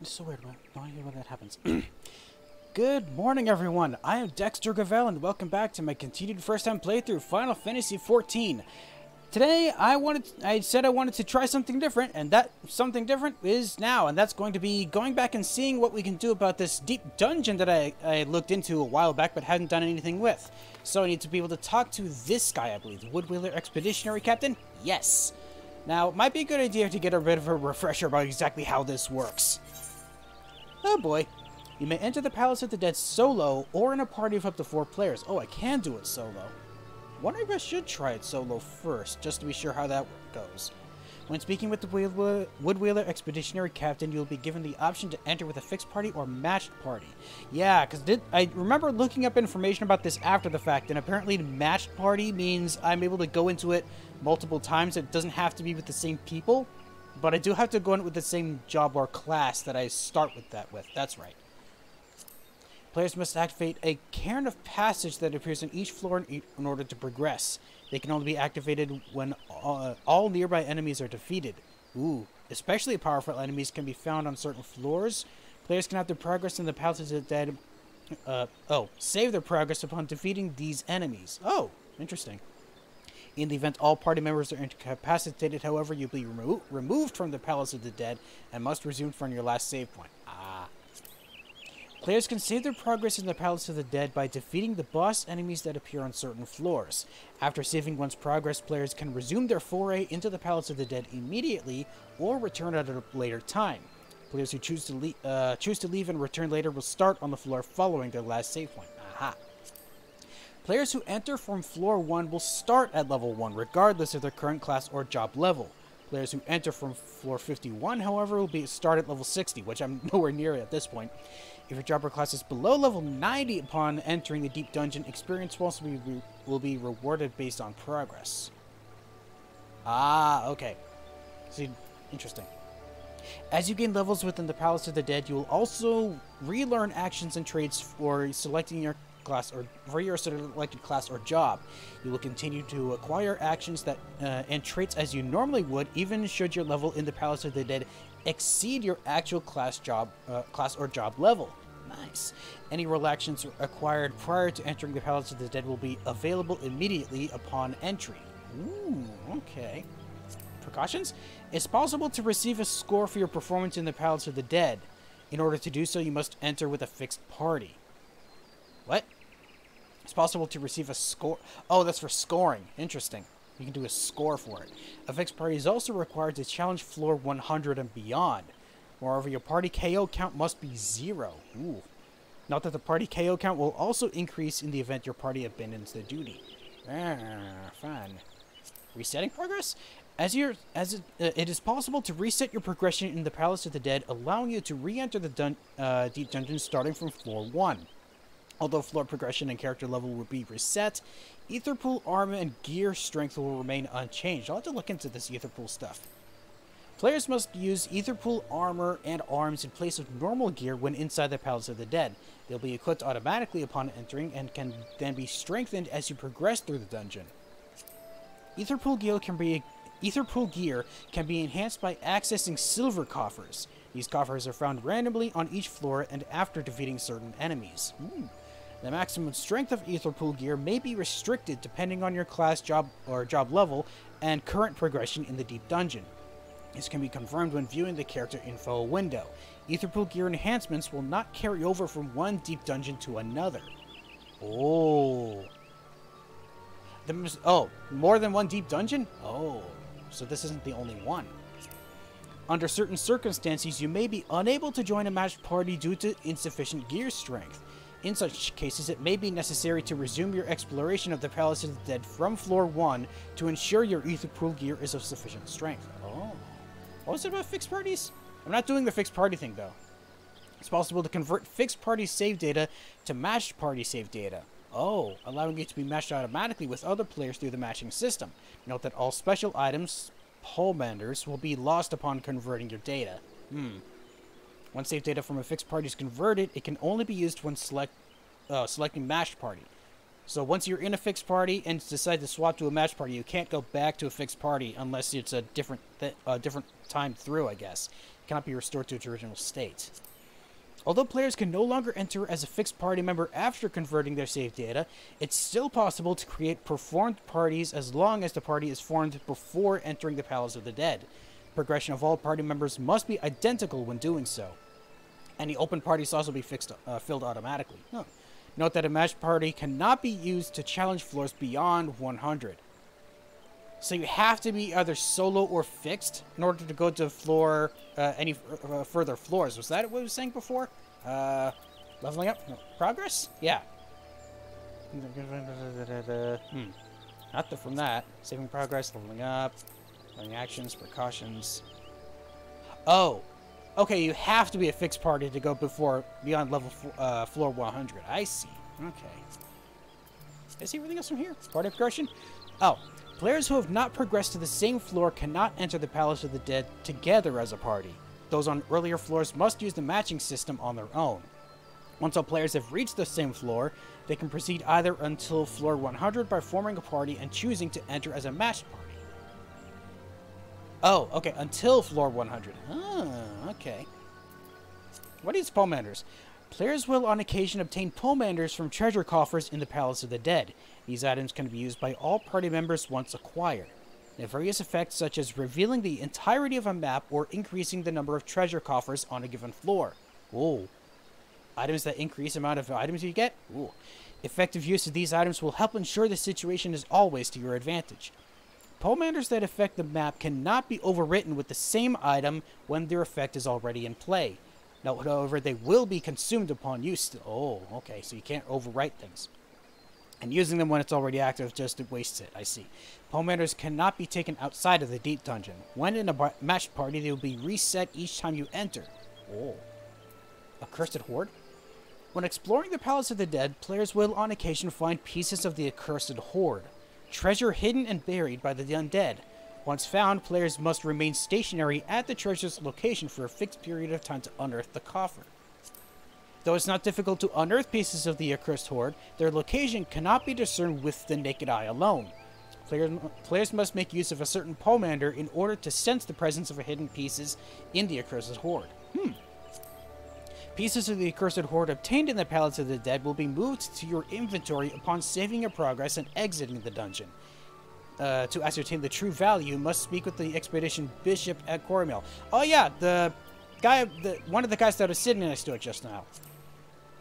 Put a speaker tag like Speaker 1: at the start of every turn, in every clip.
Speaker 1: It's so weird, man. No idea why that happens. Good morning, everyone. I am Dexter Gravel, and welcome back to my continued first-time playthrough Final Fantasy XIV. Today, I said I wanted to try something different, and that something different is now, and that's going to be going back and seeing what we can do about this deep dungeon that I looked into a while back but hadn't done anything with. So I need to be able to talk to this guy, I believe, the Woodwheeler Expeditionary Captain? Yes. Now, it might be a good idea to get a bit of a refresher about exactly how this works. Oh boy. You may enter the Palace of the Dead solo or in a party of up to 4 players. Oh, I can do it solo. Wonder if I should try it solo first, just to be sure how that goes. When speaking with the Woodwheeler Expeditionary Captain, you'll be given the option to enter with a fixed party or matched party. Yeah, because I remember looking up information about this after the fact, and apparently the matched party means I'm able to go into it multiple times. It doesn't have to be with the same people, but I do have to go in with the same job or class that I start with that with. That's right. Players must activate a cairn of passage that appears on each floor in order to progress. They can only be activated when all nearby enemies are defeated. Ooh, especially powerful enemies can be found on certain floors. Players can have their progress in the Palace of the Dead, save their progress upon defeating these enemies. Oh, interesting. In the event all party members are incapacitated, however, you'll be removed from the Palace of the Dead and must resume from your last save point. Players can save their progress in the Palace of the Dead by defeating the boss enemies that appear on certain floors. After saving one's progress, players can resume their foray into the Palace of the Dead immediately or return at a later time. Players who choose to leave and return later will start on the floor following their last save point. Aha! Players who enter from floor 1 will start at level 1, regardless of their current class or job level. Players who enter from floor 51, however, will start at level 60, which I'm nowhere near at this point. If your job or class is below level 90 upon entering the deep dungeon, experience will be rewarded based on progress. Ah, okay. See, interesting. As you gain levels within the Palace of the Dead, you will also relearn actions and traits for selecting your class or for your selected class or job. You will continue to acquire actions that and traits as you normally would, even should your level in the Palace of the Dead exceed your actual class or job level. Nice. Any role actions acquired prior to entering the Palace of the Dead will be available immediately upon entry. Ooh, okay. Precautions? It's possible to receive a score for your performance in the Palace of the Dead. In order to do so, you must enter with a fixed party. What? It's possible to receive a score. Oh, that's for scoring. Interesting. You can do a score for it. A fixed party is also required to challenge floor 100 and beyond. Moreover, your party KO count must be 0. Ooh. Note that the party KO count will also increase in the event your party abandons the duty. Fun. Resetting progress? It is possible to reset your progression in the Palace of the Dead, allowing you to re-enter the deep dungeon starting from floor 1. Although floor progression and character level will be reset, Etherpool armor and gear strength will remain unchanged. I'll have to look into this Etherpool stuff. Players must use Etherpool armor and arms in place of normal gear when inside the Palace of the Dead. They'll be equipped automatically upon entering and can then be strengthened as you progress through the dungeon. Etherpool gear can be enhanced by accessing silver coffers. These coffers are found randomly on each floor and after defeating certain enemies. The maximum strength of Etherpool gear may be restricted depending on your class, job level, and current progression in the deep dungeon. This can be confirmed when viewing the character info window. Etherpool gear enhancements will not carry over from one deep dungeon to another. Oh. More than one deep dungeon? Oh, so this isn't the only one. Under certain circumstances, you may be unable to join a matched party due to insufficient gear strength. In such cases, it may be necessary to resume your exploration of the Palace of the Dead from floor 1 to ensure your Etherpool gear is of sufficient strength. Oh. What was it about fixed parties? I'm not doing the fixed party thing, though. It's possible to convert fixed party save data to matched party save data. Oh, allowing you to be matched automatically with other players through the matching system. Note that all special items, Polemanders, will be lost upon converting your data. Once save data from a fixed party is converted, it can only be used when selecting matched party. So once you're in a fixed party and decide to swap to a match party, you can't go back to a fixed party unless it's a different time through, I guess. cannot be restored to its original state. Although players can no longer enter as a fixed party member after converting their save data, it's still possible to create performed parties as long as the party is formed before entering the Palace of the Dead. Progression of all party members must be identical when doing so. Any open parties also be filled automatically. Huh. Note that a matched party cannot be used to challenge floors beyond 100. So you have to be either solo or fixed in order to go to floor any further floors. Was that what I was saying before? Leveling up? No. Progress? Yeah. Not from that. Saving progress, leveling up, learning actions, precautions. Oh. Okay, you have to be a fixed party to go beyond level floor 100. I see. Okay. Is everything else from here? Party progression? Oh. Players who have not progressed to the same floor cannot enter the Palace of the Dead together as a party. Those on earlier floors must use the matching system on their own. Once all players have reached the same floor, they can proceed either until floor 100 by forming a party and choosing to enter as a matched party. Oh, okay, until floor 100. Ah, okay. What is pomanders? Players will on occasion obtain pomanders from treasure coffers in the Palace of the Dead. These items can be used by all party members once acquired. They have various effects such as revealing the entirety of a map or increasing the number of treasure coffers on a given floor. Ooh. Items that increase the amount of items you get? Ooh. Effective use of these items will help ensure the situation is always to your advantage. Pomanders that affect the map cannot be overwritten with the same item when their effect is already in play. Note, however, they will be consumed upon use. Oh, okay, so you can't overwrite things. And using them when it's already active just wastes it, I see. Pomanders cannot be taken outside of the deep dungeon. When in a matched party, they will be reset each time you enter. Oh. Accursed Horde? When exploring the Palace of the Dead, players will on occasion find pieces of the Accursed Horde. Treasure hidden and buried by the undead. Once found, players must remain stationary at the treasure's location for a fixed period of time to unearth the coffer. Though it's not difficult to unearth pieces of the Accursed Horde, their location cannot be discerned with the naked eye alone. Players must make use of a certain pomander in order to sense the presence of hidden pieces in the Accursed Horde. Pieces of the Accursed Horde obtained in the Palace of the Dead will be moved to your inventory upon saving your progress and exiting the dungeon. To ascertain the true value, you must speak with the Expedition Bishop at Cormiel. Oh yeah, one of the guys that was sitting next to it just now.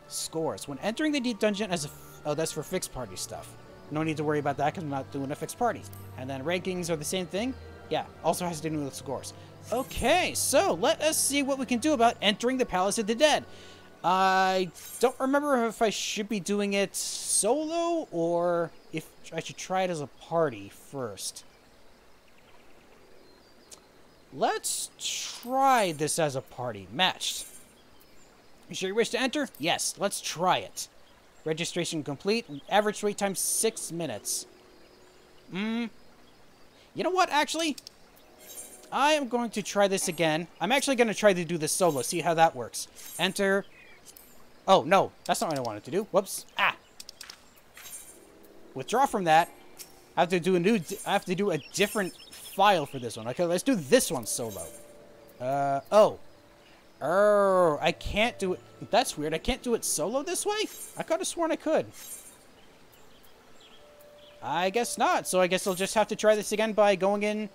Speaker 1: Scores. When entering the deep dungeon as a... Oh, that's for fixed party stuff. No need to worry about that because I'm not doing a fixed party. And then rankings are the same thing. Yeah, also has to do with scores. Okay, so let us see what we can do about entering the Palace of the Dead. I don't remember if I should be doing it solo or if I should try it as a party first. Let's try this as a party. Matched. You sure you wish to enter? Yes, let's try it. Registration complete. Average wait time 6 minutes. You know what, actually? I am going to try this again. I'm actually going to try to do this solo, see how that works. Enter. Oh, no, that's not what I wanted to do. Whoops. Ah. Withdraw from that. I have to do a different file for this one. Okay, let's do this one solo. Oh, I can't do it. That's weird. I can't do it solo this way? I could have sworn I could. I guess not. So I guess I'll just have to try this again by going in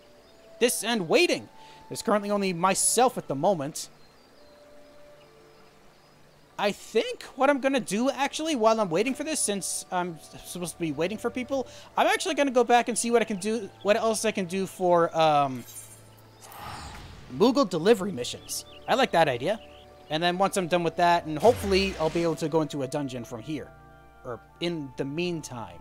Speaker 1: this and waiting. There's currently only myself at the moment. I think what I'm going to do, actually, while I'm waiting for this, since I'm supposed to be waiting for people, I'm actually going to go back and see what I can do, what else I can do for, Moogle delivery missions. I like that idea. And then once I'm done with that, and hopefully I'll be able to go into a dungeon from here. Or in the meantime.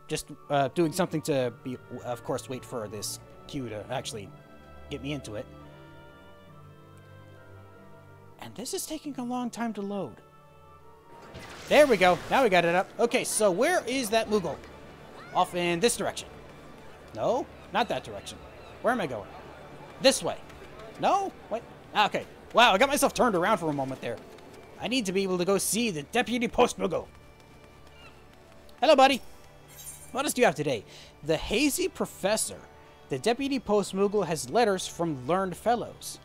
Speaker 1: Just doing something to be, of course, wait for this queue to actually get me into it. And this is taking a long time to load. There we go. Now we got it up. Okay, so where is that Moogle? Off in this direction. No, not that direction. Where am I going? This way. No? Wait. Okay. Wow, I got myself turned around for a moment there. I need to be able to go see the Deputy Postmoogle. Hello, buddy. What else do you have today? The Hazy Professor. The Deputy Postmoogle has letters from learned fellows.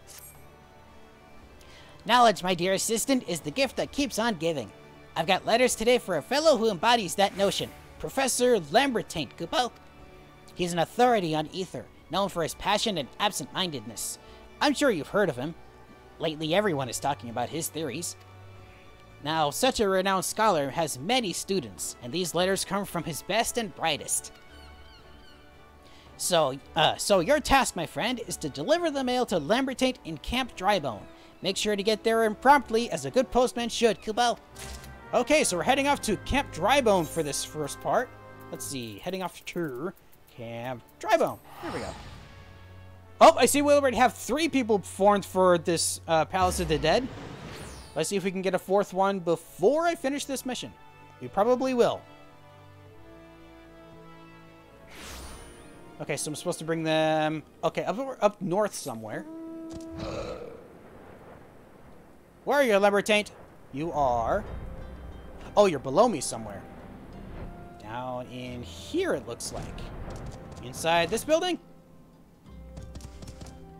Speaker 2: Knowledge, my dear assistant, is the gift that keeps on giving. I've got letters today for a fellow who embodies that notion. Professor Lambertaint, Kupo. He's an authority on ether, known for his passion and absent-mindedness. I'm sure you've heard of him. Lately, everyone is talking about his theories. Now, such a renowned scholar has many students, and these letters come from his best and brightest. So your task, my friend, is to deliver the mail to Lambertaint in Camp Drybone. Make sure to get there promptly, as a good postman should, Kubo.
Speaker 1: Okay, so we're heading off to Camp Drybone for this first part. Let's see, heading off to Camp Drybone. There we go. Oh, I see we already have 3 people formed for this Palace of the Dead. Let's see if we can get a 4th one before I finish this mission. We probably will. Okay, so I'm supposed to bring them... Okay, up north somewhere. Where are you, Lambertaint? You are... Oh, you're below me somewhere. Down in here, it looks like. Inside this building?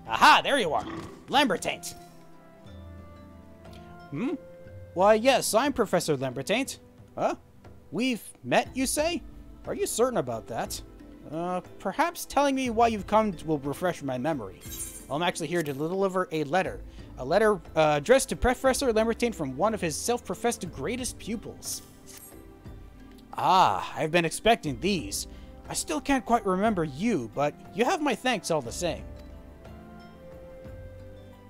Speaker 1: Aha, there you are. Lambertaint. Why, yes, I'm Professor Lambertaint. Huh? We've met, you say? Are you certain about that? Perhaps telling me why you've come will refresh my memory. I'm actually here to deliver a letter. A letter addressed to Professor Lambertaint from one of his self-professed greatest pupils. Ah, I've been expecting these. I still can't quite remember you, but you have my thanks all the same.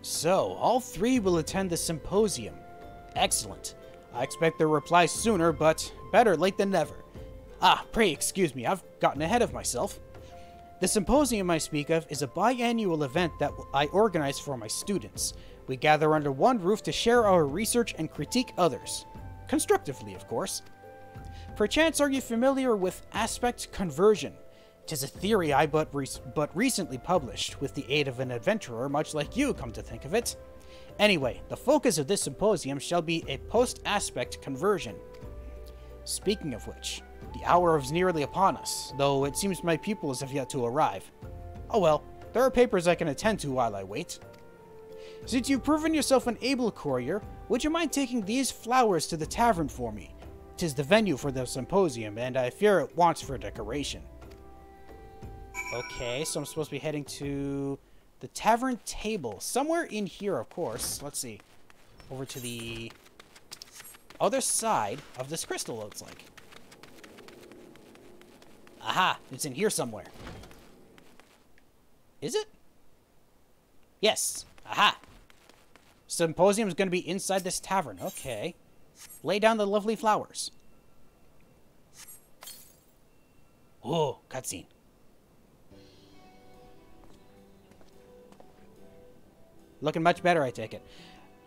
Speaker 1: So, all 3 will attend the symposium. Excellent. I expect their reply sooner, but better late than never. Ah, pray excuse me, I've gotten ahead of myself. The symposium I speak of is a biannual event that I organize for my students. We gather under one roof to share our research and critique others. Constructively, of course. Perchance are you familiar with aspect conversion? 'Tis a theory I but recently published, with the aid of an adventurer much like you, come to think of it. Anyway, the focus of this symposium shall be a post-aspect conversion. Speaking of which, the hour is nearly upon us, though it seems my pupils have yet to arrive. Oh well, there are papers I can attend to while I wait. Since you've proven yourself an able courier, would you mind taking these flowers to the tavern for me? 'Tis the venue for the symposium, and I fear it wants for decoration. Okay, so I'm supposed to be heading to the tavern table. Somewhere in here, of course. Let's see. Over to the other side of this crystal, looks like. Aha! It's in here somewhere. Is it? Yes. Aha! Symposium is going to be inside this tavern. Okay. Lay down the lovely flowers. Oh, cutscene. Looking much better, I take it.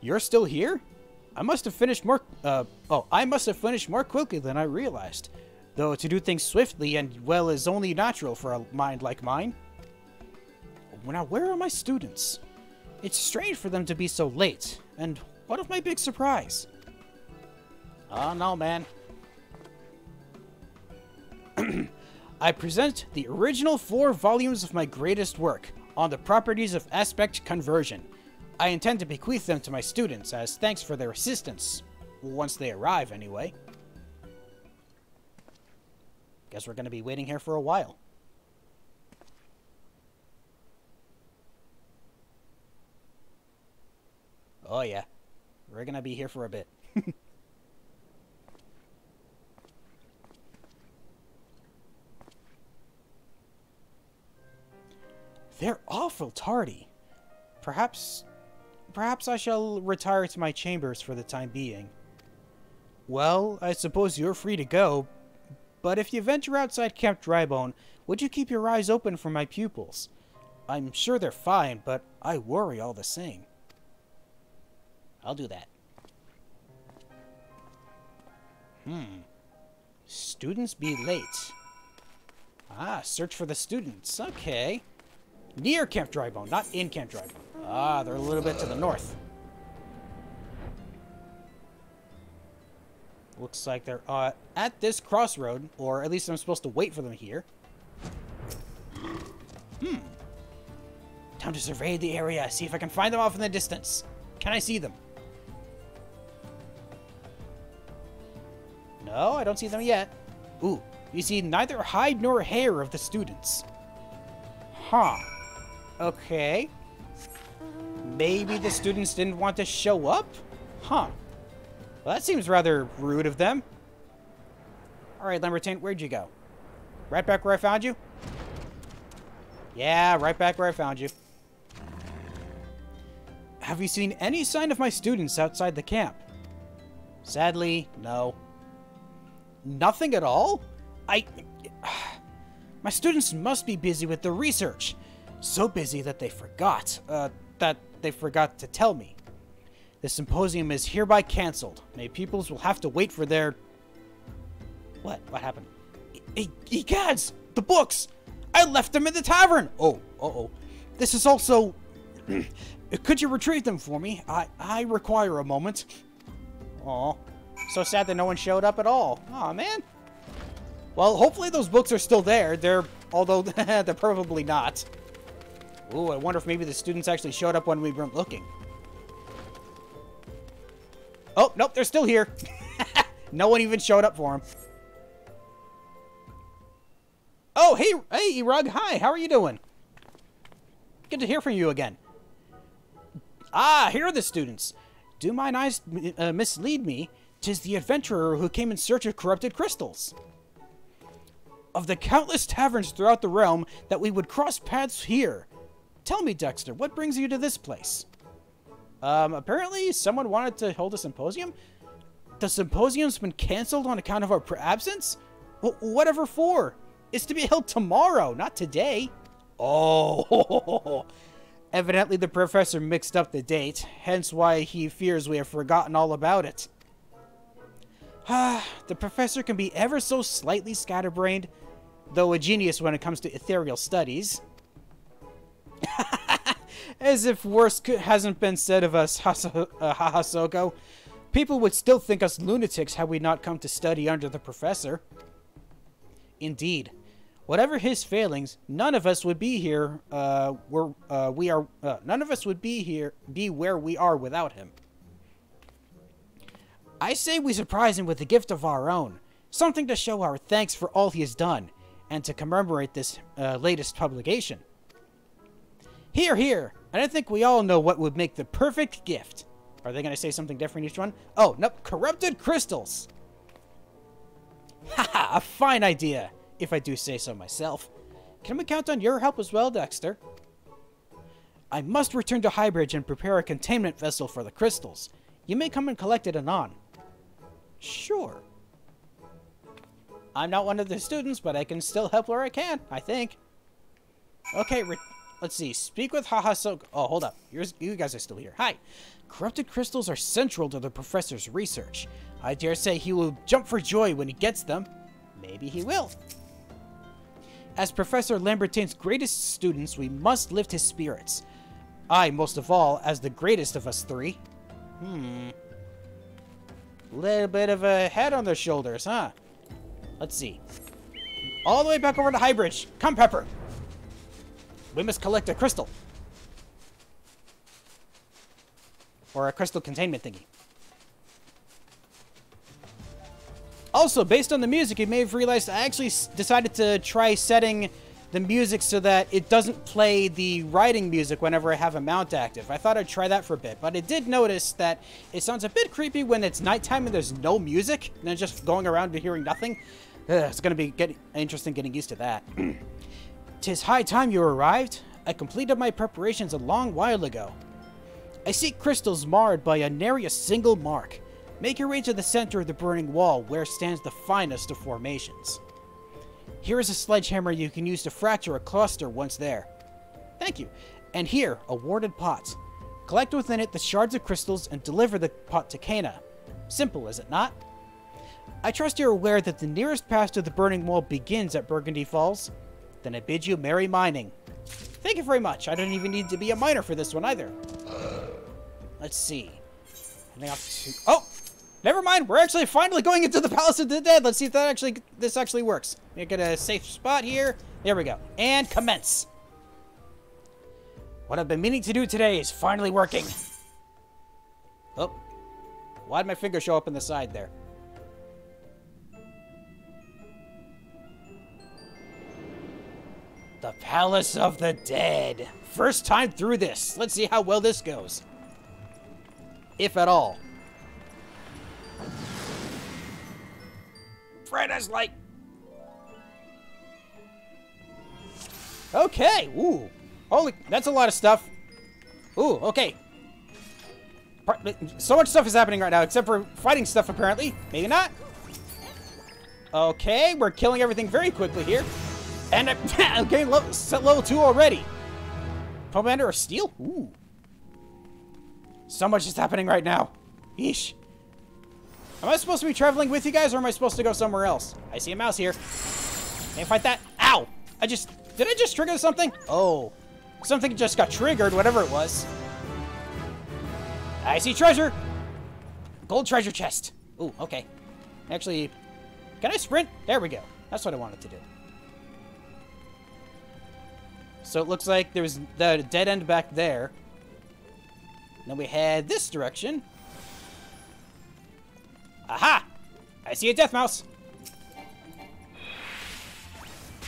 Speaker 1: You're still here? I must have finished more quickly than I realized. Though to do things swiftly and well is only natural for a mind like mine. Now, where are my students? It's strange for them to be so late. And what of my big surprise? Oh, no, man. I present the original 4 volumes of my greatest work on the properties of aspect conversion. I intend to bequeath them to my students as thanks for their assistance. Once they arrive, anyway. Guess we're going to be waiting here for a while. Oh yeah, we're going to be here for a bit. They're awful tardy. Perhaps I shall retire to my chambers for the time being. Well, I suppose you're free to go, but if you venture outside Camp Drybone, would you keep your eyes open for my pupils? I'm sure they're fine, but I worry all the same. I'll do that. Students be late. Ah, search for the students. Okay. Near Camp Drybone, not in Camp Drybone. Ah, they're a little bit to the north. Looks like they're at this crossroad, or at least I'm supposed to wait for them here. Time to survey the area, see if I can find them off in the distance. Can I see them? No, I don't see them yet. Ooh, you see neither hide nor hair of the students. Huh. Okay. Maybe the students didn't want to show up? Huh. Well, that seems rather rude of them. Alright, Lambertaint, where'd you go? Right back where I found you? Yeah, right back where I found you. Have you seen any sign of my students outside the camp? Sadly, no. Nothing at all? My students must be busy with their research. So busy that they forgot. To tell me. The symposium is hereby cancelled. My pupils will have to wait for their... What? What happened? Egads! The books! I left them in the tavern! Oh, uh-oh. This is also... Could you retrieve them for me? I require a moment. Aw. So sad that no one showed up at all. Aw, man. Well, hopefully those books are still there. Although, they're probably not. Ooh, I wonder if maybe the students actually showed up when we weren't looking. Oh, nope, they're still here. No one even showed up for them. Oh, hey, Erug, hi, how are you doing? Good to hear from you again. Ah, here are the students. Do mine eyes mislead me? 'Tis the adventurer who came in search of corrupted crystals. Of the countless taverns throughout the realm that we would cross paths here. Tell me, Dexter, what brings you to this place? Apparently someone wanted to hold a symposium? The symposium's been cancelled on account of our absence? Whatever for? It's to be held tomorrow, not today. Oh, evidently the professor mixed up the date, hence why he fears we have forgotten all about it. The professor can be ever so slightly scatterbrained, though a genius when it comes to ethereal studies. As if worse hasn't been said of us, Hahasoko. People would still think us lunatics had we not come to study under the professor. Indeed. Whatever his failings, none of us would be here. None of us would be where we are without him. I say we surprise him with a gift of our own, something to show our thanks for all he has done, and to commemorate this latest publication. Hear, hear! And I think we all know what would make the perfect gift. Are they going to say something different each one? Oh, nope, corrupted crystals. Haha, a fine idea, if I do say so myself. Can we count on your help as well, Dexter? I must return to Highbridge and prepare a containment vessel for the crystals. You may come and collect it anon. Sure. I'm not one of the students, but I can still help where I can, I think. Okay, let's see. Speak with Hahasoko. Oh, hold up. You guys are still here. Hi. Corrupted crystals are central to the professor's research. I dare say he will jump for joy when he gets them. Maybe he will. As Professor Lambertain's greatest students, we must lift his spirits. I, most of all, as the greatest of us three. Little bit of a head on their shoulders, huh? Let's see. All the way back over to Highbridge. Come, Pepper. We must collect a crystal. Or a crystal containment thingy. Also, based on the music, you may have realized I actually decided to try setting the music so that it doesn't play the writing music whenever I have a mount active. I thought I'd try that for a bit, but I did notice that it sounds a bit creepy when it's nighttime and there's no music, and then just going around and hearing nothing. It's going to be interesting getting used to that. 'Tis high time you arrived. I completed my preparations a long while ago. I seek crystals marred by nary a single mark. Make your way to the center of the burning wall, where stands the finest of formations. Here is a sledgehammer you can use to fracture a cluster once there. Thank you. And here, a warded pot. Collect within it the shards of crystals and deliver the pot to Kana. Simple, is it not? I trust you're aware that the nearest pass to the burning wall begins at Burgundy Falls. Then I bid you merry mining. Thank you very much. I don't even need to be a miner for this one either. Let's see. Oh! Never mind. We're actually finally going into the Palace of the Dead. Let's see if this actually works. Let me get a safe spot here. There we go. And commence. What I've been meaning to do today is finally working. Oh. Why'd my finger show up in the side there? The Palace of the Dead. First time through this. Let's see how well this goes. If at all. Bright as light. Okay. Ooh. Holy, that's a lot of stuff. Ooh, okay. So much stuff is happening right now, except for fighting stuff, apparently. Maybe not. Okay, we're killing everything very quickly here. And I'm getting level 2 already. Commander of Steel? Ooh. So much is happening right now. Yeesh. Am I supposed to be traveling with you guys, or am I supposed to go somewhere else? I see a mouse here. Can't fight that. Ow! Did I just trigger something? Oh. Something just got triggered, whatever it was. I see treasure. Gold treasure chest. Ooh, okay. Actually, can I sprint? There we go. That's what I wanted to do. So it looks like there's the dead end back there. Then we head this direction. Aha! I see a death mouse.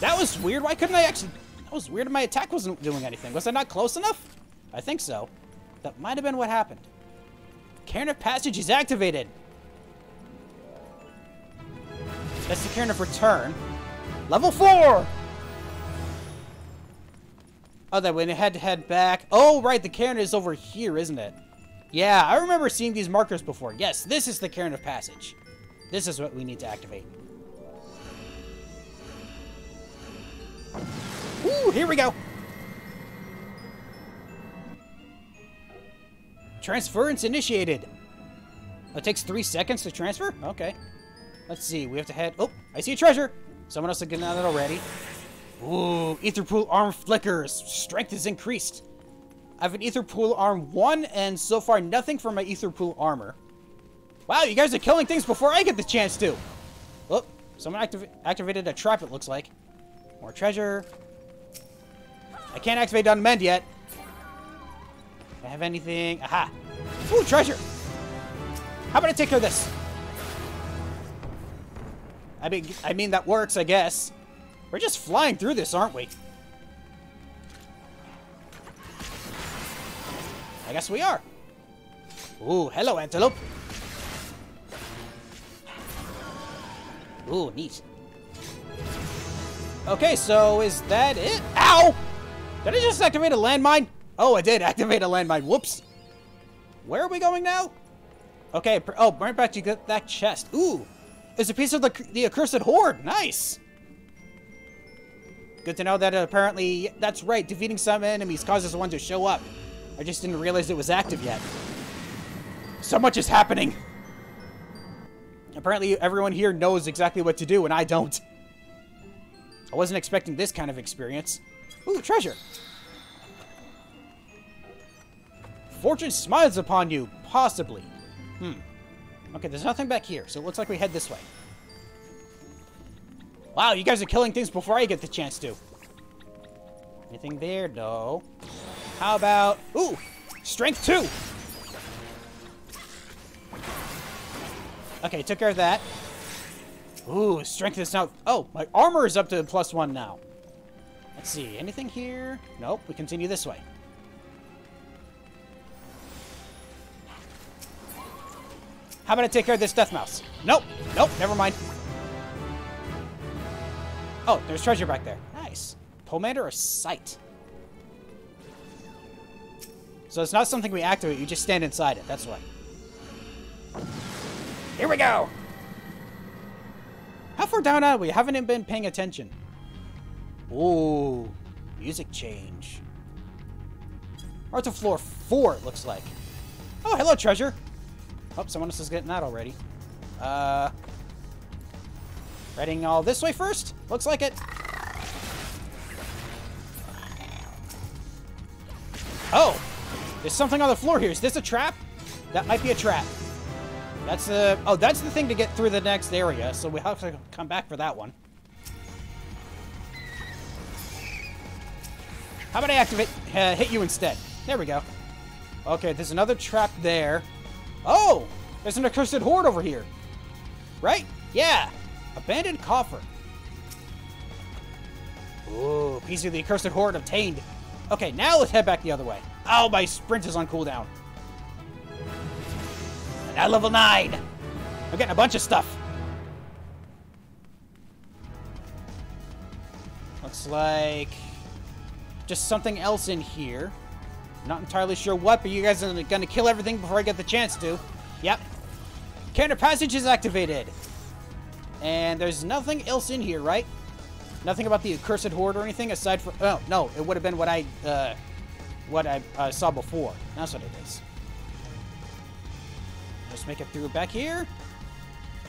Speaker 1: That was weird. Why couldn't I actually... That was weird. My attack wasn't doing anything. Was I not close enough? I think so. That might have been what happened. Cairn of Passage is activated. That's the Cairn of Return. Level 4! Oh, that way I had to head back. Oh, right. The Cairn is over here, isn't it? Yeah, I remember seeing these markers before. Yes, this is the Cairn of Passage. This is what we need to activate. Ooh, here we go. Transference initiated. It takes 3 seconds to transfer? Okay. Let's see. We have to head... Oh, I see a treasure. Someone else has gotten that already. Ooh, Ether Pool arm flickers. Strength is increased. I have an Ether Pool arm 1, and so far nothing for my Ether Pool armor. Wow, you guys are killing things before I get the chance to. Oh, someone activated a trap, it looks like. More treasure. I can't activate Unmend yet. Do I have anything? Aha. Ooh, treasure. How about I take care of this? I mean, that works, I guess. We're just flying through this, aren't we? I guess we are. Ooh, hello, antelope. Ooh, neat. Okay, so is that it? Ow! Did I just activate a landmine? Oh, I did activate a landmine. Whoops. Where are we going now? Okay, oh, right back to get that chest. Ooh, it's a piece of the accursed horde. Nice. Good to know that apparently, that's right, defeating some enemies causes one to show up. I just didn't realize it was active yet. So much is happening. Apparently, everyone here knows exactly what to do, and I don't. I wasn't expecting this kind of experience. Ooh, treasure. Fortune smiles upon you, possibly. Okay, there's nothing back here, so it looks like we head this way. Wow, you guys are killing things before I get the chance to. Anything there? No. How about... Ooh! Strength 2! Okay, took care of that. Ooh, strength is now... Oh, my armor is up to +1 now. Let's see, anything here? Nope, we continue this way. How about I take care of this death mouse? Nope, nope, never mind. Oh, there's treasure back there. Nice. Pomander or sight? So it's not something we activate, you just stand inside it, that's why. Here we go! How far down are we? I haven't even been paying attention. Ooh, music change. We're to floor 4, it looks like. Oh, hello, treasure. Oh, someone else is getting that already. Heading all this way first? Looks like it. Oh, there's something on the floor here. Is this a trap? That might be a trap. That's the... Oh, that's the thing to get through the next area, so we have to come back for that one. How about I activate, hit you instead? There we go. Okay, there's another trap there. Oh! There's an accursed horde over here. Right? Yeah. Abandoned coffer. Ooh, piece of the accursed horde obtained. Okay, now let's head back the other way. Oh, my sprint is on cooldown. And now level 9. I'm getting a bunch of stuff. Looks like just something else in here. Not entirely sure what, but you guys are gonna kill everything before I get the chance to. Yep. Counter passage is activated. And there's nothing else in here, right? Nothing about the accursed horde or anything aside from... Oh, no. It would have been what I saw before. That's what it is. Just make it through back here.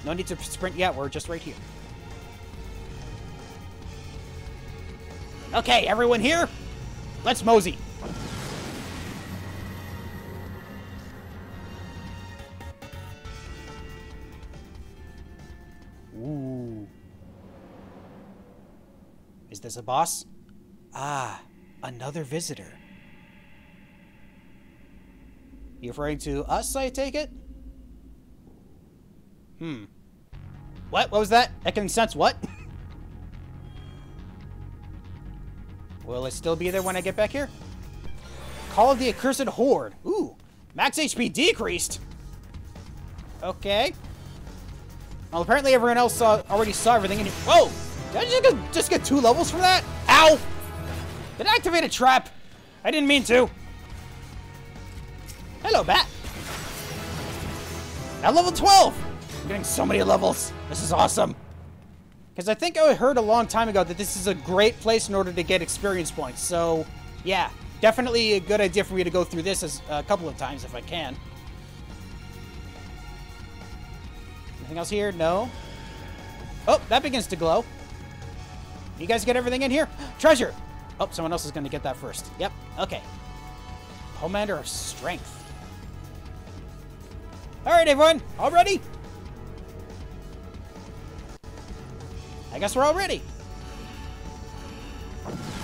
Speaker 1: No need to sprint yet. We're just right here. Okay, everyone here? Let's mosey. Ooh. Is this a boss? Ah, another visitor. You referring to us, I take it? What? What was that? Echoing sense what? Will it still be there when I get back here? Call of the Accursed Horde. Ooh, max HP decreased. Okay. Well, apparently everyone else already saw everything. Whoa! Did I just get 2 levels from that? Ow! Did I activate a trap? I didn't mean to. Hello, bat. Now level 12. I'm getting so many levels. This is awesome. Because I think I heard a long time ago that this is a great place in order to get experience points. So, yeah. Definitely a good idea for me to go through this a couple of times if I can. Anything else here? No. Oh, that begins to glow. You guys get everything in here? Treasure! Oh, someone else is going to get that first. Yep, okay. Commander of Strength. Alright, everyone. All ready? I guess we're all ready.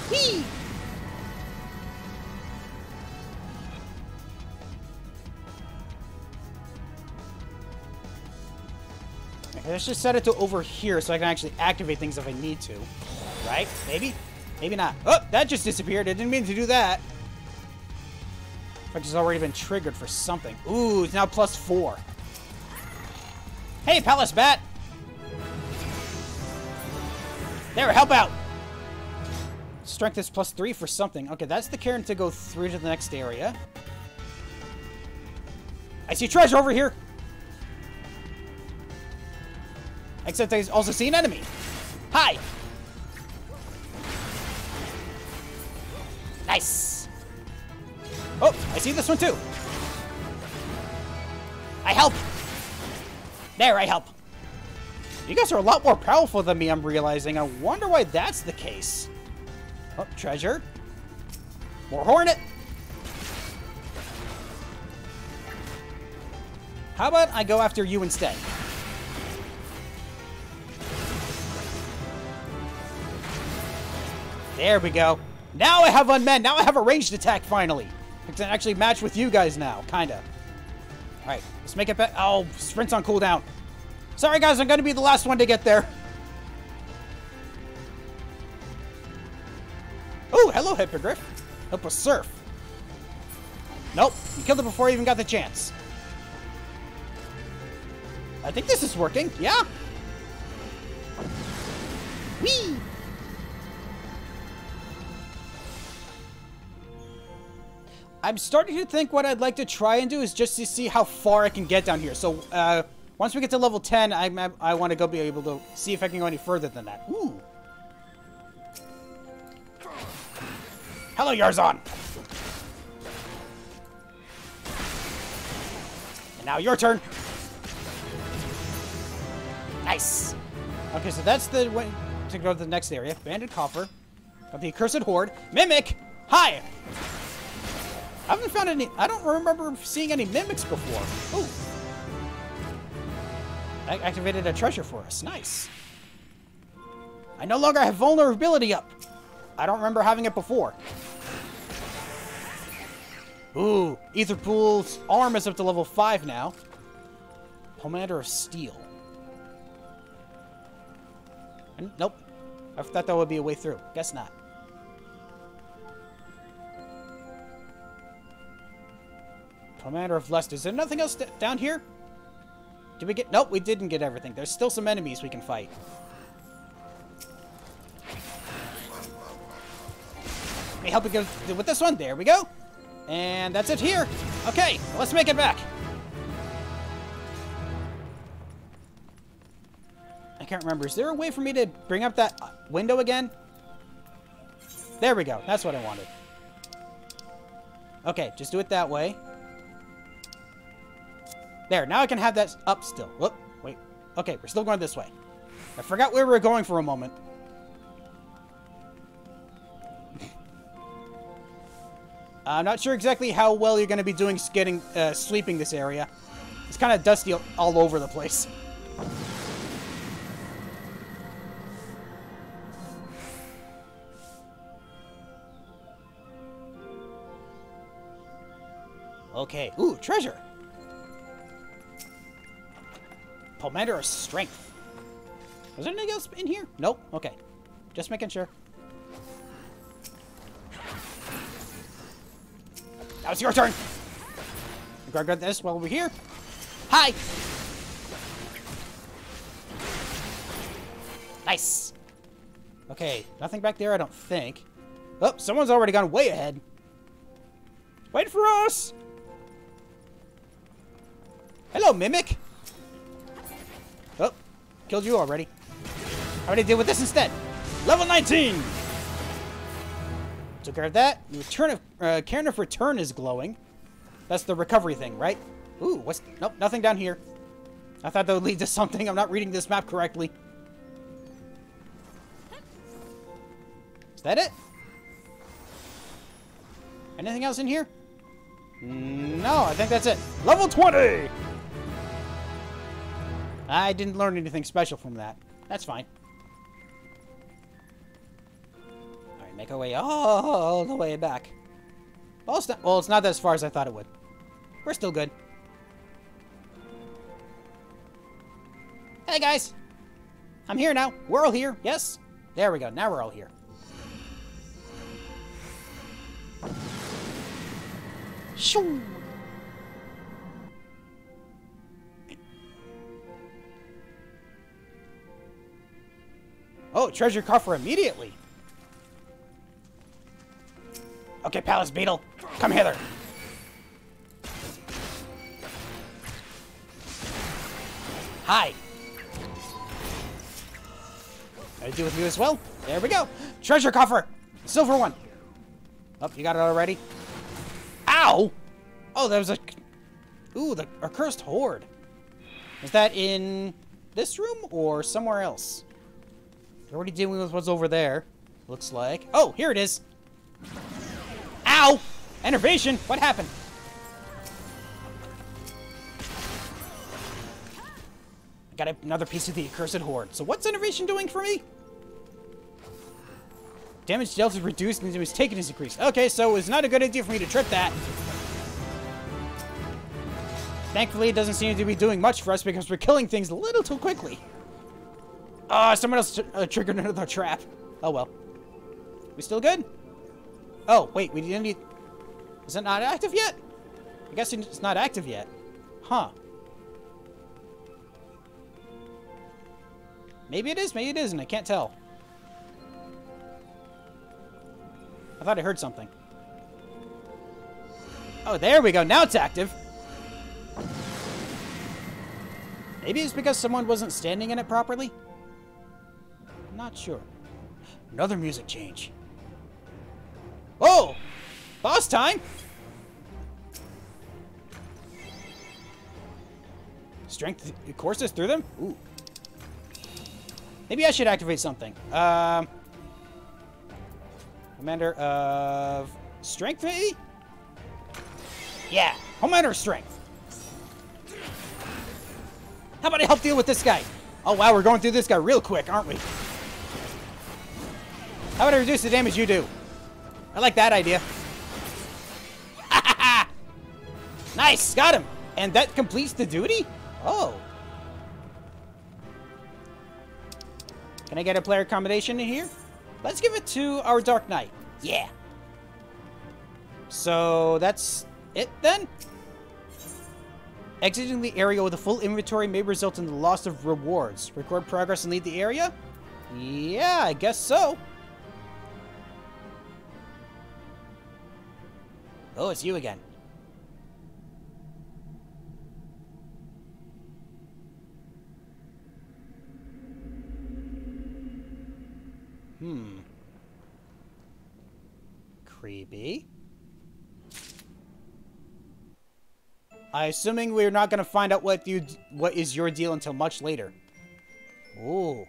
Speaker 1: Whee! Okay, let's just set it to over here so I can actually activate things if I need to. Right? Maybe? Maybe not. Oh, that just disappeared. I didn't mean to do that. Which has already been triggered for something. Ooh, it's now +4. Hey, Palace Bat! There, help out! Strength is +3 for something. Okay, that's the Karen to go through to the next area. I see treasure over here! Except I also see an enemy. Hi! Nice! Oh, I see this one too. I help! There, I help. You guys are a lot more powerful than me, I'm realizing. I wonder why that's the case. Oh, treasure. More hornet. How about I go after you instead? There we go. Now I have unmanned. Now I have a ranged attack, finally. I can actually match with you guys now, kinda. Alright, let's make it back. Oh, sprint's on cooldown. Sorry, guys, I'm gonna be the last one to get there. Oh, hello, Hippogriff. Help us surf. Nope, you killed it before I even got the chance. I think this is working. Yeah. Whee! I'm starting to think what I'd like to try and do is just to see how far I can get down here. So, once we get to level 10, I want to go be able to see if I can go any further than that. Ooh. Hello, Yarzon. And now your turn. Nice. Okay, so that's the way to go to the next area. Banded coffer. Got the accursed horde. Mimic. Hi. I haven't found any... I don't remember seeing any mimics before. Ooh. I activated a treasure for us. Nice. I no longer have vulnerability up. I don't remember having it before. Ooh, Etherpool's arm is up to level 5 now. Commander of Steel. And, nope. I thought that would be a way through. Guess not. Commander of Lust. Is there nothing else down here? Did we get... Nope, we didn't get everything. There's still some enemies we can fight. Let me help you go with this one. There we go. And that's it here. Okay, let's make it back. I can't remember. Is there a way for me to bring up that window again? There we go. That's what I wanted. Okay, just do it that way. There, now I can have that up still. Whoop, wait. Okay, we're still going this way. I forgot where we were going for a moment. I'm not sure exactly how well you're going to be doing sweeping this area. It's kind of dusty all over the place. Okay. Ooh, treasure. Commander of Strength. Was there anything else in here? Nope. Okay. Just making sure. Now it's your turn. Grab this while we're here. Hi. Nice. Okay. Nothing back there, I don't think. Oh, someone's already gone way ahead. Wait for us. Hello, Mimic. Oh, killed you already. How do I deal with this instead? Level 19! Took care of that. Cairn of Return is glowing. That's the recovery thing, right? Ooh, what's... Nope, nothing down here. I thought that would lead to something. I'm not reading this map correctly. Is that it? Anything else in here? No, I think that's it. Level 20! I didn't learn anything special from that. That's fine. Alright, make our way all the way back. Well, it's not as far as I thought it would. We're still good. Hey, guys! I'm here now. We're all here. Yes? There we go. Now we're all here. Shoo! Oh, treasure coffer immediately. Okay, Palace Beetle, come hither. Hi. I do with you as well. There we go. Treasure coffer, silver one. Oh, you got it already. Ow! Oh, there was a... Ooh, the accursed horde. Is that in this room or somewhere else? We're already dealing with what's over there. Looks like. Oh, here it is. Ow! Enervation! What happened? I got another piece of the accursed horde. So what's Enervation doing for me? Damage dealt is reduced and damage taken is increased. Okay, so it's not a good idea for me to trip that. Thankfully, it doesn't seem to be doing much for us because we're killing things a little too quickly. Someone else triggered another trap. Oh, well. We still good? Oh, wait, we didn't need... Is it not active yet? I guess it's not active yet. Huh. Maybe it is, maybe it isn't. I can't tell. I thought I heard something. Oh, there we go. Now it's active. Maybe it's because someone wasn't standing in it properly? Not sure. Another music change. Oh! Boss time! Strength courses through them? Ooh. Maybe I should activate something. Commander of Strength, maybe? Yeah, Commander of Strength. How about I help deal with this guy? Oh, wow, we're going through this guy real quick, aren't we? How about I reduce the damage you do? I like that idea. Nice! Got him! And that completes the duty? Oh. Can I get a player combination in here? Let's give it to our Dark Knight.
Speaker 2: Yeah.
Speaker 1: So that's it then? Exiting the area with a full inventory may result in the loss of rewards. Record progress and leave the area? Yeah, I guess so.
Speaker 2: Oh, it's you again.
Speaker 1: Creepy. I'm assuming we're not going to find out what is your deal until much later. Ooh.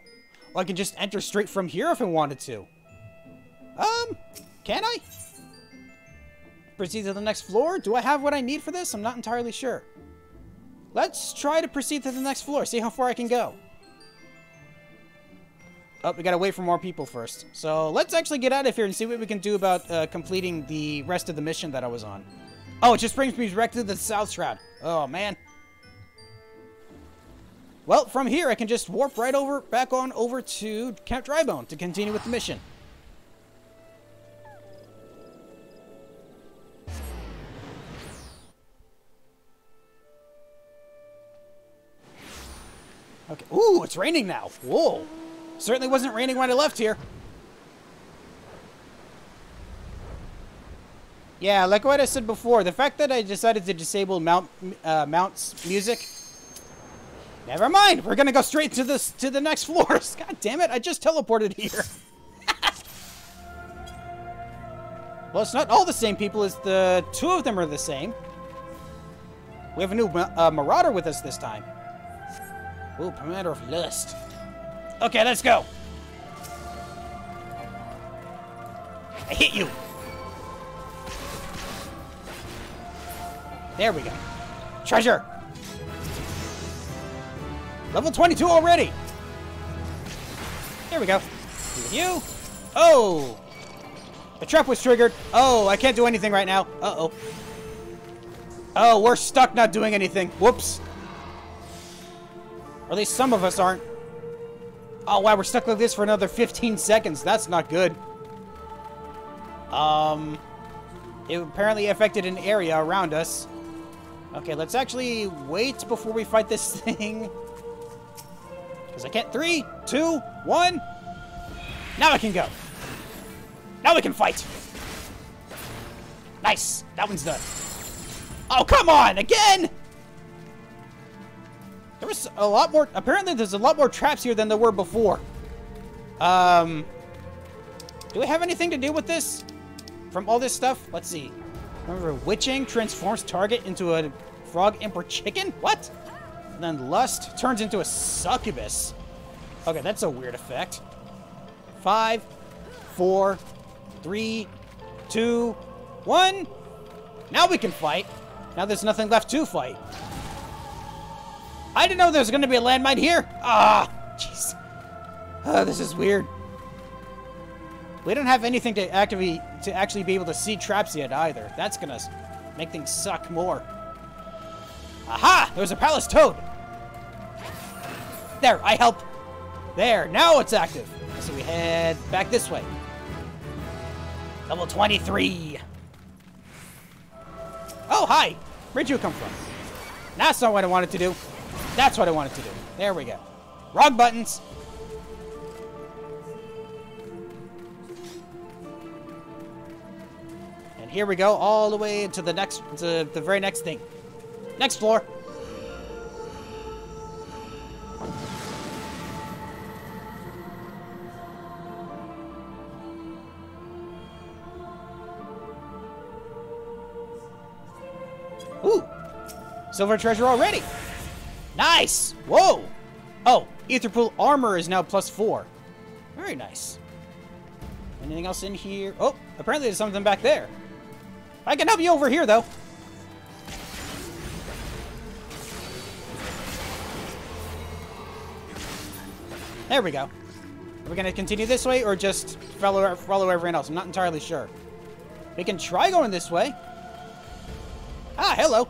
Speaker 1: Well, I can just enter straight from here if I wanted to. Can I? Proceed to the next floor? Do I have what I need for this? I'm not entirely sure. Let's try to proceed to the next floor. See how far I can go. Oh, we gotta wait for more people first. So let's actually get out of here and see what we can do about completing the rest of the mission that I was on. Oh, it just brings me directly to the South Shroud. Oh, man. Well, from here, I can just warp right back on over to Camp Drybone to continue with the mission. Okay. Ooh, it's raining now. Whoa. Certainly wasn't raining when I left here. Yeah, like what I said before, the fact that I decided to disable Mount's music. Never mind. We're gonna go straight to the next floors. God damn it! I just teleported here. Well, it's not all the same people. It's the two of them are the same. We have a new Marauder with us this time. Ooh, Commander of Lust. Okay, let's go. I hit you. There we go. Treasure. Level 22 already. There we go. You. Oh. The trap was triggered. Oh, I can't do anything right now. Uh-oh. Oh, we're stuck not doing anything. Whoops. Or at least some of us aren't. Oh, wow, we're stuck like this for another 15 seconds. That's not good. It apparently affected an area around us. Okay, let's actually wait before we fight this thing. Because I can't. 3, 2, 1. Now I can go. Now we can fight. Nice. That one's done. Oh, come on! Again! There was a lot more... Apparently, there's a lot more traps here than there were before. Do we have anything to do with this? From all this stuff? Let's see. Remember, witching transforms target into a frog emperor chicken? What? And then lust turns into a succubus. Okay, that's a weird effect. 5, 4, 3, 2, 1. Now we can fight. Now there's nothing left to fight. I didn't know there was going to be a landmine here. Ah, jeez. This is weird. We don't have anything to actually be able to see traps yet either. That's going to make things suck more. Aha! There's a palace toad. There, I help. There, now it's active. So we head back this way. Level 23. Oh, hi. Where'd you come from? That's not what I wanted to do. That's what I wanted to do. There we go. Wrong buttons. And here we go, all the way to the very next thing. Next floor. Ooh. Silver treasure already. Nice! Whoa! Oh, Etherpool armor is now +4. Very nice. Anything else in here? Oh, apparently there's something back there. I can help you over here, though. There we go. Are we going to continue this way or just follow everyone else? I'm not entirely sure. We can try going this way. Ah, hello.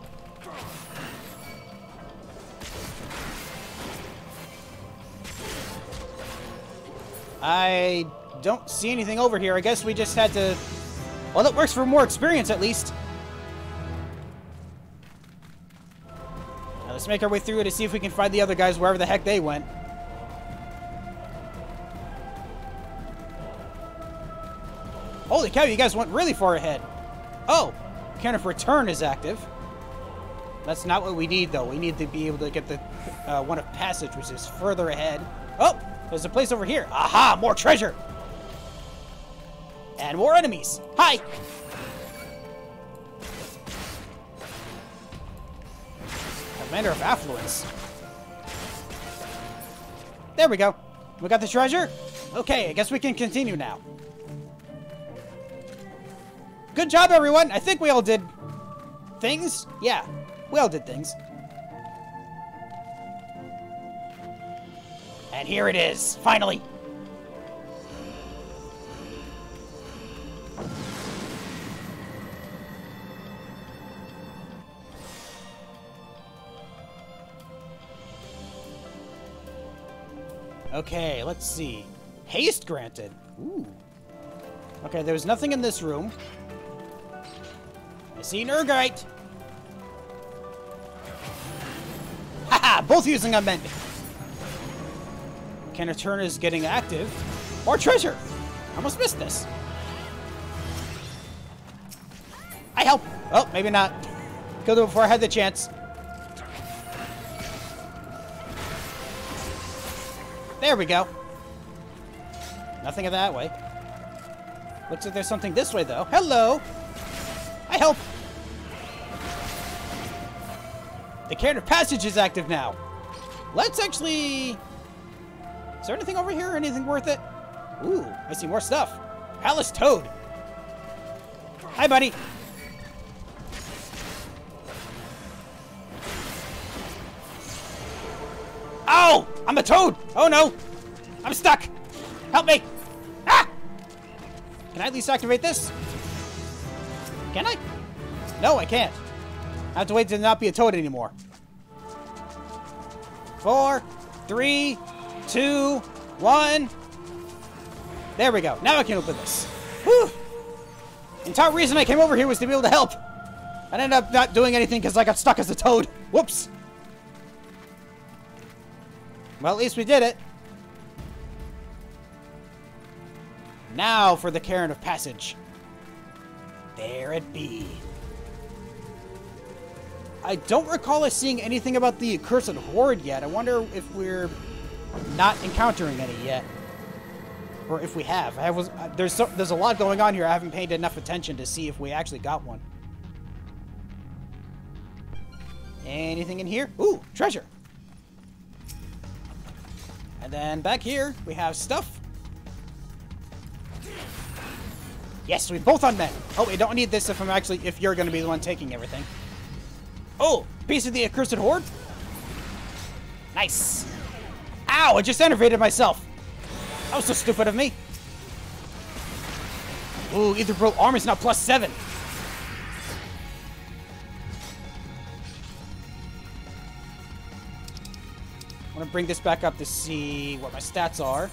Speaker 1: I don't see anything over here. I guess we just had to... Well, that works for more experience, at least. Now, let's make our way through to see if we can find the other guys wherever the heck they went. Holy cow, you guys went really far ahead. Oh, counter for return is active. That's not what we need, though. We need to be able to get the one of passage, which is further ahead. Oh, there's a place over here. Aha, more treasure. And more enemies. Hi. Commander of Affluence. There we go. We got the treasure? Okay, I guess we can continue now. Good job, everyone. I think we all did things. Yeah, we all did things. And here it is, finally. Okay, let's see. Haste granted. Ooh. Okay, there's nothing in this room. I see Nergite. Haha, both using Unmend. Turn is getting active. More treasure. Almost missed this. I help. Oh, maybe not. Killed it before I had the chance. There we go. Nothing of that way. Looks like there's something this way, though. Hello. I help. The Cairn of Passage is active now. Let's actually... Is there anything over here? Anything worth it? Ooh, I see more stuff. Palace Toad. Hi, buddy. Ow! I'm a toad! Oh, no! I'm stuck! Help me! Ah! Can I at least activate this? Can I? No, I can't. I have to wait to not be a toad anymore. 4, 3, 2, 1. There we go. Now I can open this. Whew. The entire reason I came over here was to be able to help. I ended up not doing anything because I got stuck as a toad. Whoops. Well, at least we did it. Now for the Cairn of Passage. There it be. I don't recall us seeing anything about the Accursed Horde yet. I wonder if we're not encountering any yet. Or if we have. There's a lot going on here. I haven't paid enough attention to see if we actually got one. Anything in here? Ooh, treasure. And then back here, we have stuff. Yes, we both unmet. Oh, we don't need this if you're going to be the one taking everything. Oh, piece of the Accursed Horde. Nice. Ow, I just enervated myself. That was so stupid of me. Ooh, Ether Bro armor is now +7. I'm gonna bring this back up to see what my stats are.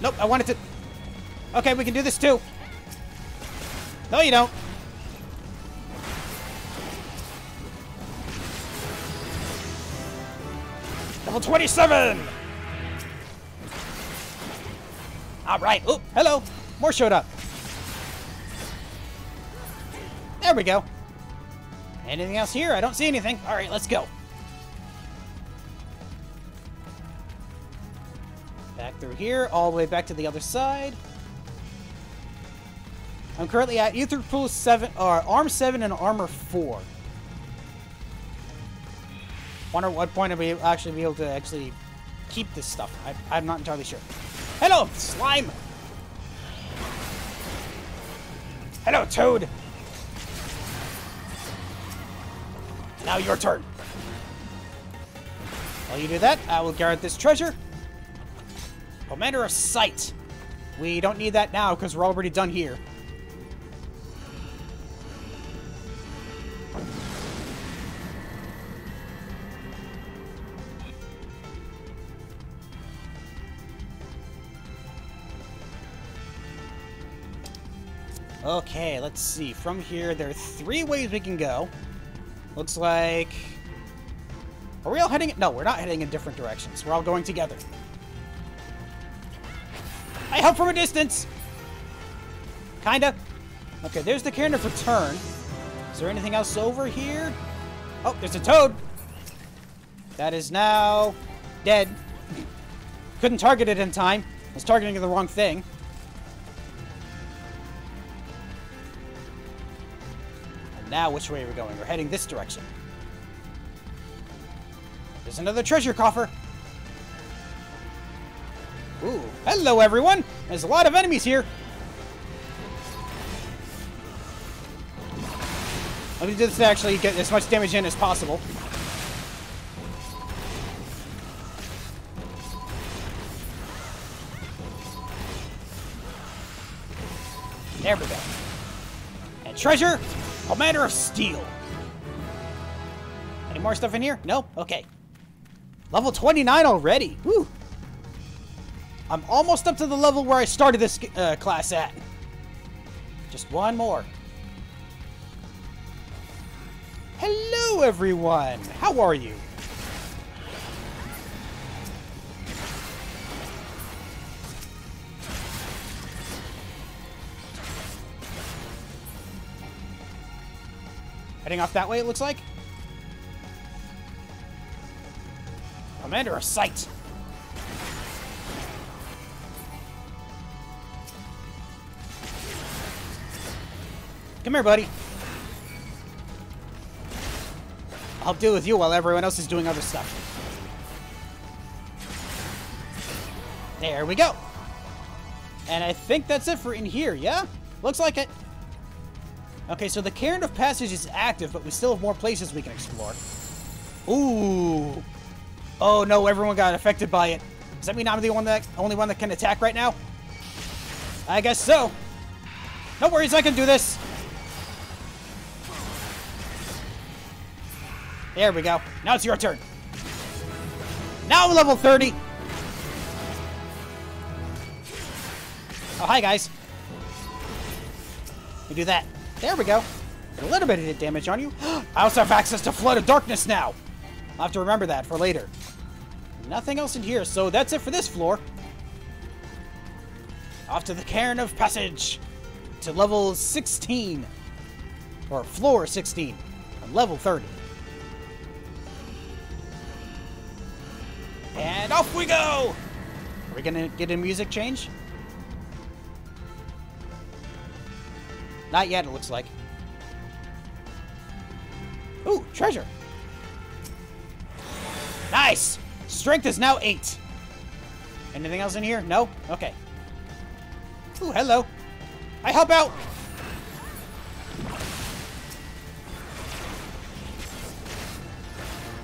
Speaker 1: Nope, I wanted to... Okay, we can do this too. No, you don't. Level 27! Alright. Oh, hello. More showed up. There we go. Anything else here? I don't see anything. Alright, let's go. Back through here, all the way back to the other side. I'm currently at Ether Pool 7, or Arm 7 and Armor 4. Wonder at what point I'll actually be able to actually keep this stuff. I'm not entirely sure. Hello, slime! Hello, Toad! Now your turn. While you do that, I will guard this treasure. Commander of Sight. We don't need that now because we're already done here. Okay, let's see. From here, there are 3 ways we can go. Looks like... Are we all heading... No, we're not heading in different directions. We're all going together. I help from a distance! Kinda. Okay, there's the Cairn of Return. Is there anything else over here? Oh, there's a toad! That is now... dead. Couldn't target it in time. I was targeting the wrong thing. And now, which way are we going? We're heading this direction. There's another treasure coffer. Ooh, hello everyone! There's a lot of enemies here. Let me do this to actually get as much damage in as possible. There we go. And treasure, Commander of Steel. Any more stuff in here? No? Okay. Level 29 already. Woo. I'm almost up to the level where I started this class at. Just one more. Hello, everyone. How are you? Heading off that way, it looks like. Commander of Sight. Come here, buddy. I'll deal with you while everyone else is doing other stuff. There we go. And I think that's it for in here, yeah? Looks like it. Okay, so the Cairn of Passage is active, but we still have more places we can explore. Ooh. Oh no, everyone got affected by it. Does that mean I'm the only one that can attack right now? I guess so. No worries, I can do this. There we go. Now it's your turn. Now I'm level 30. Oh, hi, guys. You do that. There we go. A little bit of damage on you. I also have access to Flood of Darkness now. I'll have to remember that for later. Nothing else in here, so that's it for this floor. Off to the Cairn of Passage. To level 16. Or floor 16. And level 30. And off we go! Are we gonna get a music change? Not yet, it looks like. Ooh, treasure! Nice! Strength is now 8. Anything else in here? No? Okay. Ooh, hello. I help out!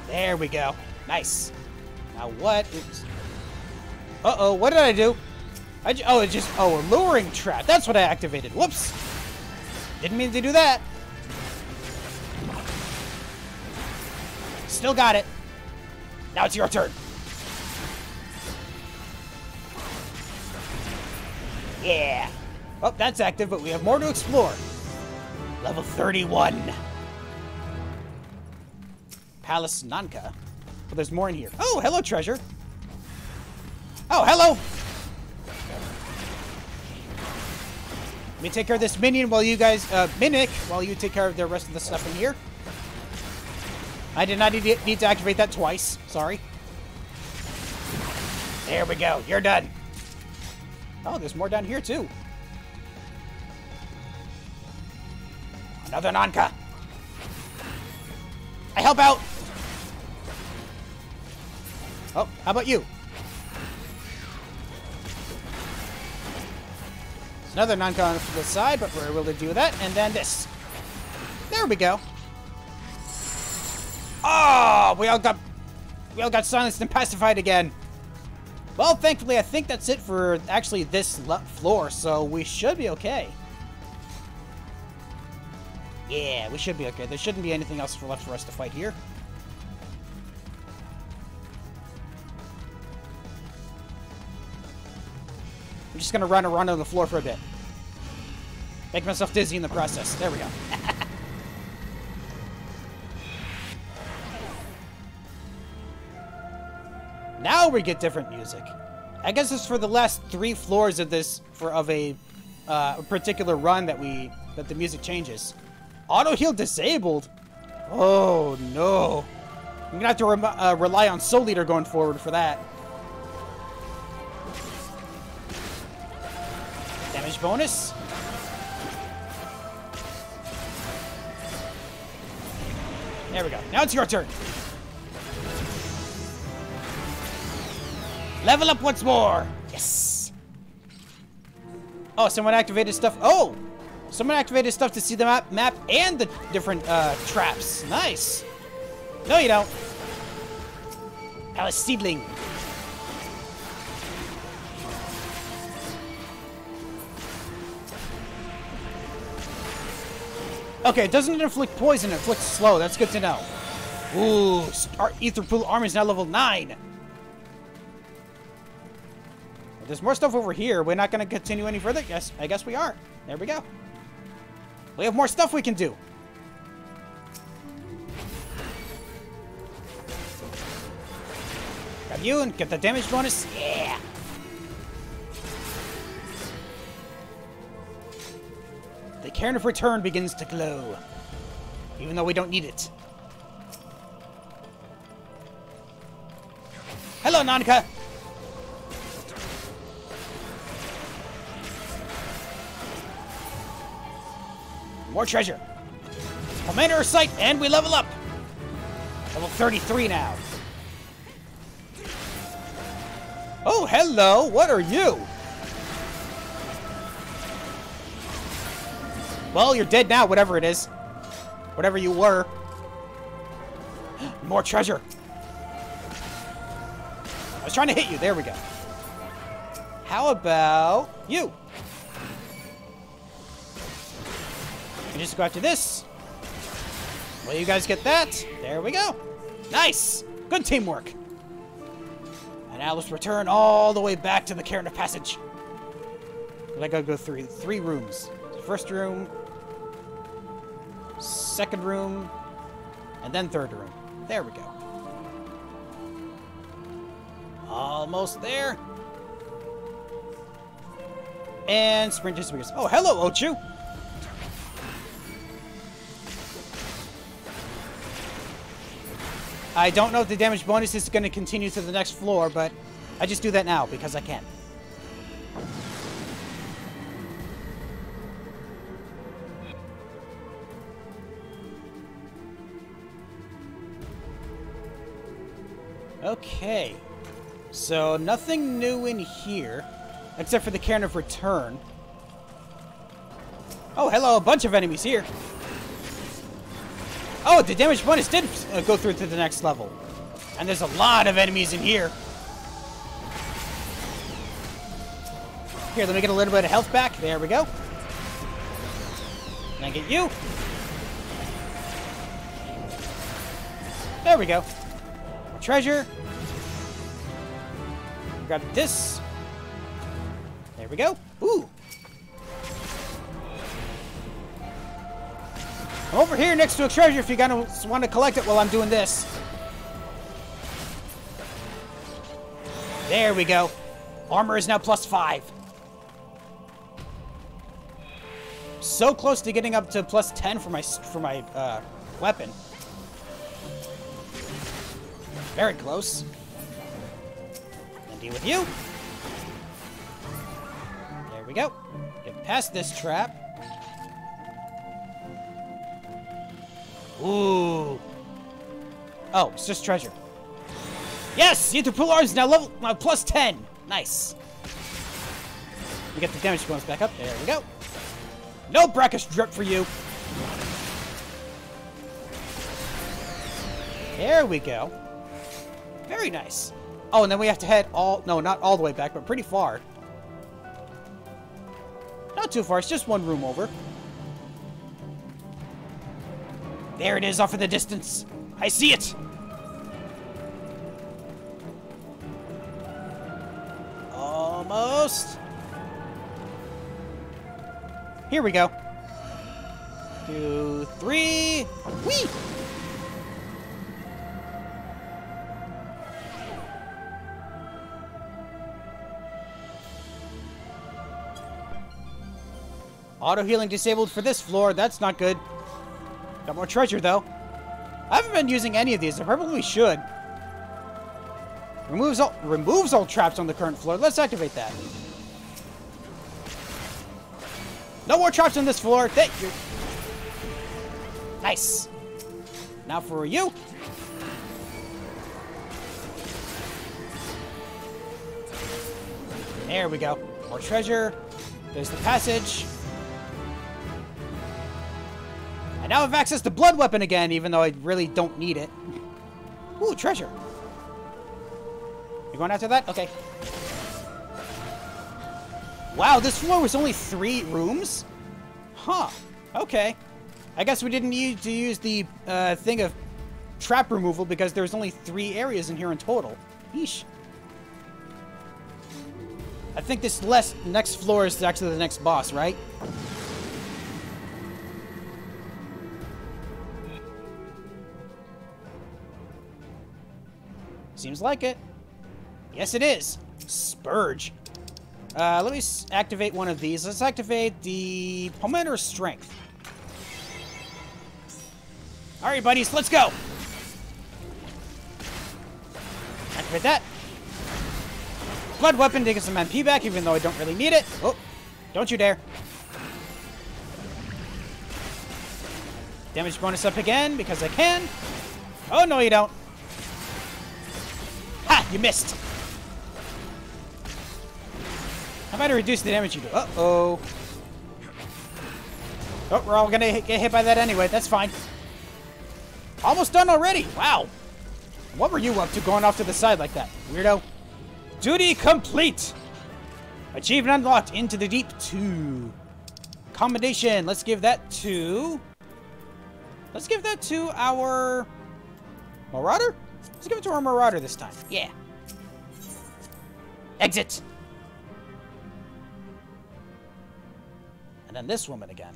Speaker 1: There we go. Nice. Now what is... Uh-oh, what did I do? Oh, a luring trap. That's what I activated. Whoops. Didn't mean to do that. Still got it. Now it's your turn. Yeah. Oh, that's active, but we have more to explore. Level 31. Palace Nanka. Well, there's more in here. Oh, hello, treasure. Oh, hello. Let me take care of this minion while you guys, Mimic, while you take care of the rest of the stuff in here. I did not need to activate that twice. Sorry. There we go. You're done. Oh, there's more down here, too. Another Nanka. I help out. Oh, how about you? There's another Nanka on the side, but we're able to do that. And then this. There we go. Oh, we all got silenced and pacified again. Well, thankfully, I think that's it for actually this floor, so we should be okay. Yeah, we should be okay. There shouldn't be anything else left for us to fight here. I'm just gonna run around on the floor for a bit. Make myself dizzy in the process. There we go. Now we get different music. I guess it's for the last 3 floors of this of a particular run that the music changes. Auto heal disabled. Oh no! I'm gonna have to rely on Soul Eater going forward for that. Damage bonus. There we go. Now it's your turn. Level up once more. Yes. Oh, someone activated stuff. Oh, someone activated stuff to see the map and the different traps. Nice. No, you don't. Alice Seedling. Okay, it doesn't inflict poison, it inflicts slow. That's good to know. Ooh, our Ether Pool armor is now level 9. There's more stuff over here. We're not going to continue any further? Yes, I guess we are. There we go. We have more stuff we can do. Grab you and get the damage bonus. Yeah. The Cairn of Return begins to glow, even though we don't need it. Hello, Nanka. More treasure. Commander sight, and we level up. Level 33 now. Oh, hello. What are you? Well, you're dead now, whatever it is. Whatever you were. More treasure. I was trying to hit you. There we go. How about you? You just go after this. Well, you guys get that. There we go. Nice. Good teamwork. And now let's return all the way back to the Cairn of Passage. I gotta go through 3 rooms. First room, second room, and then third room. There we go. Almost there. And sprint disappears. Oh, hello, Ochu. I don't know if the damage bonus is going to continue to the next floor, but I just do that now because I can. Okay, so nothing new in here, except for the Cairn of Return. Oh, hello, a bunch of enemies here. Oh, the damage bonus did go through to the next level. And there's a lot of enemies in here. Here, let me get a little bit of health back. There we go. And I get you. There we go. Treasure. Grab this. There we go. Ooh. I'm over here next to a treasure if you want to collect it while I'm doing this. There we go. Armor is now +5. So close to getting up to +10 for my weapon. Very close. And deal with you. There we go. Get past this trap. Ooh. Oh, it's just treasure. Yes! The Pool is now level +10. Nice. We get the damage bonus back up. There we go. No brackish drip for you. There we go. Very nice. Oh, and then we have to head not all the way back, but pretty far. Not too far, it's just one room over. There it is off in the distance. I see it. Almost. Here we go. 2, 3. Whee! Auto healing disabled for this floor. That's not good. Got more treasure, though. I haven't been using any of these. I probably should. Removes all traps on the current floor. Let's activate that. No more traps on this floor. Thank you. Nice. Now for you. There we go. More treasure. There's the passage. I now have access to blood weapon again, even though I really don't need it. Ooh, treasure. You going after that? Okay. Wow, this floor was only 3 rooms? Huh. Okay. I guess we didn't need to use the thing of trap removal because there's only 3 areas in here in total. Yeesh. I think this next floor is actually the next boss, right? Seems like it. Yes, it is. Spurge. Let me activate one of these. Let's activate the Pomander Strength. Alright, buddies, let's go! Activate that. Blood weapon to get some MP back, even though I don't really need it. Oh, don't you dare. Damage bonus up again, because I can. Oh, no, you don't. Ha! You missed. How about I reduce the damage you do? Uh-oh. Oh, we're all gonna get hit by that anyway. That's fine. Almost done already. Wow. What were you up to going off to the side like that, weirdo? Duty complete. Achievement unlocked. Into the Deep 2. Combination. Let's give that to... Let's give that to our... Marauder? Let's give it to our Marauder this time. Yeah. Exit. And then this woman again.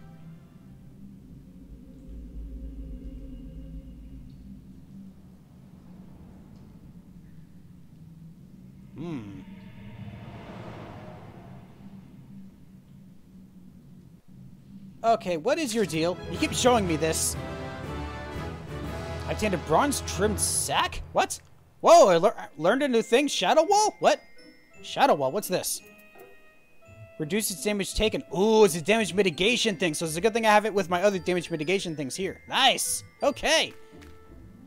Speaker 1: Okay, what is your deal? You keep showing me this. I obtained a bronze-trimmed sack? What? Whoa, I learned a new thing. Shadow Wall? What? Shadow Wall, what's this? Reduces damage taken. Ooh, it's a damage mitigation thing, so it's a good thing I have it with my other damage mitigation things here. Nice! Okay.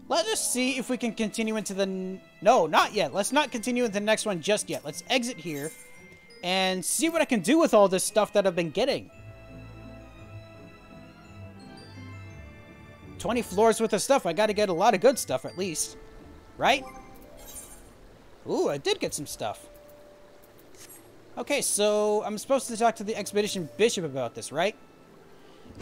Speaker 1: Let us see if we can continue into the... No, not yet. Let's not continue into the next one just yet. Let's exit here and see what I can do with all this stuff that I've been getting. 20 floors worth of stuff. I gotta get a lot of good stuff, at least. Right? Ooh, I did get some stuff. Okay, so I'm supposed to talk to the Expedition Bishop about this, right?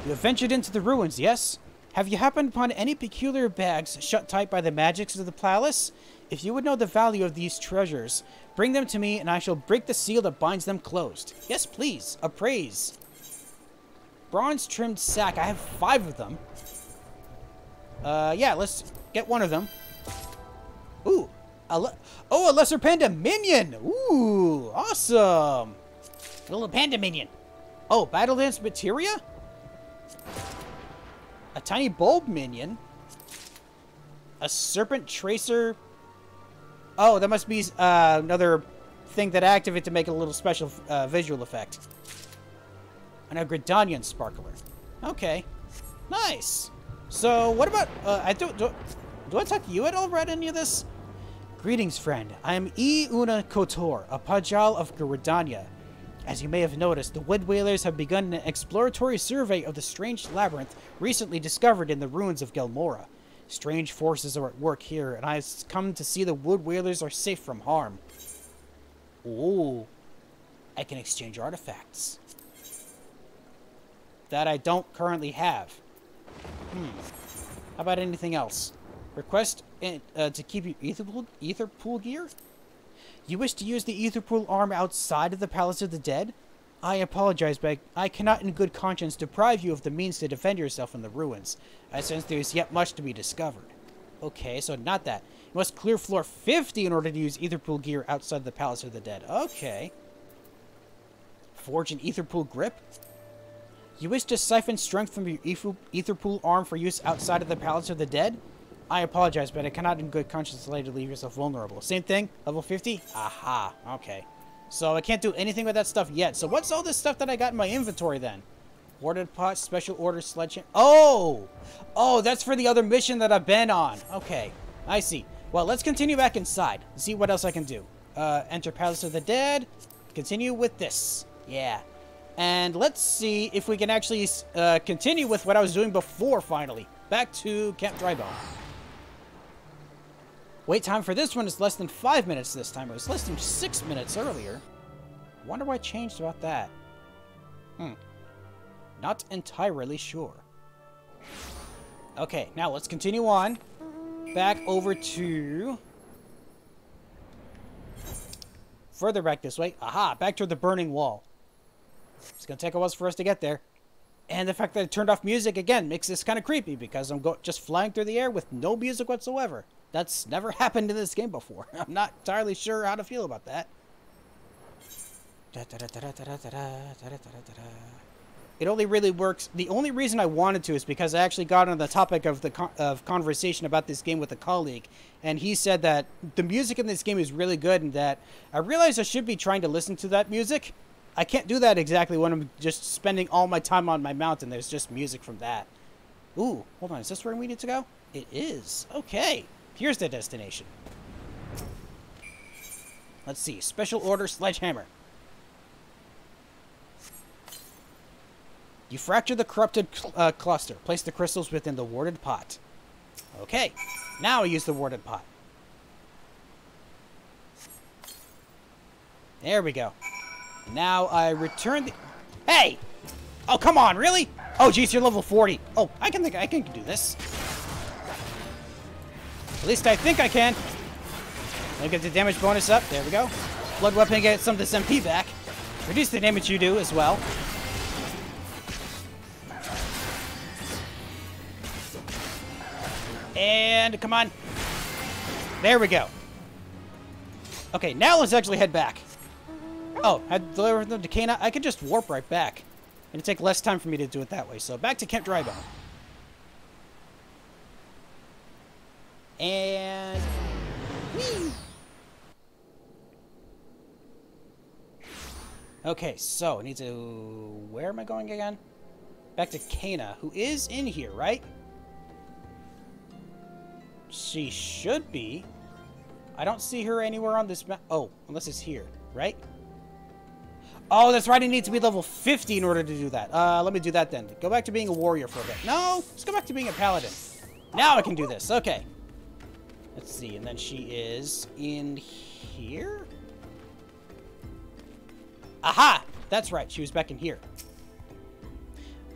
Speaker 1: You have ventured into the ruins, yes? Have you happened upon any peculiar bags shut tight by the magics of the palace? If you would know the value of these treasures, bring them to me and I shall break the seal that binds them closed. Yes, please. Appraise. Bronze-trimmed sack. I have 5 of them. Yeah, let's get one of them. Ooh. A Lesser Panda Minion! Ooh, awesome!
Speaker 2: A little panda minion.
Speaker 1: Oh, Battle Dance Materia? A Tiny Bulb Minion? A Serpent Tracer? Oh, that must be another thing that I activate to make a little special visual effect. And a Gridanian Sparkler. Okay. Nice! So, what about... do I talk to you at all about any of this? Greetings, friend. I am Una Kotor, a Pajal of Gridania. As you may have noticed, the Wood Whalers have begun an exploratory survey of the strange labyrinth recently discovered in the ruins of Gelmora. Strange forces are at work here, and I have come to see the Wood Whalers are safe from harm. Ooh. I can exchange artifacts. That I don't currently have. How about anything else? Request to keep your ether pool gear? You wish to use the ether pool arm outside of the Palace of the Dead? I apologize, but I cannot in good conscience deprive you of the means to defend yourself in the ruins. I sense there is yet much to be discovered. Okay, so not that. You must clear floor 50 in order to use Etherpool gear outside the Palace of the Dead. Okay. Forge an Etherpool grip? You wish to siphon strength from your Etherpool arm for use outside of the Palace of the Dead? I apologize, but I cannot in good conscience allow you to leave yourself vulnerable. Same thing? Level 50? Aha. Okay. So I can't do anything with that stuff yet. So what's all this stuff that I got in my inventory then? Warded pot, special order sledgehammer. Oh! Oh, that's for the other mission that I've been on. Okay. I see. Well, let's continue back inside and see what else I can do. Enter Palace of the Dead. Continue with this. Yeah. And let's see if we can actually continue with what I was doing before, finally. Back to Camp Drybone. Wait time for this one is less than 5 minutes this time. It was less than 6 minutes earlier. Wonder what changed about that. Not entirely sure. Okay, now let's continue on. Back over to... Further back this way. Aha, back to the burning wall. It's going to take a while for us to get there. And the fact that I turned off music again makes this kind of creepy because I'm just flying through the air with no music whatsoever. That's never happened in this game before. I'm not entirely sure how to feel about that. It only really works. The only reason I wanted to is because I actually got on the topic of conversation about this game with a colleague, and he said that the music in this game is really good, and that I realized I should be trying to listen to that music. I can't do that exactly when I'm just spending all my time on my mountain. There's just music from that. Ooh, hold on. Is this where we need to go? It is. Okay. Here's the destination. Let's see. Special order sledgehammer. You fracture the corrupted cluster. Place the crystals within the warded pot. Okay. Now I use the warded pot. There we go. Now I return the... Hey! Oh, come on, really? Oh, geez, you're level 40. Oh, I can do this. At least I think I can. Let me get the damage bonus up. There we go. Blood weapon, get some of this MP back. Reduce the damage you do as well. And come on. There we go. Okay, now let's actually head back. Oh, had delivered them to Cana. I could just warp right back. It'd take less time for me to do it that way. So back to Camp Drybone. And... Whee! Okay, so I need to... Where am I going again? Back to Cana, who is in here, right? She should be. I don't see her anywhere on this map. Oh, unless it's here, right? Oh, that's right. I need to be level 50 in order to do that. Let me do that then. Go back to being a warrior for a bit. No, let's go back to being a paladin. Now I can do this. Okay. Let's see. And then she is in here? Aha! That's right. She was back in here.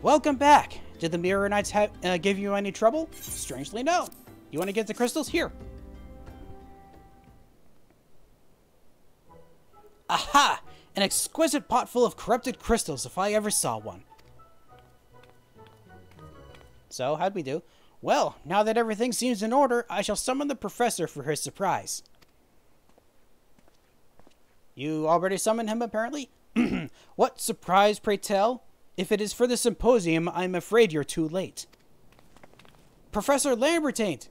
Speaker 1: Welcome back. Did the Mirror Knights give you any trouble? Strangely, no. You want to get the crystals? Here. Aha! An exquisite pot full of corrupted crystals, if I ever saw one. So, how'd we do? Well, now that everything seems in order, I shall summon the professor for his surprise. You already summoned him, apparently? What surprise, pray tell? If it is for the symposium, I'm afraid you're too late. Professor Lambertaint!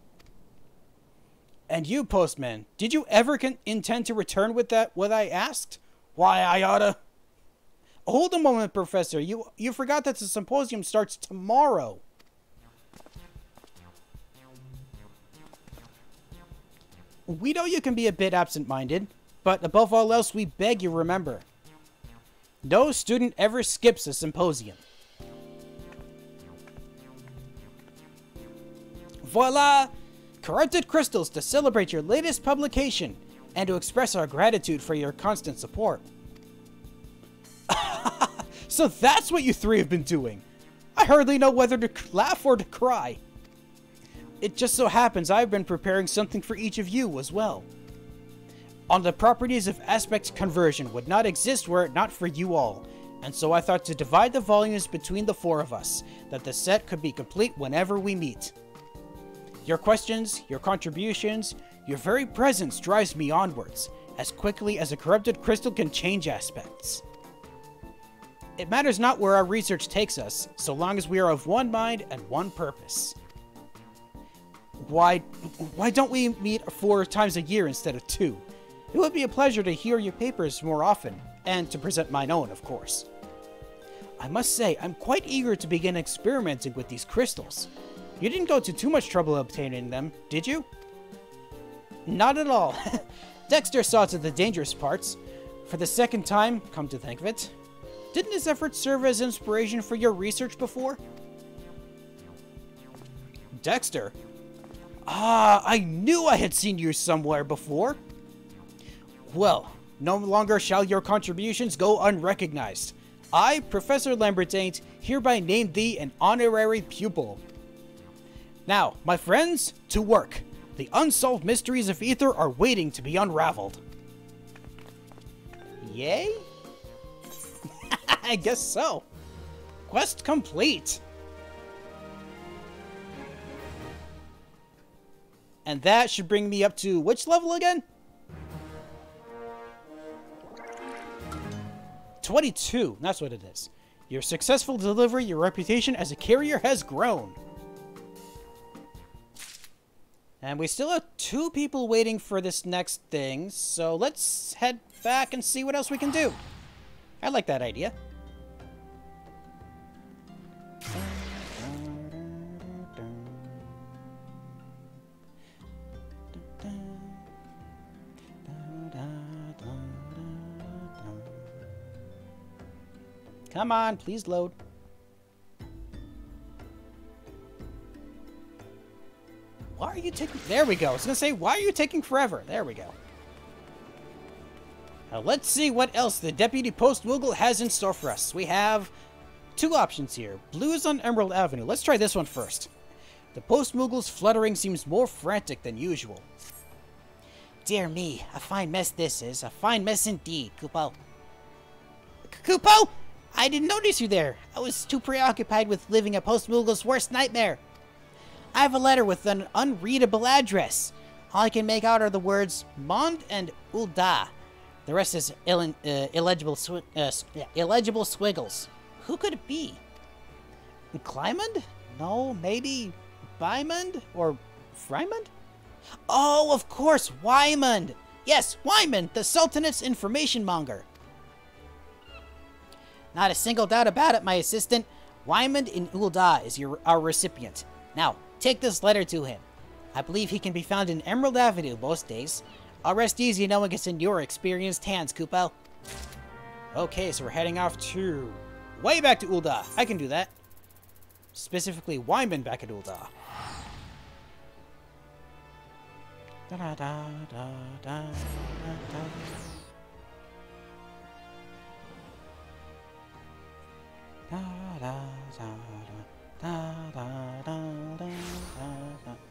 Speaker 1: And you, Postman, did you ever intend to return with what I asked? Why, I oughta... Hold a moment, Professor. You forgot that the symposium starts tomorrow. We know you can be a bit absent-minded, but above all else, we beg you remember. No student ever skips a symposium. Voila! Corrupted crystals to celebrate your latest publication and to express our gratitude for your constant support. So that's what you three have been doing. I hardly know whether to laugh or to cry. It just so happens I've been preparing something for each of you as well. On the properties of aspect conversion would not exist were it not for you all. And so I thought to divide the volumes between the four of us, that the set could be complete whenever we meet. Your questions, your contributions, your very presence drives me onwards, as quickly as a corrupted crystal can change aspects. It matters not where our research takes us, so long as we are of one mind and one purpose. Why don't we meet 4 times a year instead of 2? It would be a pleasure to hear your papers more often, and to present mine own, of course. I must say, I'm quite eager to begin experimenting with these crystals. You didn't go to too much trouble obtaining them, did you? Not at all. Dexter saw to the dangerous parts. For the second time, come to think of it. Didn't his efforts serve as inspiration for your research before? Dexter? Ah, I knew I had seen you somewhere before. Well, no longer shall your contributions go unrecognized. I, Professor Lambertaint, hereby name thee an honorary pupil. Now, my friends, to work. The unsolved mysteries of Ether are waiting to be unraveled. Yay? I guess so. Quest complete. And that should bring me up to which level again? 22. That's what it is. Your successful delivery, your reputation as a carrier has grown. And we still have 2 people waiting for this next thing, so let's head back and see what else we can do. I like that idea. Come on, please load. Why are you taking... There we go. I was going to say, why are you taking forever? There we go. Now, let's see what else the Deputy Postmoogle has in store for us. We have 2 options here. Blues on Emerald Avenue. Let's try this one first. The Postmoogle's fluttering seems more frantic than usual.
Speaker 2: Dear me, a fine mess this is. A fine mess indeed, Kupo. Kupo? I didn't notice you there. I was too preoccupied with living a Postmoogle's worst nightmare. I have a letter with an unreadable address. All I can make out are the words Mond and Ulda. The rest is illegible squiggles. Who could it be? Clymond? No, maybe Bymond or Frymond? Oh, of course, Wymond. Yes, Wymond, the Sultanate's information monger. Not a single doubt about it, my assistant. Wymond in Ulda is our recipient. Now, take this letter to him. I believe he can be found in Emerald Avenue most days. I'll rest easy knowing it's in your experienced hands, Kupo.
Speaker 1: Okay, so we're heading off to... way back to Ulda. I can do that. Specifically, Wymond back at Ulda. Da da da da da da.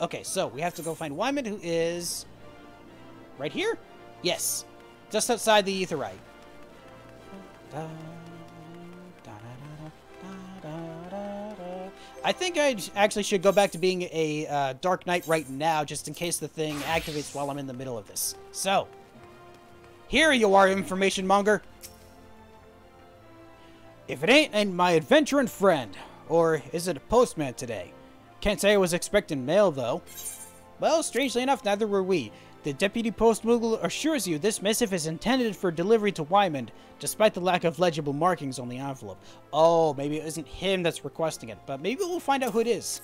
Speaker 1: Okay, so we have to go find Wymond, who is right here? Yes, just outside the Aetheryte. I think I actually should go back to being a Dark Knight right now, just in case the thing activates while I'm in the middle of this. So, here you are, information monger. If it ain't my adventuring friend, or is it a postman today? Can't say I was expecting mail, though. Well, strangely enough, neither were we. The Deputy Postmoogle assures you this missive is intended for delivery to Wymond, despite the lack of legible markings on the envelope. Oh, maybe it isn't him that's requesting it, but maybe we'll find out who it is.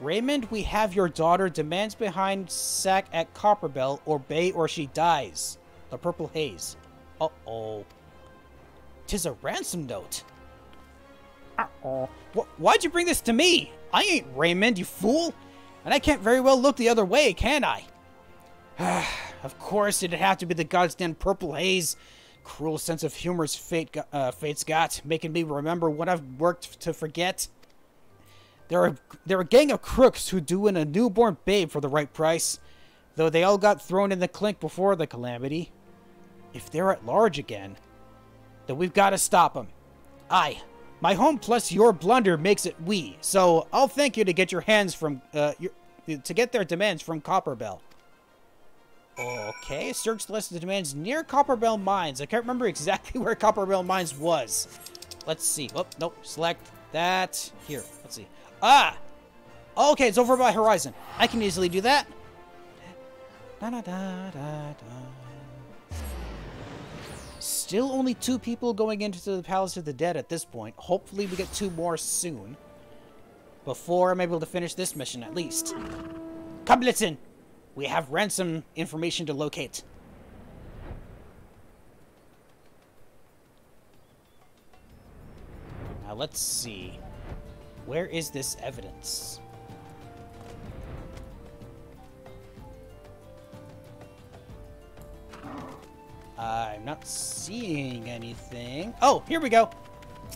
Speaker 1: Raymond, we have your daughter, demands behind sack at Copperbell, or Bay or she dies. The Purple Haze. Uh-oh. 'Tis a ransom note. Uh-oh. Why'd you bring this to me? I ain't Raymond, you fool. And I can't very well look the other way, can I? Of course, it'd have to be the goddamn Purple Haze. Cruel sense of humor's fate's got, making me remember what I've worked to forget. They're a gang of crooks who do in a newborn babe for the right price, though they all got thrown in the clink before the calamity. If they're at large again... Then we've got to stop him. Aye. My home plus your blunder makes it we, so I'll thank you to get your hands from, to get their demands from Copperbell. Okay, search the list of demands near Copperbell Mines. I can't remember exactly where Copperbell Mines was. Let's see. Oh, nope. Select that. Here, let's see. Ah! Okay, it's over by Horizon. I can easily do that. Da, da, da, da, da. Still only 2 people going into the Palace of the Dead at this point. Hopefully we get 2 more soon. Before I'm able to finish this mission, at least. Come, Blitzen! We have ransom information to locate. Now let's see. Where is this evidence? I'm not seeing anything. Oh, here we go.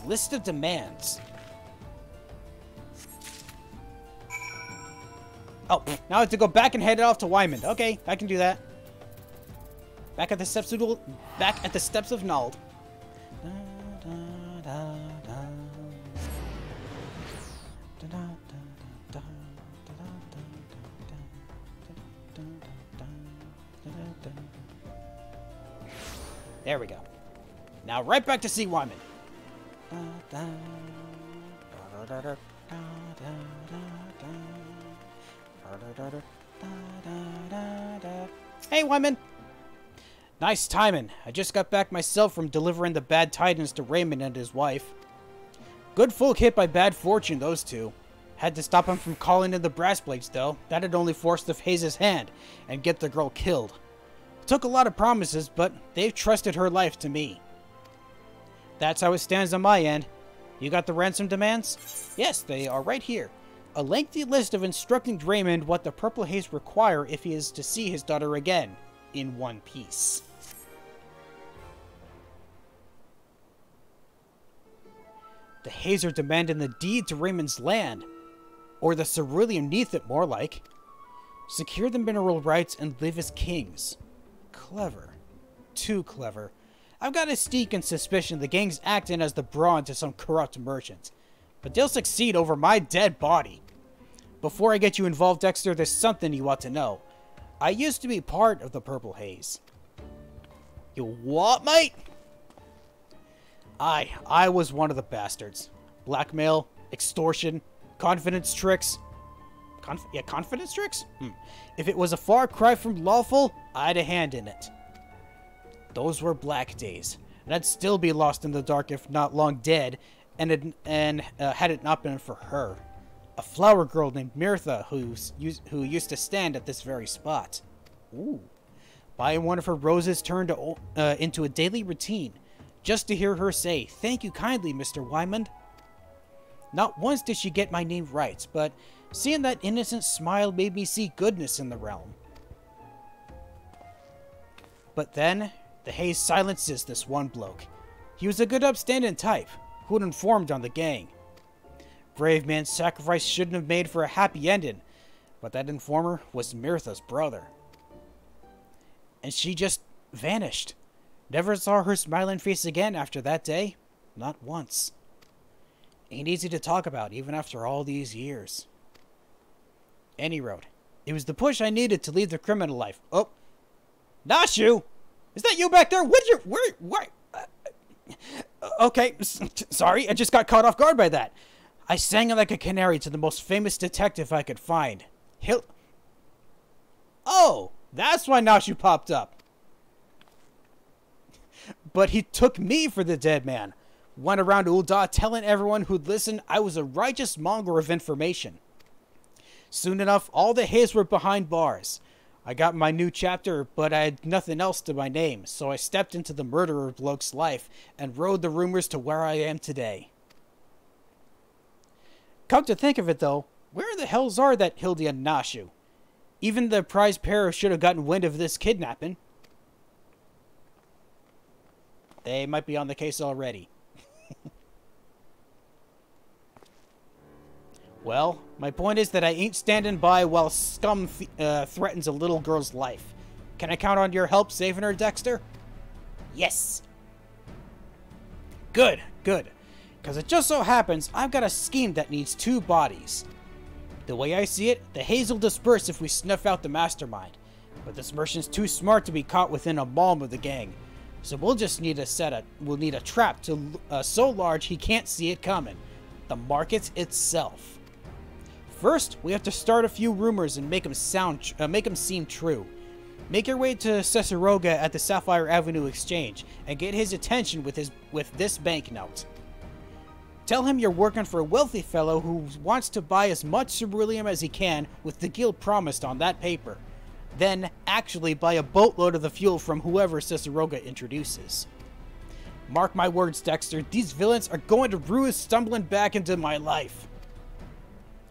Speaker 1: List of demands. Oh, now I have to go back and head it off to Wyman. Okay, I can do that. Back at the steps of Nald. There we go. Now right back to see Wyman. Hey, Wyman! Nice timing. I just got back myself from delivering the bad tidings to Raymond and his wife. Good folk hit by bad fortune, those two. Had to stop him from calling in the brass blades, though. That'd only force the Haze's hand and get the girl killed. Took a lot of promises, but they've trusted her life to me. That's how it stands on my end. You got the ransom demands? Yes, they are right here. A lengthy list of instructing Raymond what the Purple Haze require if he is to see his daughter again, in one piece. The Haze are demanding the deed to Raymond's land, or the cerulean neath it more like. Secure the mineral rights and live as kings. Clever. Too clever. I've got a sneaking suspicion the gang's acting as the brawn to some corrupt merchant. But they'll succeed over my dead body. Before I get you involved, Dexter, there's something you ought to know. I used to be part of the Purple Haze. You what, mate? I was one of the bastards. Blackmail, extortion, confidence tricks. Confidence tricks? If it was a far cry from lawful, I'd a hand in it. Those were black days, and I'd still be lost in the dark if not long dead, had it not been for her. A flower girl named Mirtha who used to stand at this very spot. Ooh. Buying one of her roses turned into a daily routine, just to hear her say, "Thank you kindly, Mr. Wymond." Not once did she get my name right, but seeing that innocent smile made me see goodness in the realm. But then, the Haze silences this one bloke. He was a good upstanding type, who'd informed on the gang. Brave man's sacrifice shouldn't have made for a happy ending, but that informer was Mirtha's brother. And she just vanished. Never saw her smiling face again after that day. Not once. Ain't easy to talk about, even after all these years. Any road. It was the push I needed to leave the criminal life. Oh. Nashu! Is that you back there? Where? Okay, sorry, I just got caught off guard by that. I sang like a canary to the most famous detective I could find. Oh, that's why Nashu popped up. But he took me for the dead man. Went around Ul'dah telling everyone who'd listen I was a righteous monger of information. Soon enough, all the Haze were behind bars. I got my new chapter, but I had nothing else to my name, so I stepped into the murderer bloke's life and rode the rumors to where I am today. Come to think of it, though, where the hells are that Hildy and Nashu? Even the prize pair should have gotten wind of this kidnapping. They might be on the case already. Well, my point is that I ain't standing by while scum threatens a little girl's life. Can I count on your help saving her, Dexter?
Speaker 2: Yes.
Speaker 1: Good, good. Because it just so happens I've got a scheme that needs 2 bodies. The way I see it, the haze will disperse if we snuff out the mastermind. But this merchant's too smart to be caught within a palm of the gang. So we'll just need we'll need a trap so large he can't see it coming. The market itself. First, we have to start a few rumors and make them seem true. Make your way to Cesaroga at the Sapphire Avenue Exchange and get his attention with this banknote. Tell him you're working for a wealthy fellow who wants to buy as much ceruleum as he can with the guild promised on that paper. Then actually buy a boatload of the fuel from whoever Cesaroga introduces. Mark my words, Dexter, these villains are going to rue stumbling back into my life.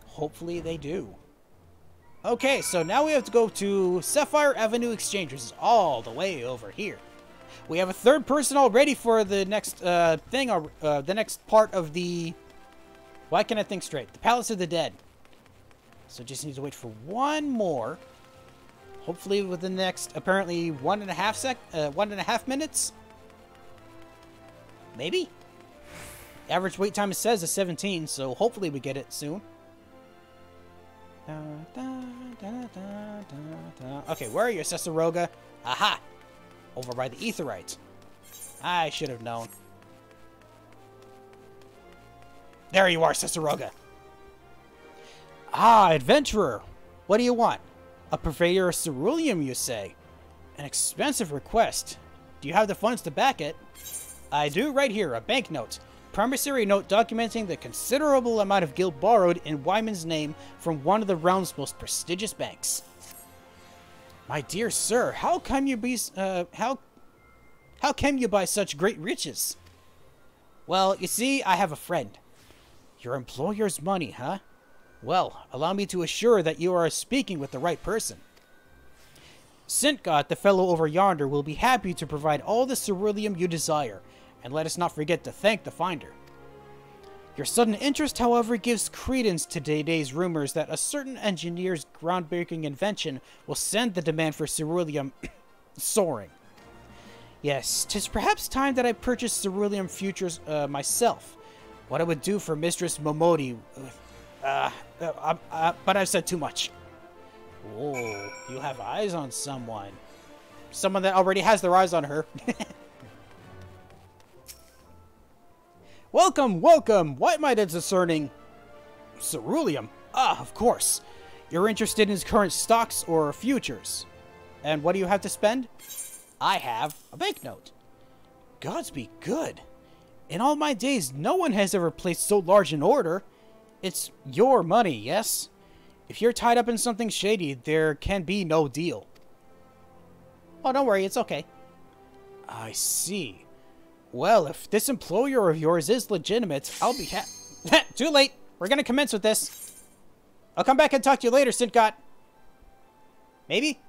Speaker 1: Hopefully they do. Okay, so now we have to go to Sapphire Avenue Exchange, which is all the way over here. We have a 3rd person already for the next the next part of the... Why can't I think straight? The Palace of the Dead. So just need to wait for 1 more. Hopefully within the next, apparently, 1.5 minutes? Maybe? Average wait time, it says, is 17, so hopefully we get it soon. Okay, where are you, Cesaroga? Aha! Over by the Aetheryte. I should have known. There you are, Cesaroga. Ah, adventurer. What do you want? A purveyor of ceruleum, you say? An expensive request. Do you have the funds to back it? I do, right here, a banknote. Promissory note documenting the considerable amount of guild borrowed in Wyman's name from one of the realm's most prestigious banks. My dear sir, how come you buy such great riches? Well, you see, I have a friend. Your employer's money, huh? Well, allow me to assure that you are speaking with the right person. Sintgot, the fellow over yonder, will be happy to provide all the ceruleum you desire, and let us not forget to thank the finder. Your sudden interest, however, gives credence to today's rumors that a certain engineer's groundbreaking invention will send the demand for ceruleum soaring. Yes, 'tis perhaps time that I purchased ceruleum futures myself. What I would do for Mistress Momodi... but I've said too much. Oh, you have eyes on someone. Someone that already has their eyes on her. Welcome, welcome! Why am I discerning ceruleum? Ah, of course. You're interested in his current stocks or futures. And what do you have to spend? I have a banknote. Gods be good. In all my days, no one has ever placed so large an order. It's your money, yes? If you're tied up in something shady, there can be no deal. Oh, don't worry, it's okay. I see. Well, if this employer of yours is legitimate, I'll be Too late. We're gonna commence with this. I'll come back and talk to you later, Sintgot. Maybe?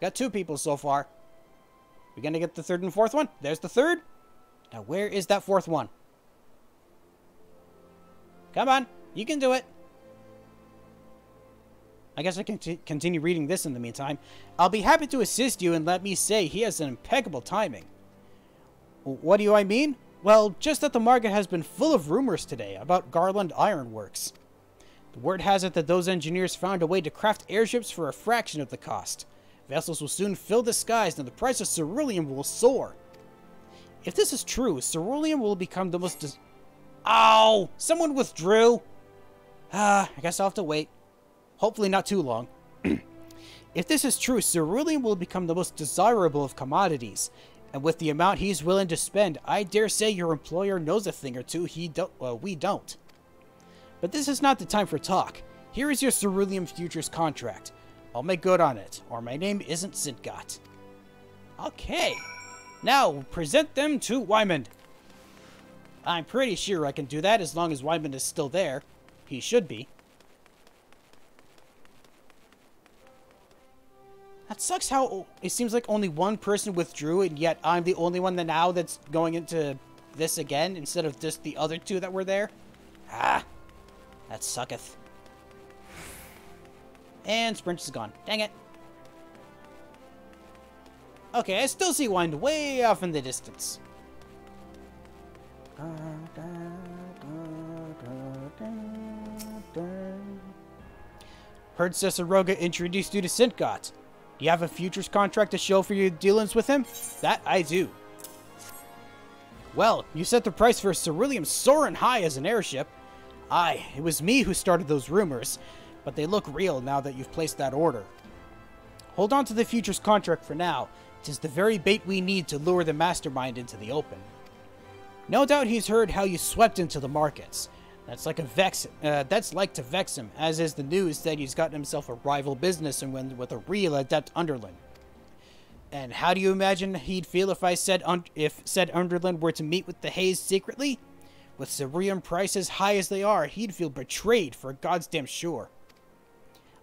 Speaker 1: Got 2 people so far. We gonna get the 3rd and 4th one? There's the 3rd. Now, where is that 4th one? Come on, you can do it. I guess I can continue reading this in the meantime. I'll be happy to assist you, and let me say, he has an impeccable timing. What do I mean? Well, just that the market has been full of rumors today about Garland Ironworks. The word has it that those engineers found a way to craft airships for a fraction of the cost. Vessels will soon fill the skies, and the price of ceruleum will soar. If this is true, ceruleum will become the most... Ow! Someone withdrew! I guess I'll have to wait. Hopefully not too long. If this is true, ceruleum will become the most desirable of commodities. And with the amount he's willing to spend, I dare say your employer knows a thing or two we don't. But this is not the time for talk. Here is your ceruleum futures contract. I'll make good on it, or my name isn't Sintgot. Okay. Now, present them to Wyman. I'm pretty sure I can do that as long as Wyman is still there. He should be. That sucks how it seems like only one person withdrew, and yet I'm the only one that's going into this again instead of just the other 2 that were there. Ah, that sucketh. And Sprint is gone. Dang it. Okay, I still see Wind way off in the distance. Heard Cesaroga introduced you to Sintgot. Do you have a futures contract to show for your dealings with him? That I do. Well, you set the price for Ceruleum soaring high as an airship. Aye, it was me who started those rumors, but they look real now that you've placed that order. Hold on to the futures contract for now. It is the very bait we need to lure the mastermind into the open. No doubt he's heard how you swept into the markets. That's like to vex him, as is the news that he's gotten himself a rival business and went with a real adept underling. And how do you imagine he'd feel if said underling were to meet with the Haze secretly? With ceruleum prices high as they are, he'd feel betrayed for God's damn sure.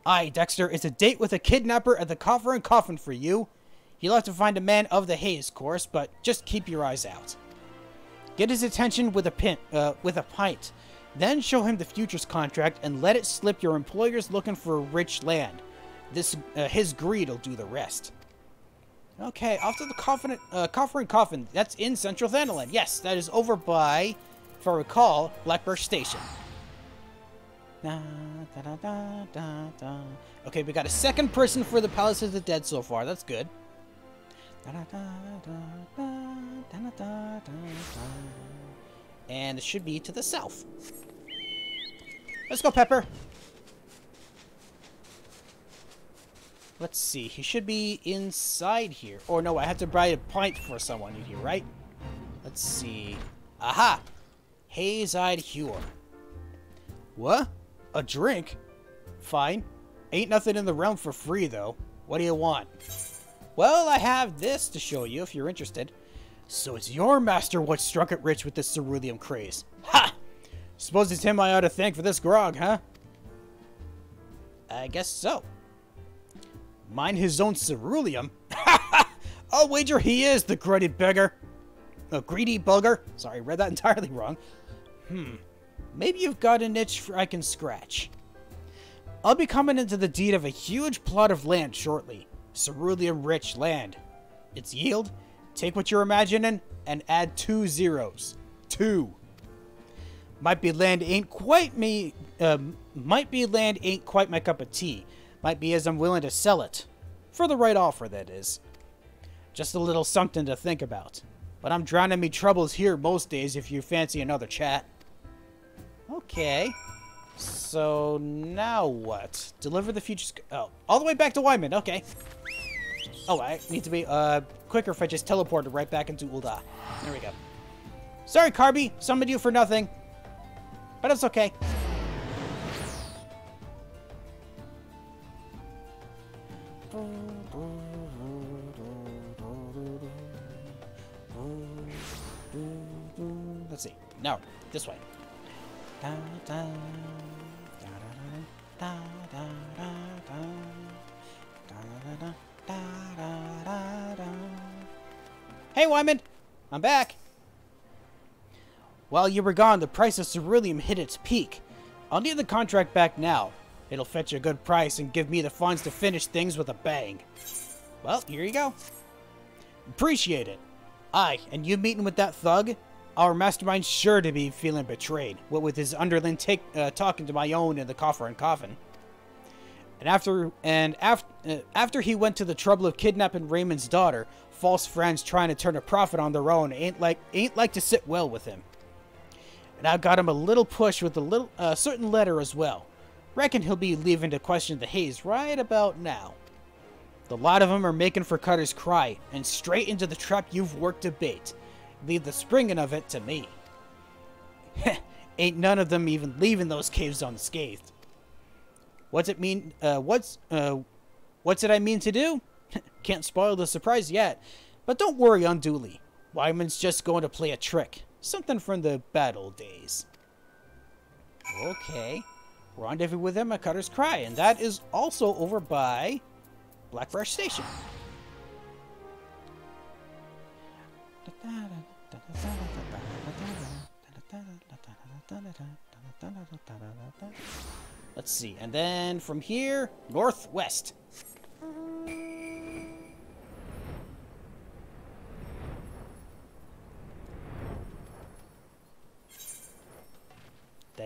Speaker 1: Aye, Dexter, it's a date with a kidnapper at the Coffer and Coffin for you. You'll have to find a man of the Haze course, but just keep your eyes out. Get his attention with a pint. Then show him the futures contract and let it slip your employer's looking for rich land. His greed'll do the rest. Okay, off to the Coffer and Coffin. That's in Central Thanalan. Yes, that is over by, if I recall, Blackbirch Station. Okay, we got a second person for the Palace of the Dead so far. That's good. And it should be to the south. Let's go, Pepper. Let's see. He should be inside here. Or no, I have to buy a pint for someone in here, right? Let's see. Aha! Haze-eyed Hure. What? A drink? Fine. Ain't nothing in the realm for free, though. What do you want? Well, I have this to show you if you're interested. So it's your master what struck it rich with this ceruleum craze. Ha! Suppose it's him I ought to thank for this grog, huh? I guess so. Mine his own ceruleum? I'll wager he is the greedy beggar. A greedy bugger. Sorry, read that entirely wrong. Maybe you've got an itch I can scratch. I'll be coming into the deed of a huge plot of land shortly. Ceruleum-rich land. Its yield? Take what you're imagining and add 2 zeros. 2. Might be land ain't quite my cup of tea. Might be as I'm willing to sell it. For the right offer, that is. Just a little something to think about. But I'm drowning me troubles here most days if you fancy another chat. Okay. So, now what? Deliver the future... Oh, all the way back to Wyman. Okay. Oh, I need to be quicker if I just teleported right back into Ul'dah. There we go. Sorry, Carby. Summoned you for nothing. But it's okay. Let's see. No, this way. Hey, Wyman! I'm back! While you were gone, the price of ceruleum hit its peak. I'll need the contract back now. It'll fetch a good price and give me the funds to finish things with a bang. Well, here you go. Appreciate it. Aye, and you meeting with that thug? Our mastermind's sure to be feeling betrayed, what with his underling talking to my own in the Coffer and Coffin. And after he went to the trouble of kidnapping Raymond's daughter, false friends trying to turn a profit on their own ain't like to sit well with him. And I got him a little push with a certain letter as well. Reckon he'll be leaving to question the Haze right about now. The lot of them are making for Cutter's Cry, and straight into the trap you've worked to bait. Leave the springing of it to me. Ain't none of them even leaving those caves unscathed. What's it mean? What's it I mean to do? Can't spoil the surprise yet, but don't worry unduly. Wyman's just going to play a trick. Something from the bad old days. Okay. Rendezvous with him at Cutter's Cry, and that is also over by Blackbirch Station. Let's see, and then from here, northwest.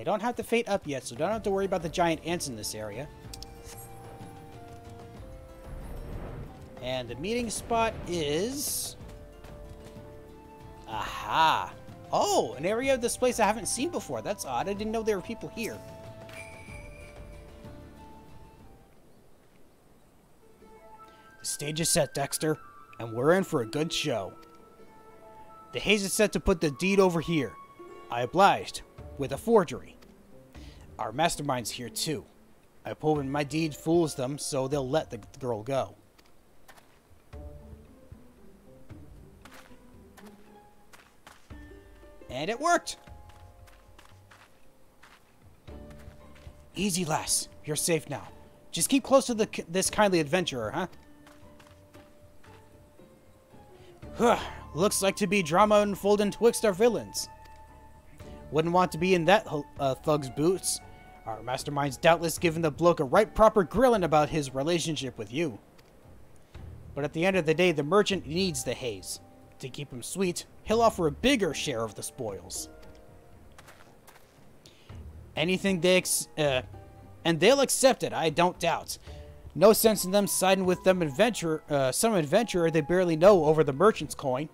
Speaker 1: I don't have the fate up yet, so don't have to worry about the giant ants in this area. And the meeting spot is... Aha! Oh, an area of this place I haven't seen before. That's odd. I didn't know there were people here. The stage is set, Dexter, and we're in for a good show. The haze is set to put the deed over here. I obliged, with a forgery. Our mastermind's here too. I hope my deed fools them, so they'll let the girl go. And it worked! Easy, lass. You're safe now. Just keep close to this kindly adventurer, huh? Looks like to be drama unfolding twixt our villains. Wouldn't want to be in that thug's boots. Our mastermind's doubtless given the bloke a right proper grilling about his relationship with you. But at the end of the day, the merchant needs the haze. To keep him sweet, he'll offer a bigger share of the spoils. Anything and they'll accept it, I don't doubt. No sense in them siding with some adventurer they barely know over the merchant's coin.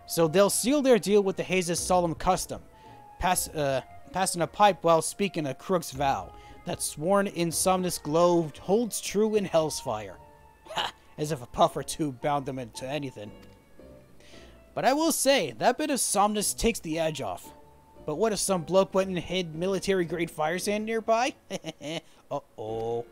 Speaker 1: So they'll seal their deal with the haze's solemn custom, passing a pipe while speaking a crook's vow, that sworn insomnus glow holds true in hell's fire. Ha! As if a puff or two bound them into anything. But I will say, that bit of somnus takes the edge off. But what if some bloke went and hid military-grade fire sand nearby? Uh-oh.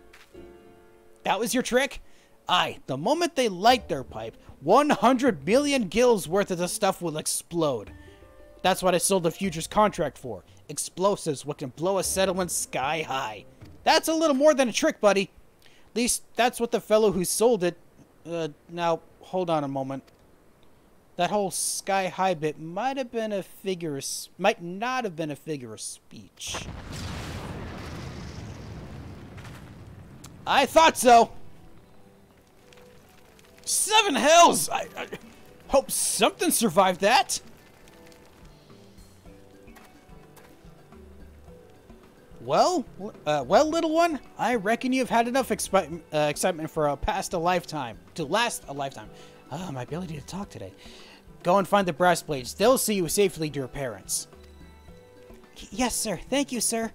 Speaker 1: That was your trick? Aye, the moment they light their pipe, 100 million gills worth of the stuff will explode. That's what I sold the futures contract for. Explosives what can blow a settlement sky high. That's a little more than a trick, buddy. At least, that's what the fellow who sold it... now, hold on a moment. That whole sky-high bit might not have been a figure of speech. I thought so! 7 hells! I hope something survived that! Well, little one, I reckon you've had enough excitement for to last a lifetime. My ability to talk today. Go and find the brass blades. They'll see you safely to your parents. Yes, sir. Thank you, sir.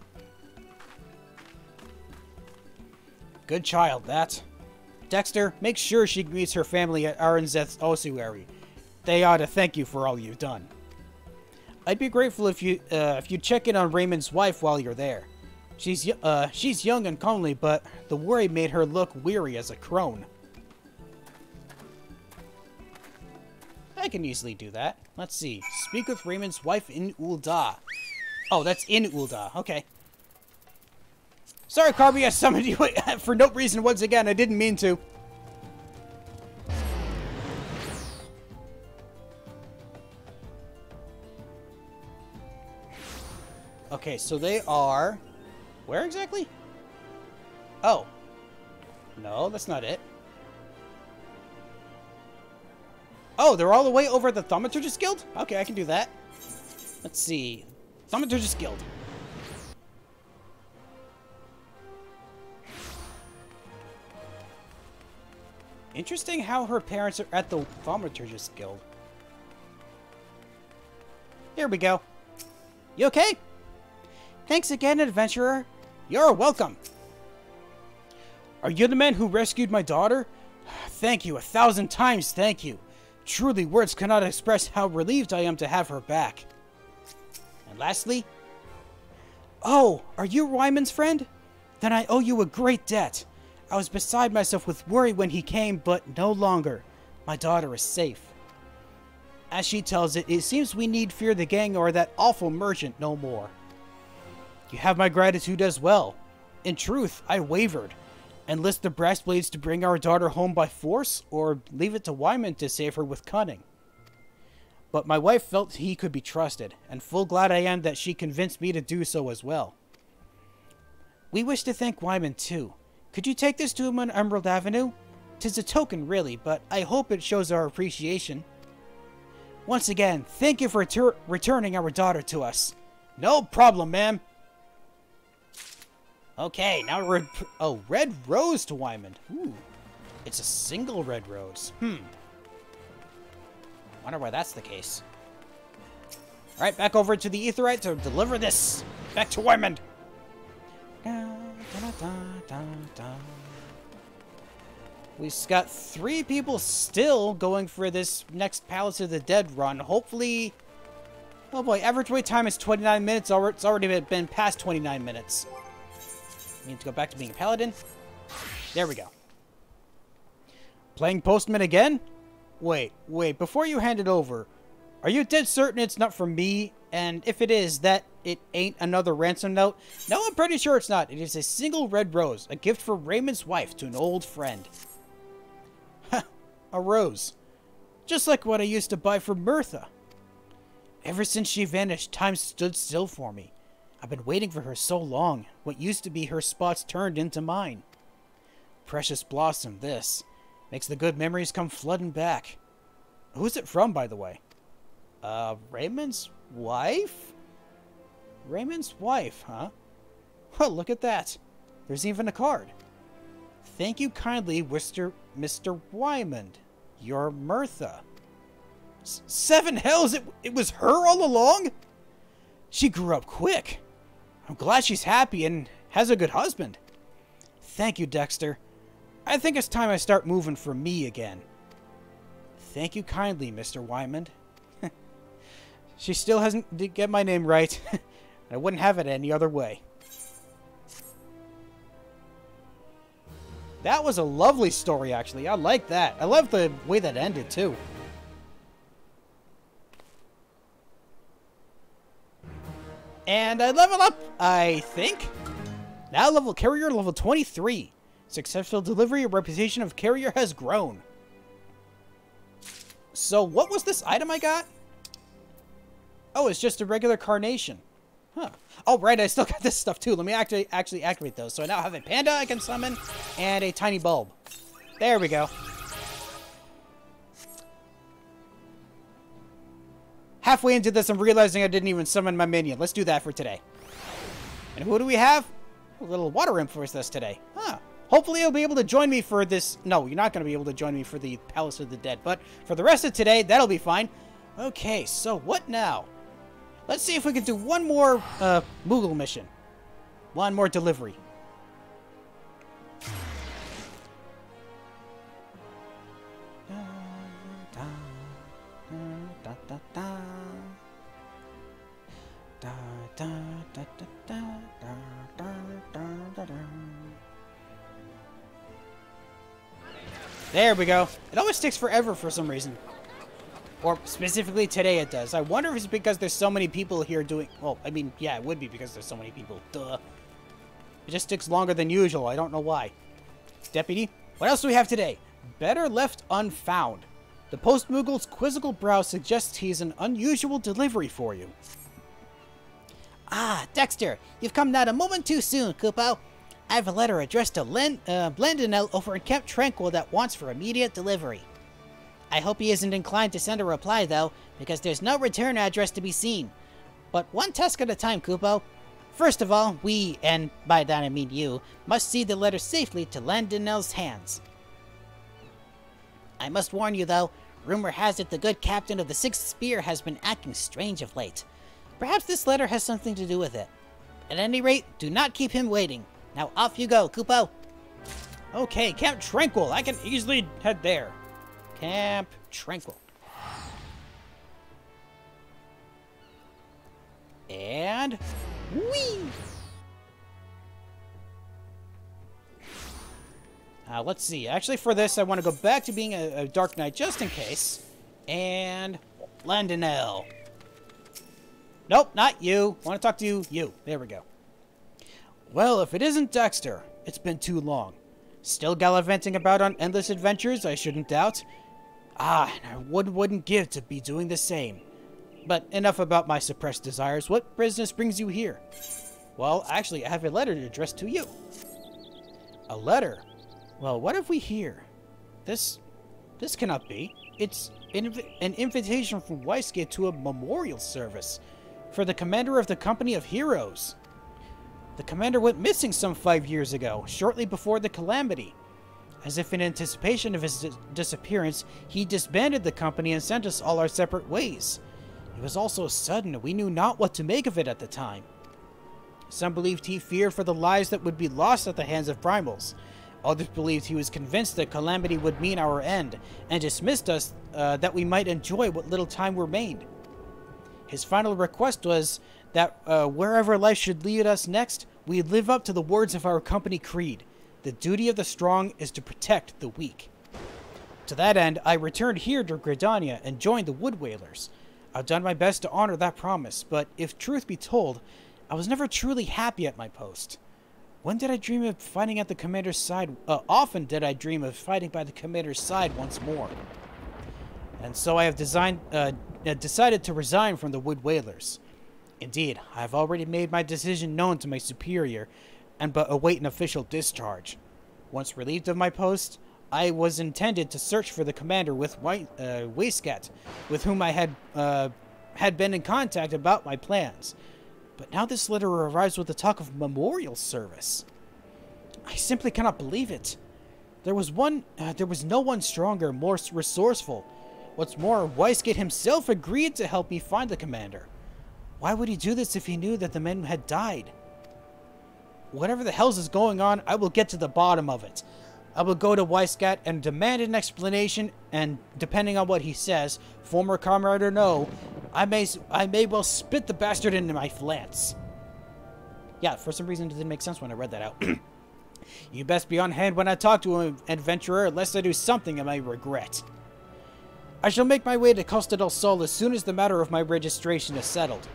Speaker 1: Good child, that. Dexter, make sure she meets her family at Aranzeth's ossuary. They ought to thank you for all you've done. I'd be grateful if you check in on Raymond's wife while you're there. She's young and comely, but the worry made her look weary as a crone. I can easily do that. Let's see. Speak with Raymond's wife in Ul'dah. Oh, that's in Ul'dah. Okay. Sorry, Carby, I summoned you for no reason once again. I didn't mean to. Okay, so they are... Where exactly? Oh. No, that's not it. Oh, they're all the way over at the Thaumaturgist Guild? Okay, I can do that. Let's see. Thaumaturgist Guild. Interesting how her parents are at the Thaumaturgist Guild. Here we go. You okay? Thanks again, adventurer. You're welcome. Are you the man who rescued my daughter? Thank you, 1,000 times thank you. Truly, words cannot express how relieved I am to have her back. And lastly... Oh, are you Wyman's friend? Then I owe you a great debt. I was beside myself with worry when he came, but no longer. My daughter is safe. As she tells it, it seems we need fear the gang or that awful merchant no more. You have my gratitude as well. In truth, I wavered. Enlist the brass blades to bring our daughter home by force, or leave it to Wyman to save her with cunning. But my wife felt he could be trusted, and full glad I am that she convinced me to do so as well. We wish to thank Wyman too. Could you take this to him on Emerald Avenue? 'Tis a token really, but I hope it shows our appreciation. Once again, thank you for returning our daughter to us. No problem, ma'am. Okay, now we're... Oh, red rose to Wyman. Ooh. It's a single red rose. Wonder why that's the case. Alright, back over to the Aetheryte to deliver this. Back to Wyman. We've got 3 people still going for this next Palace of the Dead run. Hopefully... Oh boy, average wait time is 29 minutes. It's already been past 29 minutes. We need to go back to being a paladin. There we go. Playing Postman again? Wait, before you hand it over, are you dead certain it's not from me? And if it is, that it ain't another ransom note? No, I'm pretty sure it's not. It is a single red rose, a gift for Raymond's wife to an old friend. A rose. Just like what I used to buy for Mirtha. Ever since she vanished, time stood still for me. I've been waiting for her so long. What used to be her spots turned into mine. Precious blossom, this. Makes the good memories come flooding back. Who's it from, by the way? Raymond's wife? Raymond's wife, huh? Well, look at that. There's even a card. Thank you kindly, Mr. Wyman. You're Mirtha. 7 hells! It was her all along? She grew up quick. I'm glad she's happy and has a good husband. Thank you, Dexter. I think it's time I start moving for me again. Thank you kindly, Mr. Wyman. She still didn't get my name right. I wouldn't have it any other way. That was a lovely story, actually. I like that. I love the way that ended, too. And I level up, I think. Now Courier level 23. Successful delivery, reputation of Courier has grown. So what was this item I got? Oh, it's just a regular carnation. Huh. Oh, right, I still got this stuff too. Let me actually activate those. So I now have a panda I can summon and a tiny bulb. There we go. Halfway into this, I'm realizing I didn't even summon my minion. Let's do that for today. And who do we have? A little water imp for us today. Huh. Hopefully you'll be able to join me for this. No, you're not going to be able to join me for the Palace of the Dead. But for the rest of today, that'll be fine. Okay, so what now? Let's see if we can do one more Moogle mission. One more delivery. There we go. It always takes forever for some reason. Or specifically today it does. I wonder if it's because there's so many people here doing... Well, I mean, yeah, it would be because there's so many people. Duh. It just takes longer than usual. I don't know why. Deputy, what else do we have today? Better left unfound. The Postmoogle's quizzical brow suggests he's an unusual delivery for you.
Speaker 2: Ah, Dexter, you've come not a moment too soon, Kupo. I have a letter addressed to Blendenell over in Camp Tranquil that wants for immediate delivery. I hope he isn't inclined to send a reply, though, because there's no return address to be seen. But one task at a time, Kupo. First of all, we, and by that I mean you, must see the letter safely to Blendenell's hands. I must warn you, though, rumor has it the good captain of the Sixth Spear has been acting strange of late. Perhaps this letter has something to do with it. At any rate, do not keep him waiting. Now off you go, Kupo.
Speaker 1: Okay, Camp Tranquil. I can easily head there. Camp Tranquil. And... whee! Let's see. Actually, for this, I want to go back to being a Dark Knight just in case. And... Blendenell. Nope, not you. I want to talk to you. There we go. Well, if it isn't Dexter, it's been too long. Still gallivanting about on endless adventures, I shouldn't doubt. Ah, and I wouldn't give to be doing the same. But enough about my suppressed desires. What business brings you here? Well, actually, I have a letter addressed to you. A letter? Well, what have we here? This cannot be. It's an invitation from Weissgate to a memorial service. for the commander of the Company of Heroes. The commander went missing some 5 years ago, shortly before the calamity. As if in anticipation of his disappearance, he disbanded the company and sent us all our separate ways. It was all so sudden, we knew not what to make of it at the time. Some believed he feared for the lives that would be lost at the hands of primals. Others believed he was convinced that calamity would mean our end, and dismissed us that we might enjoy what little time remained. His final request was that wherever life should lead us next, we live up to the words of our company creed. The duty of the strong is to protect the weak. To that end, I returned here to Gridania and joined the Wood Whalers. I've done my best to honor that promise, but if truth be told, I was never truly happy at my post. When did I dream of fighting at the commander's side? Often did I dream of fighting by the commander's side once more. And so I have decided to resign from the Wood Whalers. Indeed, I have already made my decision known to my superior, and but await an official discharge. Once relieved of my post, I was intended to search for the commander with Waistcat, with whom I had been in contact about my plans. But now this letter arrives with the talk of memorial service. I simply cannot believe it. There was no one stronger, more resourceful. What's more, Waistcat himself agreed to help me find the commander. Why would he do this if he knew that the men had died? Whatever the hell's is going on, I will get to the bottom of it. I will go to Waistcat and demand an explanation, and depending on what he says, former comrade or no, I may well spit the bastard into my flats. Yeah, for some reason it didn't make sense when I read that out. You best be on hand when I talk to an adventurer, lest I do something I may regret. I shall make my way to Costa del Sol as soon as the matter of my registration is settled.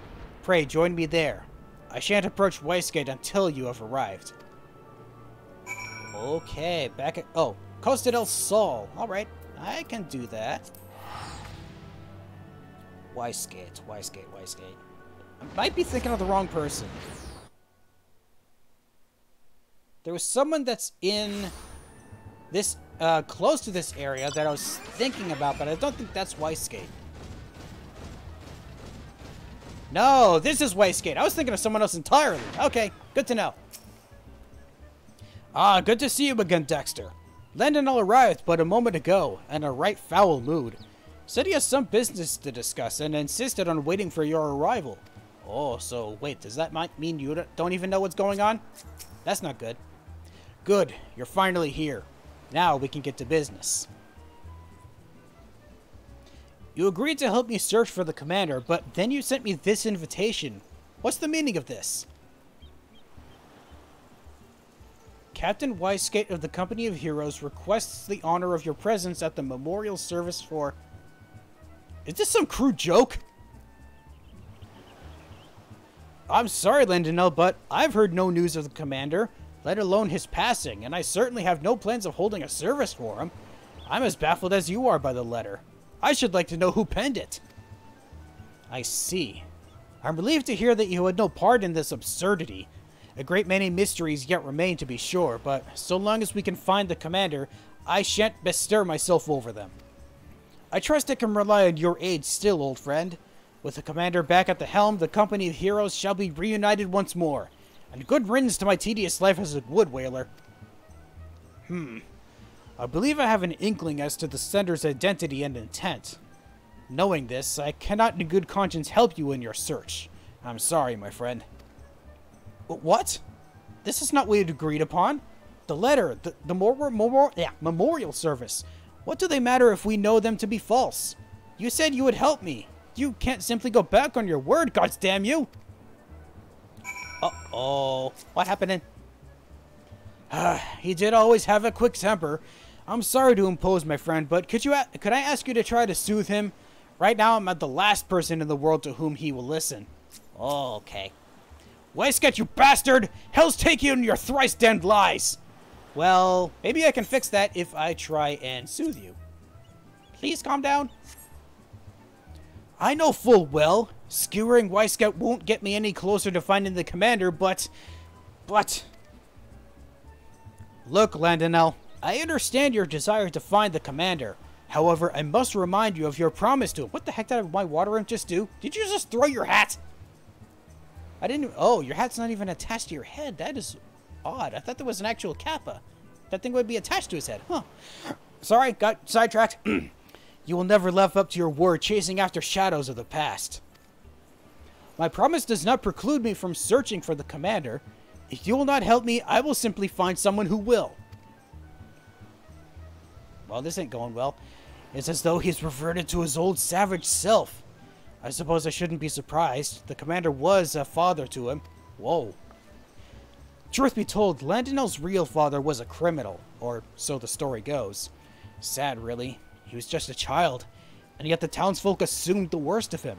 Speaker 1: Pray join me there. I shan't approach Waistgate until you have arrived. Okay, back at... Oh, Costa del Sol. Alright, I can do that. Waistgate. I might be thinking of the wrong person. There was someone that's in this, close to this area that I was thinking about, but I don't think that's Waistgate. No, this is Waistgate. I was thinking of someone else entirely. Okay, good to know. Ah, good to see you again, Dexter. Landonell arrived but a moment ago, in a right foul mood. Said he has some business to discuss and insisted on waiting for your arrival. Oh, so wait, does that mean you don't even know what's going on? That's not good. Good, you're finally here. Now we can get to business. You agreed to help me search for the commander, but then you sent me this invitation. What's the meaning of this? Captain Waistgate of the Company of Heroes requests the honor of your presence at the memorial service for... Is this some crude joke? I'm sorry, Landonell, but I've heard no news of the commander, let alone his passing, and I certainly have no plans of holding a service for him. I'm as baffled as you are by the letter. I should like to know who penned it. I see. I'm relieved to hear that you had no part in this absurdity. A great many mysteries yet remain, to be sure, but so long as we can find the commander, I shan't bestir myself over them. I trust I can rely on your aid still, old friend. With the commander back at the helm, the Company of Heroes shall be reunited once more. And good riddance to my tedious life as a wood whaler. I believe I have an inkling as to the sender's identity and intent. Knowing this, I cannot in good conscience help you in your search. I'm sorry, my friend. What? This is not what we had agreed upon. The letter, the memorial service. What do they matter if we know them to be false? You said you would help me. You can't simply go back on your word, goddamn you! Uh-oh. What happened? He did always have a quick temper. I'm sorry to impose, my friend, but could I ask you to try to soothe him? Right now, I'm at the last person in the world to whom he will listen. Oh, okay. Waistgate, you bastard! Hell's take you in your thrice-damned lies! Well, maybe I can fix that if I try and soothe you. Please calm down. I know full well, skewering Waistgate won't get me any closer to finding the commander, but... Look, Landonell, I understand your desire to find the commander. However, I must remind you of your promise to him. What the heck did my water imp just do? Did you just throw your hat? I didn't... Oh, your hat's not even attached to your head. That is odd. I thought there was an actual kappa. That thing would be attached to his head. Huh. Sorry, got sidetracked. You will never live up to your word, chasing after shadows of the past. My promise does not preclude me from searching for the commander. If you will not help me, I will simply find someone who will. Well, this ain't going well. It's as though he's reverted to his old savage self. I suppose I shouldn't be surprised. The commander was a father to him. Whoa. Truth be told, Landonel's real father was a criminal, or so the story goes. Sad, really. He was just a child, and yet the townsfolk assumed the worst of him.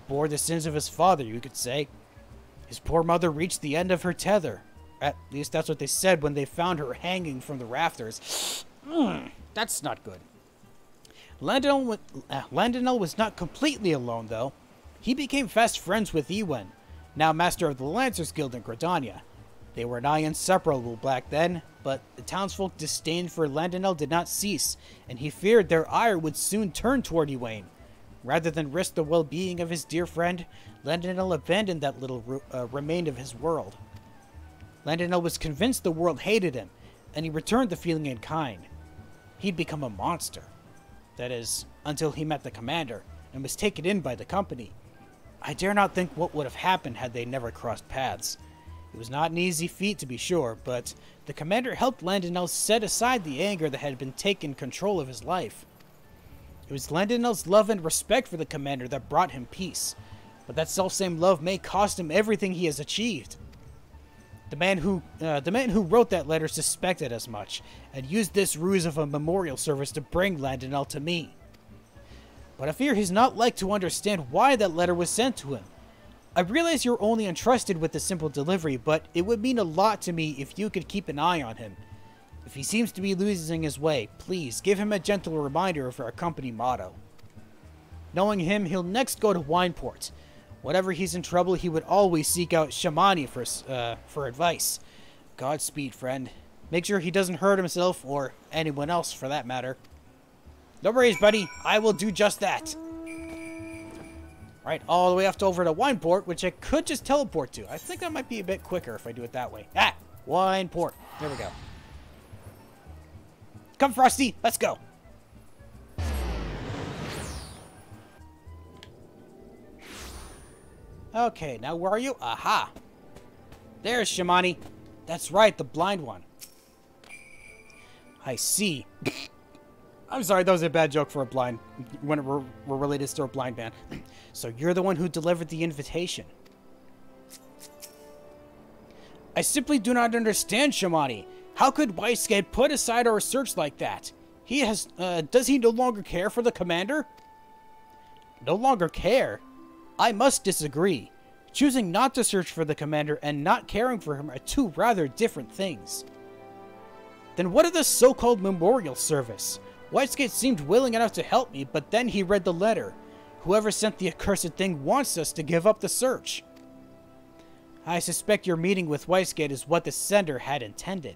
Speaker 1: Bore the sins of his father, you could say. His poor mother reached the end of her tether. At least that's what they said when they found her hanging from the rafters. That's not good. Landonel was not completely alone, though. He became fast friends with Ewen, now master of the Lancers Guild in Gridania. They were nigh inseparable back then, but the townsfolk disdain for Landonel did not cease, and he feared their ire would soon turn toward Ewain. Rather than risk the well-being of his dear friend, Landonel abandoned that little remain of his world. Landonel was convinced the world hated him, and he returned the feeling in kind. He'd become a monster. That is, until he met the commander, and was taken in by the company. I dare not think what would have happened had they never crossed paths. It was not an easy feat, to be sure, but the commander helped Landonel set aside the anger that had been taking control of his life. It was Landonel's love and respect for the commander that brought him peace, but that selfsame love may cost him everything he has achieved. The man who wrote that letter suspected as much, and used this ruse of a memorial service to bring Landonel to me. But I fear he's not like to understand why that letter was sent to him. I realize you're only entrusted with the simple delivery, but it would mean a lot to me if you could keep an eye on him. If he seems to be losing his way, please give him a gentle reminder of our company motto. Knowing him, he'll next go to Wineport. Whenever he's in trouble, he would always seek out Shamani for advice. Godspeed, friend. Make sure he doesn't hurt himself, or anyone else for that matter. No worries, buddy. I will do just that. Alright, all the way up to over to Wineport, which I could just teleport to. I think that might be a bit quicker if I do it that way. Ah! Wineport. There we go. Come, Frosty. Let's go. Okay, now where are you? Aha! There's Shamani. That's right, the blind one. I see. I'm sorry, that was a bad joke for a blind, when we're related to a blind man. So you're the one who delivered the invitation. I simply do not understand, Shamani. How could Weisgate put aside our search like that? He has, does he no longer care for the commander? No longer care? I must disagree. Choosing not to search for the commander and not caring for him are two rather different things. Then what of this so-called memorial service? Weisgate seemed willing enough to help me, but then he read the letter. Whoever sent the accursed thing wants us to give up the search. I suspect your meeting with Weisgate is what the sender had intended.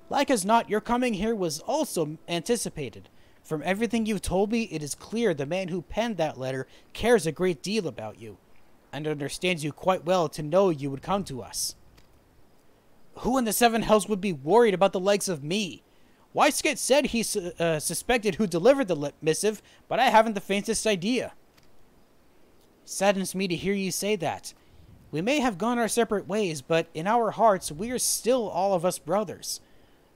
Speaker 1: Like as not, your coming here was also anticipated. From everything you've told me, it is clear the man who penned that letter cares a great deal about you, and understands you quite well to know you would come to us. Who in the Seven Hells would be worried about the likes of me? Weisgate said he suspected who delivered the missive, but I haven't the faintest idea. Saddens me to hear you say that. We may have gone our separate ways, but in our hearts, we are still all of us brothers.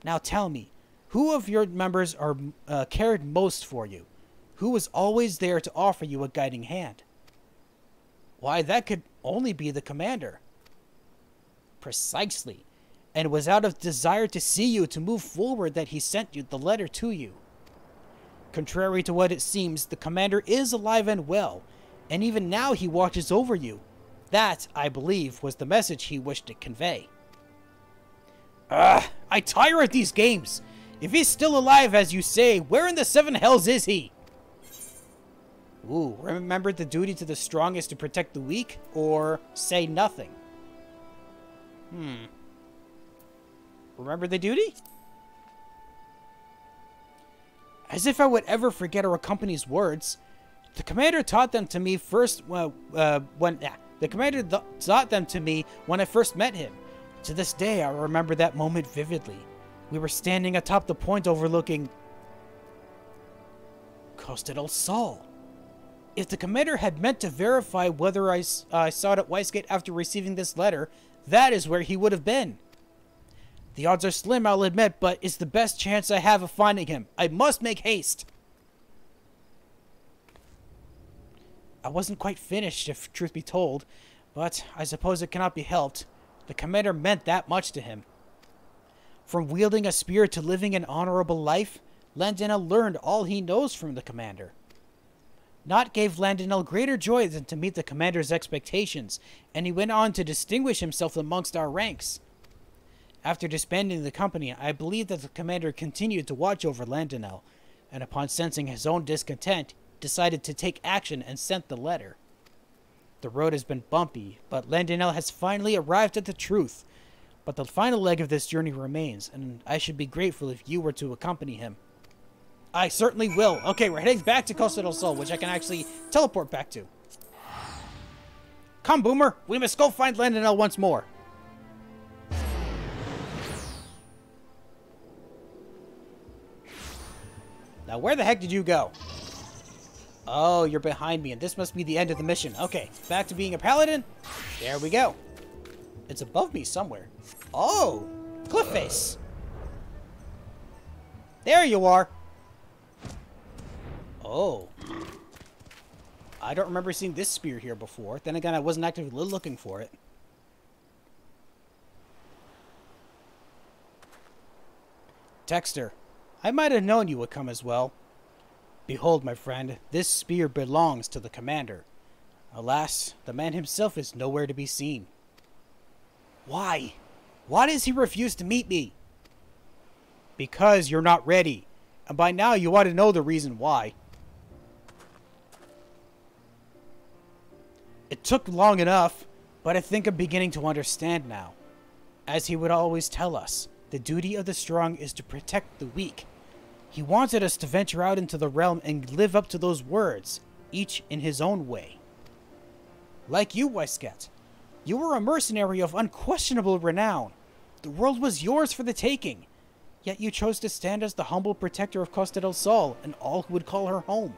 Speaker 1: Now tell me, who of your members cared most for you? Who was always there to offer you a guiding hand? Why, that could only be the commander. Precisely. And it was out of desire to see you to move forward that he sent you the letter to you. Contrary to what it seems, the commander is alive and well, and even now he watches over you. That, I believe, was the message he wished to convey. I tire of these games. If he's still alive, as you say, where in the Seven Hells is he? Ooh, remember the duty to the strong is to protect the weak, or say nothing? Remember the duty? As if I would ever forget our company's words. The commander taught them to me first when The commander taught them to me when I first met him. To this day, I remember that moment vividly. We were standing atop the point overlooking Costa del Sol. If the commander had meant to verify whether I saw it at Weissgate after receiving this letter, that is where he would have been. The odds are slim, I'll admit, but it's the best chance I have of finding him. I must make haste. I wasn't quite finished, if truth be told, but I suppose it cannot be helped. The commander meant that much to him. From wielding a spear to living an honorable life, Landinel learned all he knows from the commander. Naught gave Landinel greater joy than to meet the commander's expectations, and he went on to distinguish himself amongst our ranks. After disbanding the company, I believe that the commander continued to watch over Landinel, and upon sensing his own discontent, decided to take action and sent the letter. The road has been bumpy, but Landinel has finally arrived at the truth. But the final leg of this journey remains, and I should be grateful if you were to accompany him. I certainly will. Okay, we're heading back to Costa del Sol, which I can actually teleport back to. Come, Boomer! We must go find Landinel once more. Now, where the heck did you go? Oh, you're behind me, and this must be the end of the mission. Okay, back to being a paladin. There we go. It's above me somewhere. Oh, cliff face. There you are. Oh. I don't remember seeing this spear here before. Then again, I wasn't actively looking for it. Texter, I might have known you would come as well. Behold, my friend, this spear belongs to the commander. Alas, the man himself is nowhere to be seen. Why? Why does he refuse to meet me? Because you're not ready. And by now you ought to know the reason why. It took long enough, but I think I'm beginning to understand now. As he would always tell us, the duty of the strong is to protect the weak. He wanted us to venture out into the realm and live up to those words, each in his own way. Like you, Weissgate. You were a mercenary of unquestionable renown. The world was yours for the taking. Yet you chose to stand as the humble protector of Costa del Sol and all who would call her home.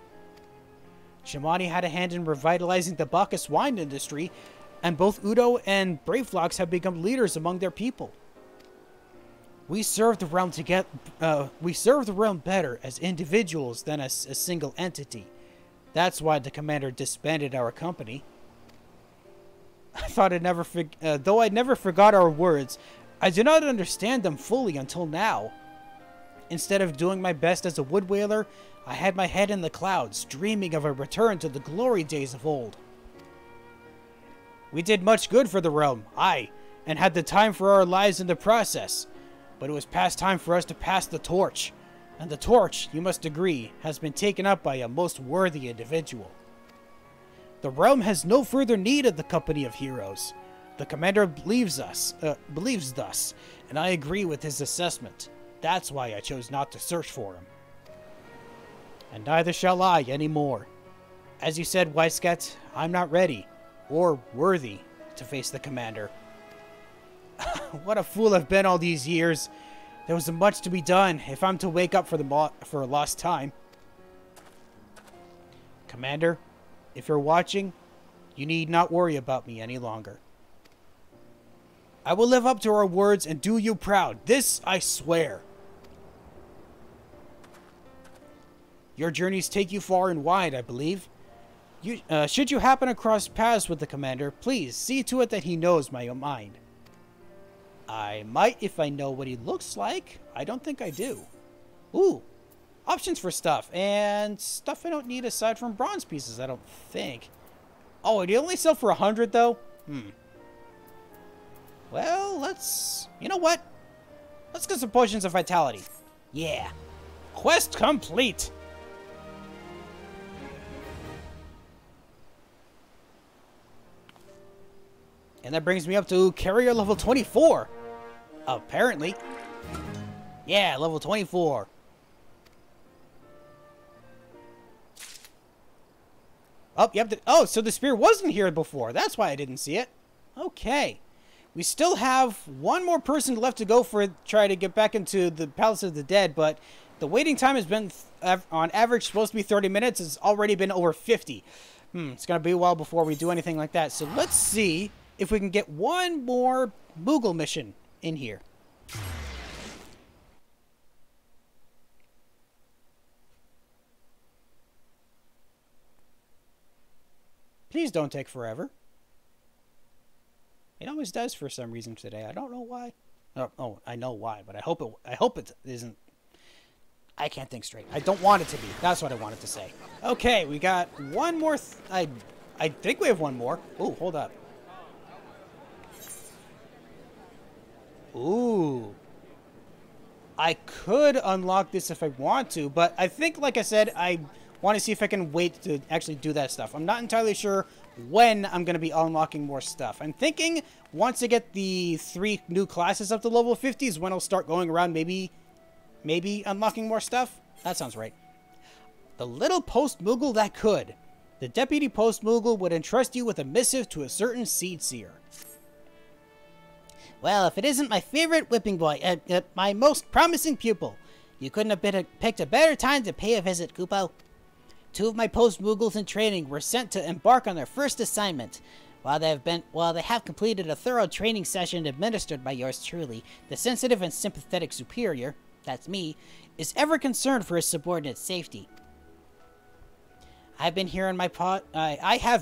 Speaker 1: Shimani had a hand in revitalizing the Bacchus wine industry, and both Udo and Braveflocks have become leaders among their people. We serve the realm better as individuals than as a single entity. That's why the commander disbanded our company. I thought though I never forgot our words, I do not understand them fully until now. Instead of doing my best as a wood whaler, I had my head in the clouds, dreaming of a return to the glory days of old. We did much good for the realm, aye, and had the time for our lives in the process. But it was past time for us to pass the torch. And the torch, you must agree, has been taken up by a most worthy individual. The realm has no further need of the company of heroes. The commander believes thus, and I agree with his assessment. That's why I chose not to search for him. And neither shall I anymore. As you said, Weissgate, I'm not ready, or worthy, to face the commander. What a fool I've been all these years. There was much to be done if I'm to wake up for a lost time. Commander, if you're watching, you need not worry about me any longer. I will live up to our words and do you proud. This I swear. Your journeys take you far and wide, I believe. Should you happen across paths with the commander, please see to it that he knows my mind. I might if I know what he looks like. I don't think I do. Ooh, options for stuff. And stuff I don't need aside from bronze pieces, I don't think. Oh, do you only sell for 100 though? Well, let's... You know what? Let's get some potions of vitality. Yeah. Quest complete! And that brings me up to courier level 24. Apparently. Yeah, level 24. Oh, yep. Oh, so the spear wasn't here before. That's why I didn't see it. Okay. We still have one more person left to go for try to get back into the Palace of the Dead, but the waiting time has been, on average, supposed to be 30 minutes. It's already been over 50. It's going to be a while before we do anything like that. So let's see if we can get one more Moogle mission in here. Please don't take forever. It always does for some reason today. I don't know why. Oh, I know why, but I hope it isn't. I can't think straight. I don't want it to be. That's what I wanted to say. Okay, we got one more. I think we have one more. Ooh, hold up. Ooh. I could unlock this if I want to, but I think, like I said, I want to see if I can wait to actually do that stuff. I'm not entirely sure when I'm going to be unlocking more stuff. I'm thinking once I get the 3 new classes up to level 50 is when I'll start going around maybe unlocking more stuff. That sounds right. The little Postmoogle that could. The Deputy Postmoogle would entrust you with a missive to a certain seed seer.
Speaker 2: Well, if it isn't my favorite whipping boy, my most promising pupil, you couldn't have picked a better time to pay a visit, Kupo. 2 of my Postmoogles in training were sent to embark on their first assignment. While they have completed a thorough training session administered by yours truly, the sensitive and sympathetic superior, that's me, is ever concerned for his subordinate's safety. I have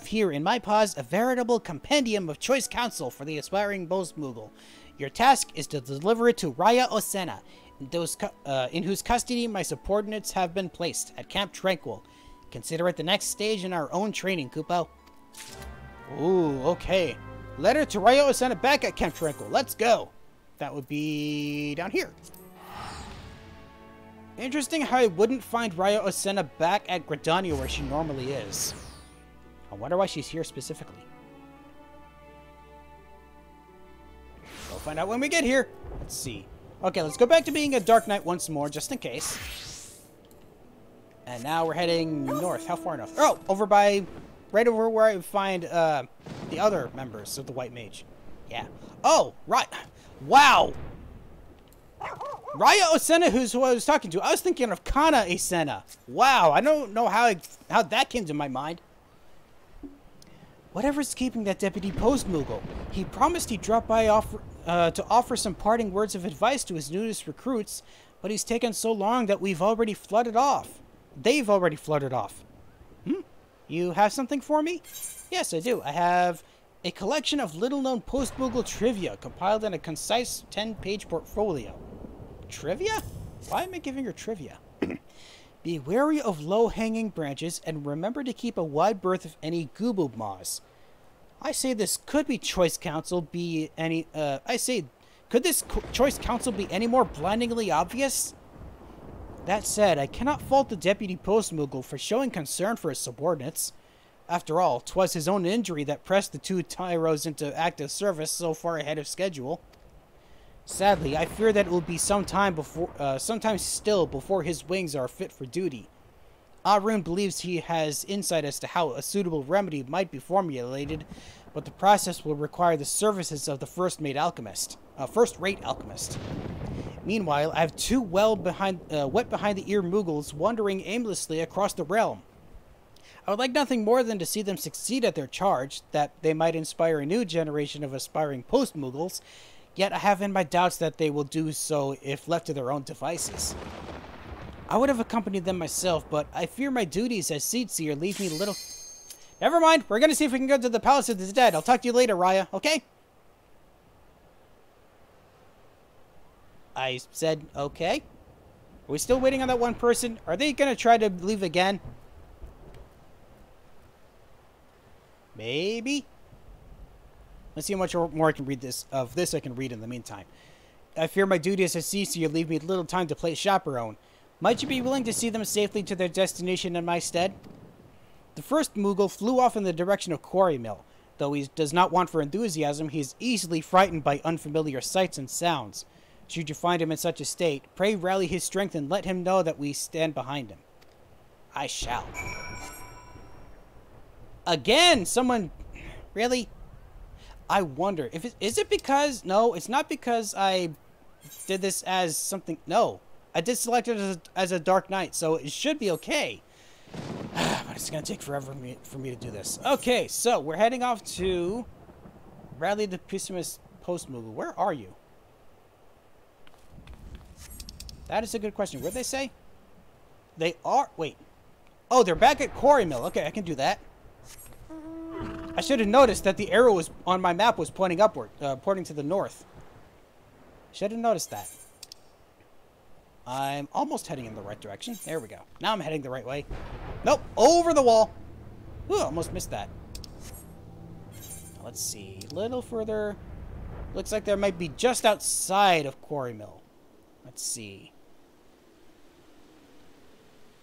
Speaker 2: here in my paws a veritable compendium of choice counsel for the aspiring Postmoogle. Your task is to deliver it to Raya Osena, in whose custody my subordinates have been placed at Camp Tranquil. Consider it the next stage in our own training, Kupo.
Speaker 1: Ooh, okay. Letter to Raya Osena back at Camp Tranquil. Let's go. That would be down here. Interesting how I wouldn't find Raya Osena back at Gridania where she normally is. I wonder why she's here specifically. We'll find out when we get here. Let's see. Okay, let's go back to being a Dark Knight once more, just in case. And now we're heading north. How far north? Oh, right over where I find the other members of the White Mage. Yeah. Oh, right. Wow. Raya Osena, who's who I was talking to. I was thinking of Kana Osena. Wow, I don't know how that came to my mind. Whatever's keeping that Deputy Postmoogle. He promised he'd drop by to offer some parting words of advice to his newest recruits, but he's taken so long that they've already flooded off. You have something for me? Yes, I do. I have a collection of little-known Postmoogle trivia compiled in a concise 10-page portfolio. Trivia? Why am I giving her trivia? Be wary of low-hanging branches and remember to keep a wide berth of any gooboob moss. I say this could be choice counsel be any could this choice counsel be any more blindingly obvious? That said, I cannot fault the Deputy Postmoogle for showing concern for his subordinates. After all, 'twas his own injury that pressed the 2 tyros into active service so far ahead of schedule. Sadly, I fear that it will be sometime still before his wings are fit for duty. Arun believes he has insight as to how a suitable remedy might be formulated, but the process will require the services of the first-rate alchemist. Meanwhile, I have 2 wet behind the ear Moogles wandering aimlessly across the realm. I would like nothing more than to see them succeed at their charge, that they might inspire a new generation of aspiring Postmoogles, yet I have in my doubts that they will do so if left to their own devices. I would have accompanied them myself, but I fear my duties as Seed Seer leave me a little... Never mind, we're gonna see if we can go to the Palace of the Dead. I'll talk to you later, Raya, okay? I said, okay. Are we still waiting on that one person? Are they gonna try to leave again? Maybe? Let's see how much more I can read of this I can read in the meantime. I fear my duty as a CC leave me little time to play chaperone. Might you be willing to see them safely to their destination in my stead? The first Moogle flew off in the direction of Quarry Mill. Though he does not want for enthusiasm, he is easily frightened by unfamiliar sights and sounds. Should you find him in such a state, pray rally his strength and let him know that we stand behind him. I shall. Again, someone... Really? I wonder if is it because... No, it's not because I did this as something... No, I did select it as a Dark Knight, so it should be okay. But it's going to take forever for me to do this. Okay, so we're heading off to Rally the Deputy Postmoogle. Where are you? That is a good question. What'd they say? They are... Wait. Oh, they're back at Quarry Mill. Okay, I can do that. I should have noticed that the arrow was on my map was pointing upward, pointing to the north. Should have noticed that. I'm almost heading in the right direction. There we go. Now I'm heading the right way. Nope, over the wall. Ooh, almost missed that. Let's see. A little further. Looks like there might be just outside of Quarry Mill. Let's see.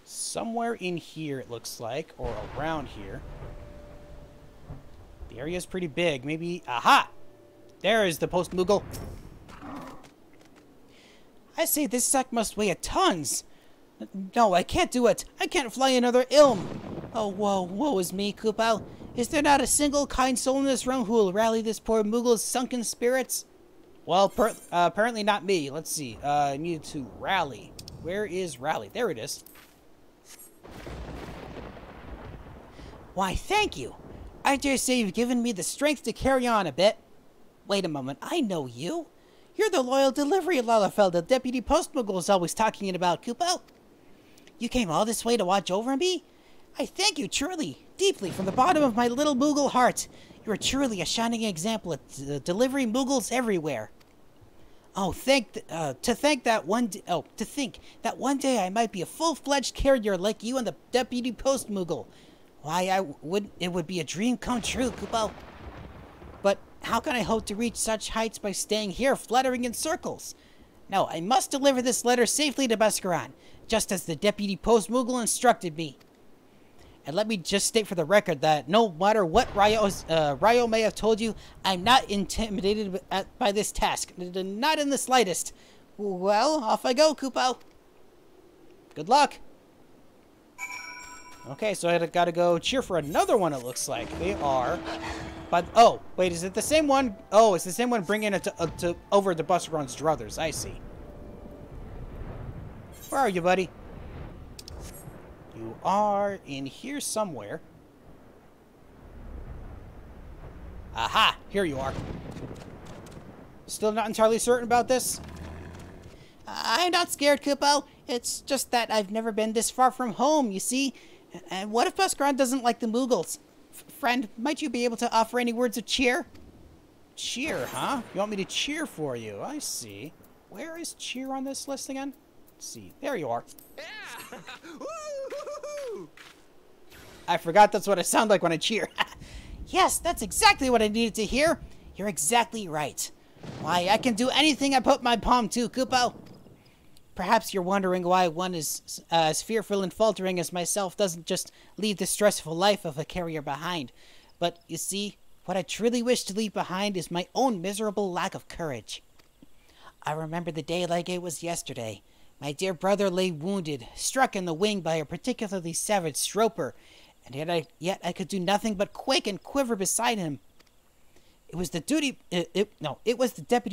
Speaker 1: Somewhere in here, it looks like, or around here. The area is pretty big. Maybe... Aha! There is the Postmoogle. I say this sack must weigh tons. No, I can't do it. I can't fly another ilm. Oh, woe is me, Kupo. Is there not a single kind soul in this room who will rally this poor Moogle's sunken spirits? Well, apparently not me. Let's see. I need to rally. Where is rally? There it is. Why, thank you. I dare say you've given me the strength to carry on a bit. Wait a moment, I know you. You're the loyal delivery Lalafell the Deputy Postmoogle is always talking about, Kupo. You came all this way to watch over me? I thank you truly, deeply, from the bottom of my little Moogle heart. You are truly a shining example of delivering Moogles everywhere. Oh, to think that one day I might be a full-fledged carrier like you and the Deputy Postmoogle. Why, it would be a dream come true, Kupo. But how can I hope to reach such heights by staying here fluttering in circles? No, I must deliver this letter safely to Buscaron, just as the Deputy Postmoogle instructed me. And let me just state for the record that no matter what Ryo may have told you, I'm not intimidated by this task. Not in the slightest. Well, off I go, Kupo. Good luck. Okay, so I gotta go cheer for another one, it looks like. They are... But, oh, wait, is it the same one? Oh, it's the same one bringing it over to Buscaron's druthers. I see. Where are you, buddy? You are in here somewhere. Aha! Here you are. Still not entirely certain about this? I'm not scared, Kupo. It's just that I've never been this far from home, you see. And what if Buscaron doesn't like the Moogles? Friend, might you be able to offer any words of cheer? Cheer, huh? You want me to cheer for you? I see. Where is cheer on this list again? Let's see. There you are. Yeah. I forgot that's what I sound like when I cheer. Yes, that's exactly what I needed to hear. You're exactly right. Why, I can do anything I put my palm to, Kupo. Perhaps you're wondering why one as fearful and faltering as myself doesn't just leave the stressful life of a carrier behind. But, you see, what I truly wish to leave behind is my own miserable lack of courage. I remember the day like it was yesterday. My dear brother lay wounded, struck in the wing by a particularly savage stroper, and yet I could do nothing but quake and quiver beside him. It was the Deputy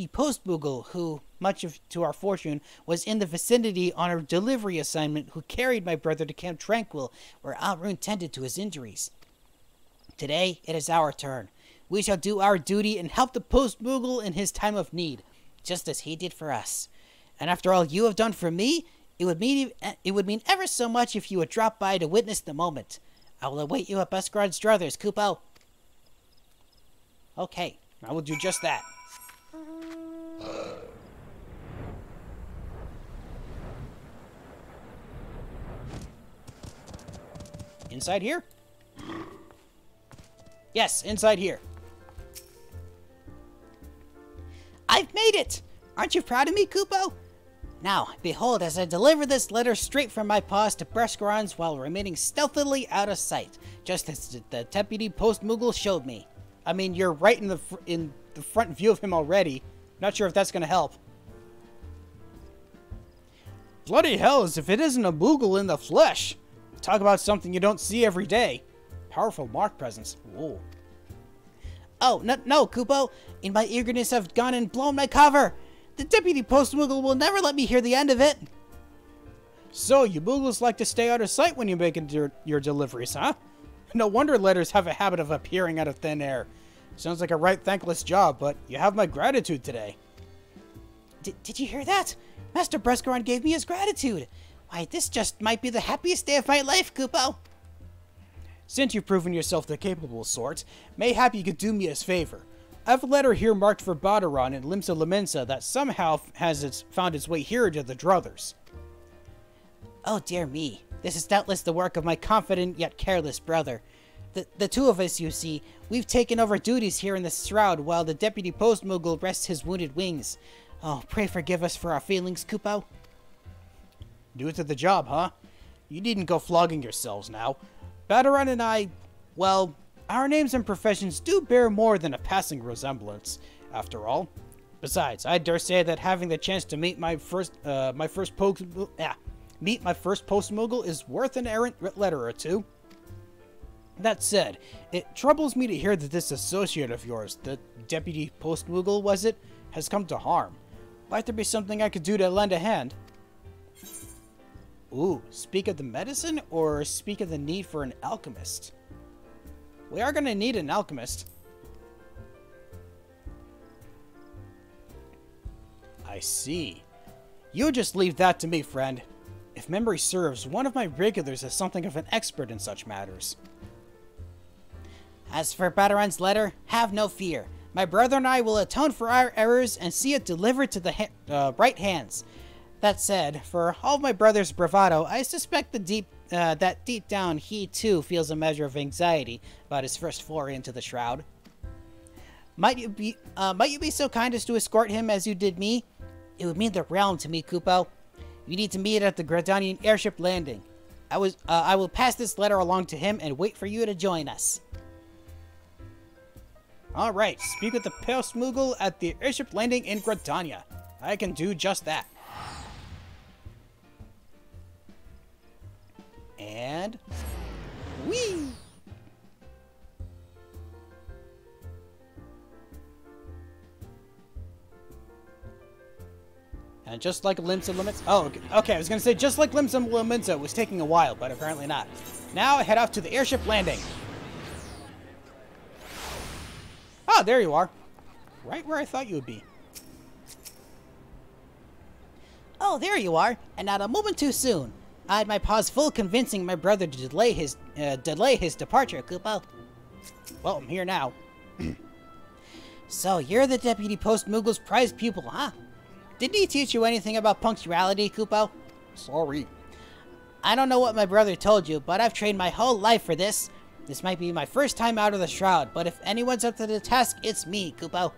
Speaker 1: Postmoogle who, to our fortune, was in the vicinity on a delivery assignment who carried my brother to Camp Tranquil, where Alrune tended to his injuries. Today, it is our turn. We shall do our duty and help the Postmoogle in his time of need, just as he did for us. And after all you have done for me, it would mean ever so much if you would drop by to witness the moment. I will await you at Buscaron's druthers, Kupo. Okay, I will do just that. Inside here? Yes, inside here. I've made it! Aren't you proud of me, Kupo? Now, behold, as I deliver this letter straight from my paws to Buscaron's while remaining stealthily out of sight, just as the Deputy Postmoogle showed me. I mean, you're right in the front view of him already. Not sure if that's going to help. Bloody hell, as if it isn't a Moogle in the flesh. Talk about something you don't see every day. powerful mark presence. Whoa.
Speaker 2: Oh, no, Kupo. In my eagerness, I've gone and blown my cover. The Deputy Postmoogle will never let me hear the end of it.
Speaker 1: So, you Moogles like to stay out of sight when you make your deliveries, huh? No wonder letters have a habit of appearing out of thin air. Sounds like a right thankless job, but you have my gratitude today.
Speaker 2: Did you hear that? Master Brescaron gave me his gratitude. Why, this just might be the happiest day of my life, Kupo.
Speaker 1: Since you've proven yourself the capable sort, mayhap you could do me a favor. I have a letter here marked for Badaron in Limsa Laminsa that somehow has found its way here to the Druthers.
Speaker 2: Oh dear me, this is doubtless the work of my confident yet careless brother. The two of us, you see, we've taken over duties here in the Shroud while the Deputy Postmoogle rests his wounded wings. Oh, pray forgive us for our feelings, Kupo.
Speaker 1: Due to the job, huh? You needn't go flogging yourselves now. Badaron and I, well, our names and professions do bear more than a passing resemblance, after all. Besides, I dare say that having the chance to meet my first Postmoogle is worth an errant letter or two. That said, it troubles me to hear that this associate of yours, the Deputy Postmoogle, was it, has come to harm. Might there be something I could do to lend a hand? Ooh, speak of the medicine, or speak of the need for an alchemist? We are going to need an alchemist. I see. You just leave that to me, friend. If memory serves, one of my regulars is something of an expert in such matters.
Speaker 2: As for Badaron's letter, have no fear. My brother and I will atone for our errors and see it delivered to the right hands. That said, for all of my brother's bravado, I suspect that deep down he too feels a measure of anxiety about his first foray into the Shroud. Might you be so kind as to escort him as you did me? It would mean the realm to me, Kupo. You need to meet at the Gradanian airship landing. I will pass this letter along to him and wait for you to join us.
Speaker 1: Alright, speak with the Postmoogle at the airship landing in Gradania. I can do just that. And... whee! And just like Limsa Laminsa... oh, okay, I was going to say just like Limsa Laminsa, it was taking a while, but apparently not. Now I head off to the airship landing. Ah, there you are. Right where I thought you would be.
Speaker 2: Oh, there you are, and not a moment too soon. I had my paws full convincing my brother to delay his departure, Kupo.
Speaker 1: Well, I'm here now.
Speaker 2: So, you're the Deputy Postmoogle's prized pupil, huh? Didn't he teach you anything about punctuality, Kupo?
Speaker 1: Sorry.
Speaker 2: I don't know what my brother told you, but I've trained my whole life for this. This might be my first time out of the Shroud, but if anyone's up to the task, it's me, Kupo.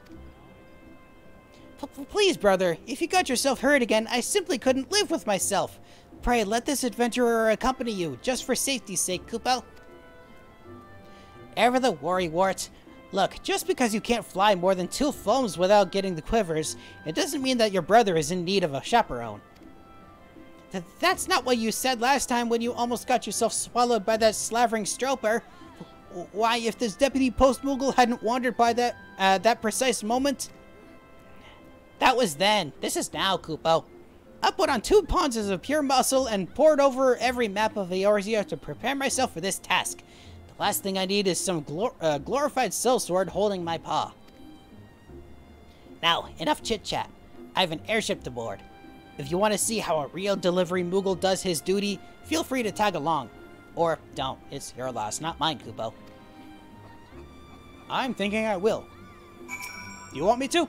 Speaker 2: Please, brother, if you got yourself hurt again, I simply couldn't live with myself. Pray, let this adventurer accompany you, just for safety's sake, Kupo. Ever the worrywart. Look, just because you can't fly more than 2 foams without getting the quivers, it doesn't mean that your brother is in need of a chaperone. That's not what you said last time when you almost got yourself swallowed by that slavering stroper. Why, if this Deputy Postmoogle hadn't wandered by that precise moment... That was then. This is now, Kupo. I put on 2 pounds of pure muscle and poured over every map of Eorzea to prepare myself for this task. The last thing I need is some glorified sellsword holding my paw. Now, enough chit-chat. I have an airship to board. If you want to see how a real delivery Moogle does his duty, feel free to tag along. Or don't. It's your loss, not mine, Kupo.
Speaker 1: I'm thinking I will. Do you want me to?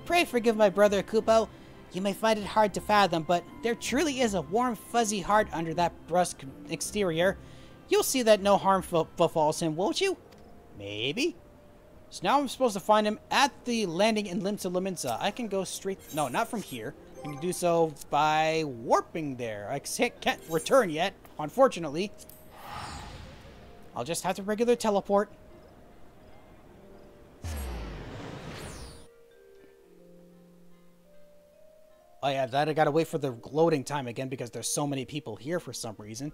Speaker 2: Pray forgive my brother, Kupo. You may find it hard to fathom, but there truly is a warm, fuzzy heart under that brusque exterior. You'll see that no harm befalls him, won't you?
Speaker 1: Maybe. So now I'm supposed to find him at the landing in Limsa Laminsa. I can go straight... no, not from here. I can do so by warping there. I can't return yet, unfortunately. I'll just have to regular teleport. Oh yeah, that I gotta wait for the loading time again because there's so many people here for some reason.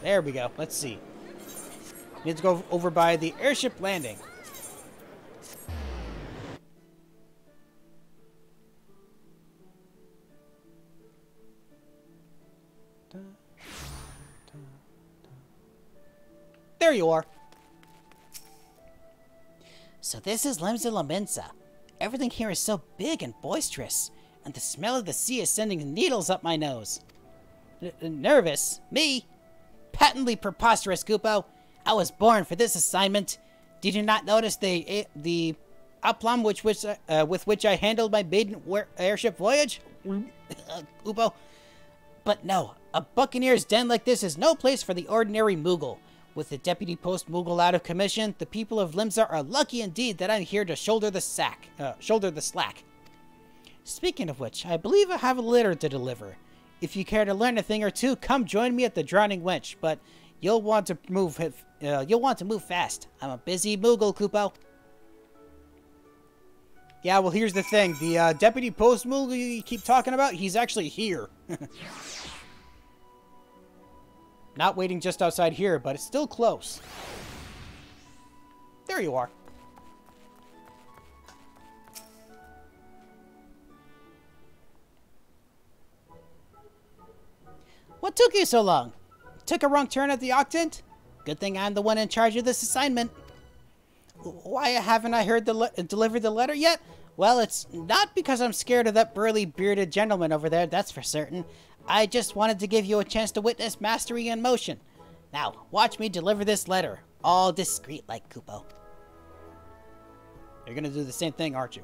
Speaker 1: There we go. Let's see. Need to go over by the airship landing. There you are.
Speaker 2: So this is Limsa Lamensa. Everything here is so big and boisterous, and the smell of the sea is sending needles up my nose. Nervous? Me? Patently preposterous, Kupo. I was born for this assignment. Did you not notice the aplomb with which I handled my maiden airship voyage? Kupo? But no, a buccaneer's den like this is no place for the ordinary Moogle. With the Deputy Postmoogle out of commission, the people of Limsa are lucky indeed that I'm here to shoulder the slack. Speaking of which, I believe I have a letter to deliver. If you care to learn a thing or two, come join me at the Drowning Wench, but you'll want to move fast. I'm a busy Moogle, Kupo.
Speaker 1: Yeah, well, here's the thing. The Deputy Postmoogle you keep talking about, he's actually here. Not waiting just outside here, but it's still close. There you are.
Speaker 2: What took you so long? Took a wrong turn at the Octant? Good thing I'm the one in charge of this assignment. Why haven't I delivered the letter yet? Well, it's not because I'm scared of that burly bearded gentleman over there, that's for certain. I just wanted to give you a chance to witness mastery in motion. Now, watch me deliver this letter. All discreet like Kupo.
Speaker 1: You're gonna do the same thing, aren't you?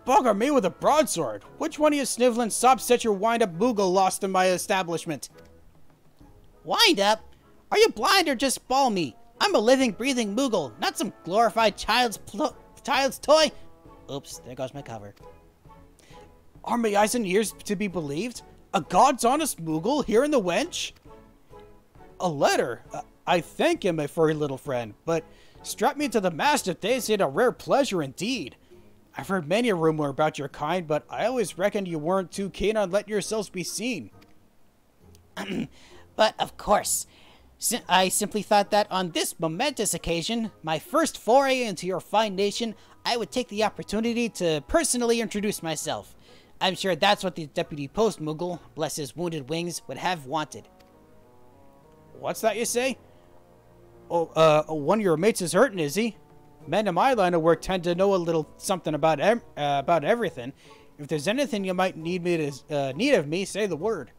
Speaker 1: Bugger me with a broadsword! Which one of you sniveling sops set your wind-up Moogle lost in my establishment?
Speaker 2: Wind up? Are you blind or just balmy? I'm a living, breathing Moogle, not some glorified child's toy. Oops, there goes my cover.
Speaker 1: Are my eyes and ears to be believed? A God's honest Moogle here in the wench? A letter? I thank you, my furry little friend, but strap me to the mast if they say a rare pleasure indeed. I've heard many a rumor about your kind, but I always reckoned you weren't too keen on letting yourselves be seen.
Speaker 2: But of course, I simply thought that on this momentous occasion, my first foray into your fine nation, I would take the opportunity to personally introduce myself. I'm sure that's what the Deputy Postmoogle, bless his wounded wings, would have wanted.
Speaker 1: What's that you say? Oh, one of your mates is hurting, is he? Men in my line of work tend to know a little something about everything. If there's anything you might need of me, say the word.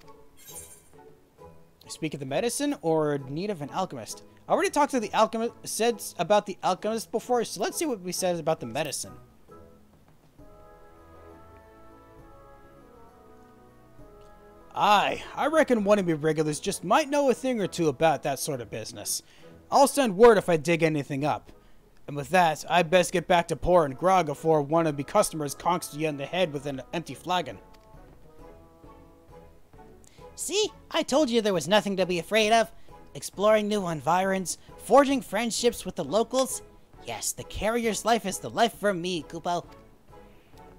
Speaker 1: Speak of the medicine or need of an alchemist? I already talked to the alchemist, said about the alchemist before, so let's see what we said about the medicine. Aye, I reckon one of me regulars just might know a thing or two about that sort of business. I'll send word if I dig anything up. And with that, I'd best get back to pouring grog before one of me customers conks you in the head with an empty flagon.
Speaker 2: See? I told you there was nothing to be afraid of. Exploring new environs, forging friendships with the locals. Yes, the carrier's life is the life for me, Kupo.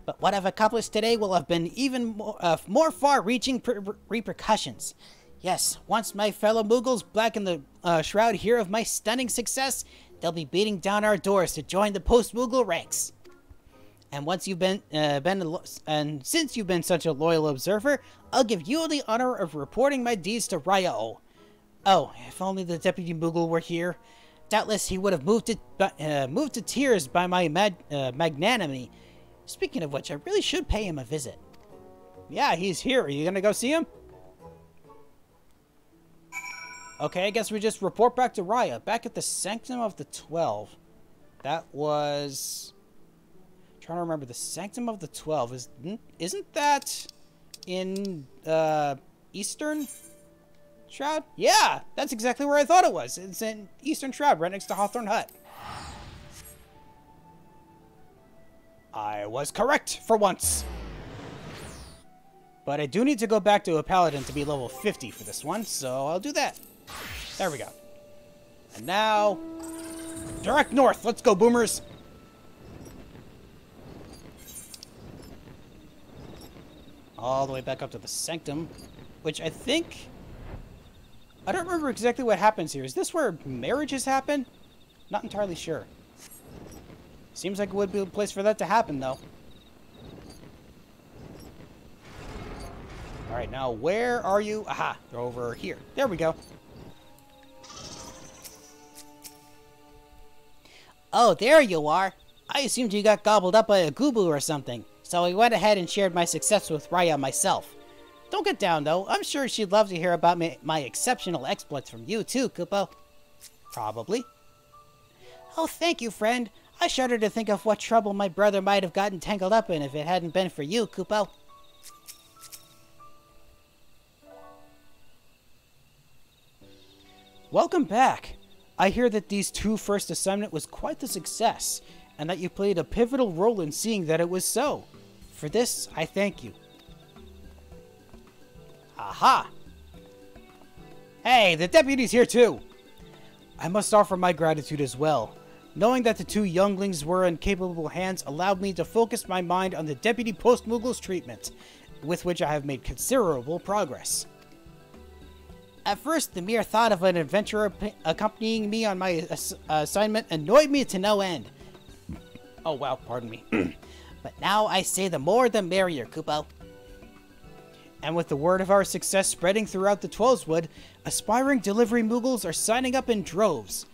Speaker 2: But what I've accomplished today will have been even more far-reaching repercussions. Yes, once my fellow Moogles blacken the shroud here of my stunning success, they'll be beating down our doors to join the post-Moogle ranks. And once you've since you've been such a loyal observer, I'll give you the honor of reporting my deeds to Ryo. Oh, if only the Deputy Moogle were here. Doubtless he would have moved to tears by my magnanimity. Speaking of which, I really should pay him a visit.
Speaker 1: Yeah, he's here. Are you gonna go see him? Okay, I guess we just report back to Raya. Back at the Sanctum of the 12. That was... I'm trying to remember. The Sanctum of the 12. Isn't that in Eastern Shroud? Yeah, that's exactly where I thought it was. It's in Eastern Shroud, right next to Hawthorne Hut. I was correct for once. But I do need to go back to a paladin to be level 50 for this one, so I'll do that. There we go. And now, direct north. Let's go, boomers. All the way back up to the Sanctum, which I think... I don't remember exactly what happens here. Is this where marriages happen? Not entirely sure. Seems like it would be a place for that to happen, though. Alright, now where are you? Aha, they're over here. There we go.
Speaker 2: Oh, there you are. I assumed you got gobbled up by a Goobu or something, so I went ahead and shared my success with Raya myself. Don't get down, though. I'm sure she'd love to hear about my exceptional exploits from you, too, Kupo.
Speaker 1: Probably.
Speaker 2: Oh, thank you, friend. I shudder to think of what trouble my brother might have gotten tangled up in if it hadn't been for you, Kupo.
Speaker 1: Welcome back. I hear that these two first assignment was quite the success, and that you played a pivotal role in seeing that it was so. For this, I thank you. Aha! Hey, the deputy's here too! I must offer my gratitude as well. Knowing that the two younglings were in capable hands allowed me to focus my mind on the Deputy Postmoogle's treatment, with which I have made considerable progress.
Speaker 2: At first, the mere thought of an adventurer accompanying me on my assignment annoyed me to no end.
Speaker 1: Oh wow, pardon me.
Speaker 2: But now I say the more the merrier, Kupo.
Speaker 1: And with the word of our success spreading throughout the Twelveswood, aspiring delivery Moogles are signing up in droves.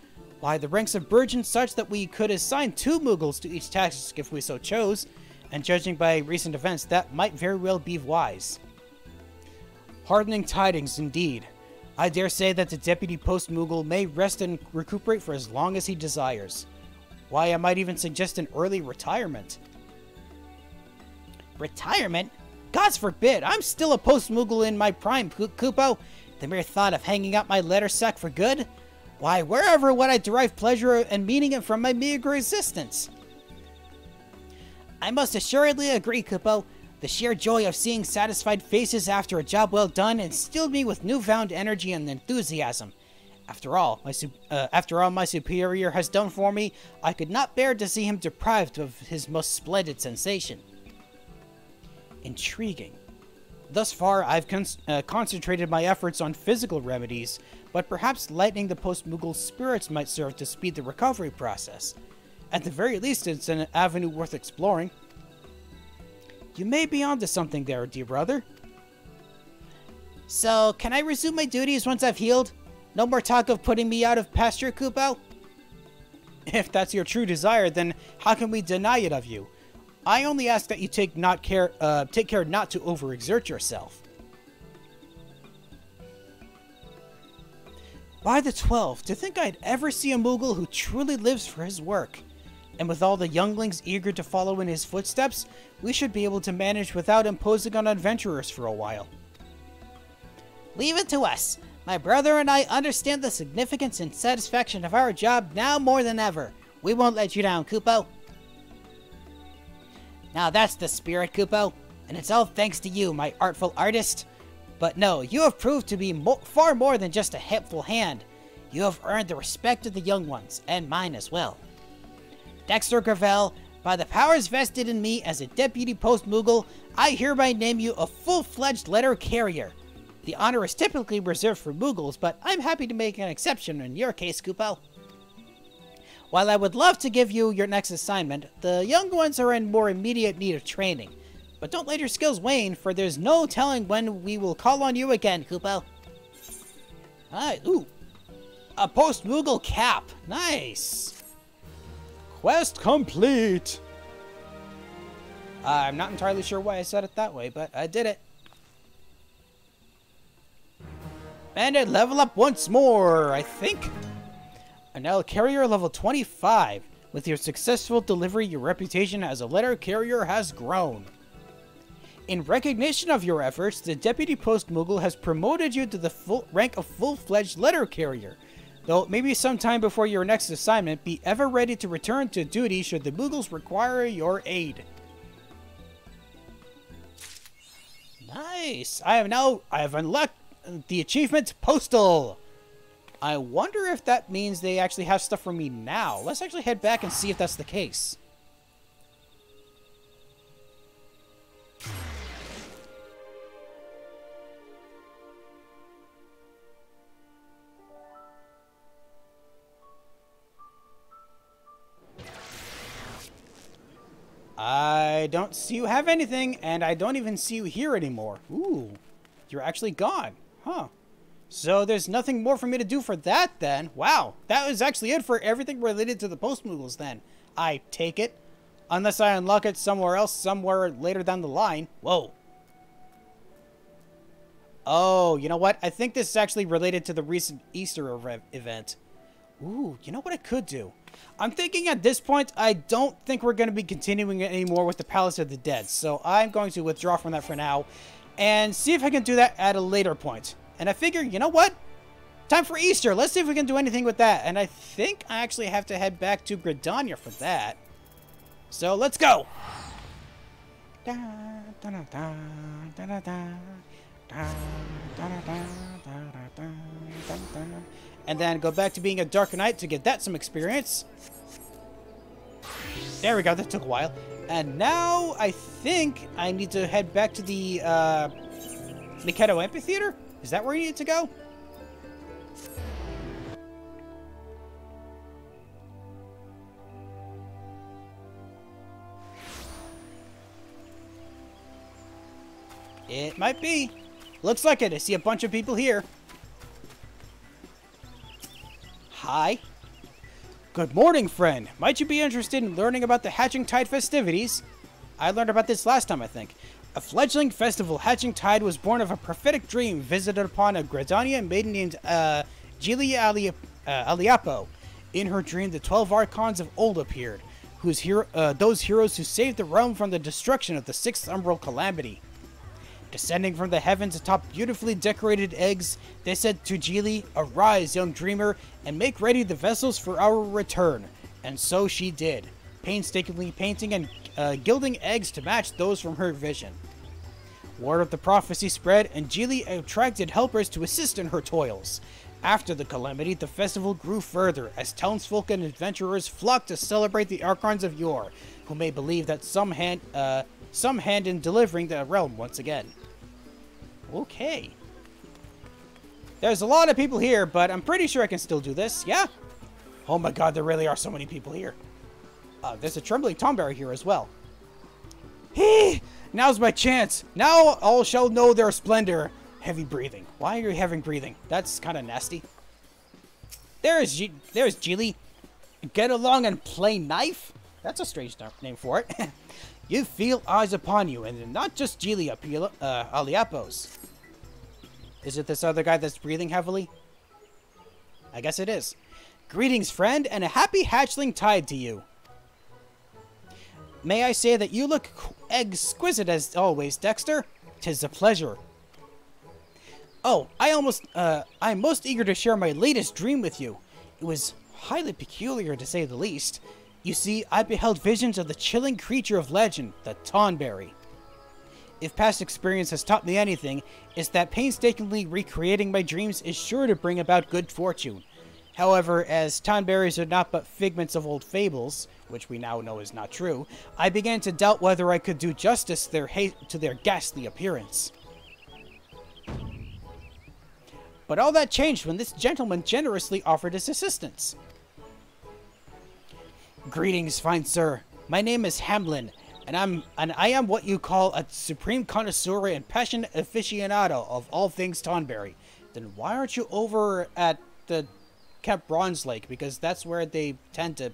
Speaker 1: Why, the ranks have burgeoned such that we could assign 2 Moogles to each task if we so chose, and judging by recent events, that might very well be wise. Heartening tidings indeed. I dare say that the Deputy Postmoogle may rest and recuperate for as long as he desires. Why, I might even suggest an early retirement.
Speaker 2: Retirement? Gods forbid! I'm still a Postmoogle in my prime, Kupo. The mere thought of hanging up my letter sack for good? Why, wherever would I derive pleasure and meaning from my meager existence? I most assuredly agree, Kupo. The sheer joy of seeing satisfied faces after a job well done instilled me with newfound energy and enthusiasm. After all my superior has done for me, I could not bear to see him deprived of his most splendid sensation.
Speaker 1: Intriguing. Thus far, I've concentrated my efforts on physical remedies, but perhaps lightening the Postmoogle's spirits might serve to speed the recovery process. At the very least, it's an avenue worth exploring. You may be onto something there, dear brother.
Speaker 2: So, can I resume my duties once I've healed? No more talk of putting me out of pasture, Kupo?
Speaker 1: If that's your true desire, then how can we deny it of you? I only ask that you take care not to overexert yourself. By the 12, to think I'd ever see a Moogle who truly lives for his work. And with all the younglings eager to follow in his footsteps, we should be able to manage without imposing on adventurers for a while.
Speaker 2: Leave it to us. My brother and I understand the significance and satisfaction of our job now more than ever. We won't let you down, Kupo. Now that's the spirit, Kupo, and it's all thanks to you, my artful artist. But no, you have proved to be far more than just a helpful hand. You have earned the respect of the young ones, and mine as well. Dexter Gravel, by the powers vested in me as a Deputy Postmoogle, I hereby name you a full-fledged letter carrier. The honor is typically reserved for Moogles, but I'm happy to make an exception in your case, Kupo. While I would love to give you your next assignment, the young ones are in more immediate need of training. But don't let your skills wane, for there's no telling when we will call on you again, Kupo. Ooh. A Postmoogle cap. Nice.
Speaker 1: Quest complete! I'm not entirely sure why I said it that way, but I did it. And I level up once more, I think. And now carrier level 25. With your successful delivery, your reputation as a letter carrier has grown. In recognition of your efforts, the Deputy Postmoogle has promoted you to the rank of full-fledged letter carrier. Though maybe sometime before your next assignment, be ever ready to return to duty should the Moogles require your aid. Nice! I have unlocked the achievement Postal. I wonder if that means they actually have stuff for me now. Let's actually head back and see if that's the case. don't see you have anything, and I don't even see you here anymore. Ooh, you're actually gone. Huh. So there's nothing more for me to do for that then. Wow, that was actually it for everything related to the Postmoogles then. I take it. Unless I unlock it somewhere else, somewhere later down the line. Whoa. Oh, you know what? I think this is actually related to the recent Easter event. Ooh, you know what I could do? I'm thinking at this point, I don't think we're going to be continuing anymore with the Palace of the Dead. So I'm going to withdraw from that for now and see if I can do that at a later point. And I figure, you know what? Time for Easter. Let's see if we can do anything with that. And I think I actually have to head back to Gridania for that. So let's go. And then go back to being a Dark Knight to get that some experience. There we go. That took a while. And now I think I need to head back to the Mikado Amphitheater. Is that where you need to go? It might be. Looks like it. I see a bunch of people here. Hi. Good morning, friend. Might you be interested in learning about the Hatching Tide festivities? I learned about this last time, I think. A fledgling festival, Hatching Tide, was born of a prophetic dream visited upon a Gridania maiden named Gilia Aliapo. In her dream, the 12 Archons of old appeared, those heroes who saved the realm from the destruction of the 6th Umbral Calamity. Descending from the heavens atop beautifully decorated eggs, they said to Geely, "Arise, young dreamer, and make ready the vessels for our return." And so she did, painstakingly painting and gilding eggs to match those from her vision. Word of the prophecy spread, and Geely attracted helpers to assist in her toils. After the calamity, the festival grew further, as townsfolk and adventurers flocked to celebrate the Archons of yore, who may believe that some hand in delivering the realm once again. Okay. There's a lot of people here, but I'm pretty sure I can still do this, yeah? Oh my god, there really are so many people here. There's a trembling Tonberry here as well. Hey! Now's my chance! Now all shall know their splendor! Heavy breathing. Why are you heavy breathing? That's kind of nasty. There's Geely. Get along and play knife? That's a strange name for it. You feel eyes upon you, and not just Geely Aliapos. Is it this other guy that's breathing heavily? I guess it is. Greetings, friend, and a happy hatchling tide to you. May I say that you look exquisite as always, Dexter? 'Tis a pleasure. Oh, I'm most eager to share my latest dream with you. It was highly peculiar, to say the least. You see, I beheld visions of the chilling creature of legend, the Tonberry. If past experience has taught me anything, it's that painstakingly recreating my dreams is sure to bring about good fortune. However, as Tonberries are not but figments of old fables, which we now know is not true, I began to doubt whether I could do justice to their ghastly appearance. But all that changed when this gentleman generously offered his assistance. Greetings, fine sir. My name is Hamlin, and I am what you call a supreme connoisseur and passionate aficionado of all things Tonberry. Then why aren't you over at the Camp Bronze Lake? Because that's where they tend to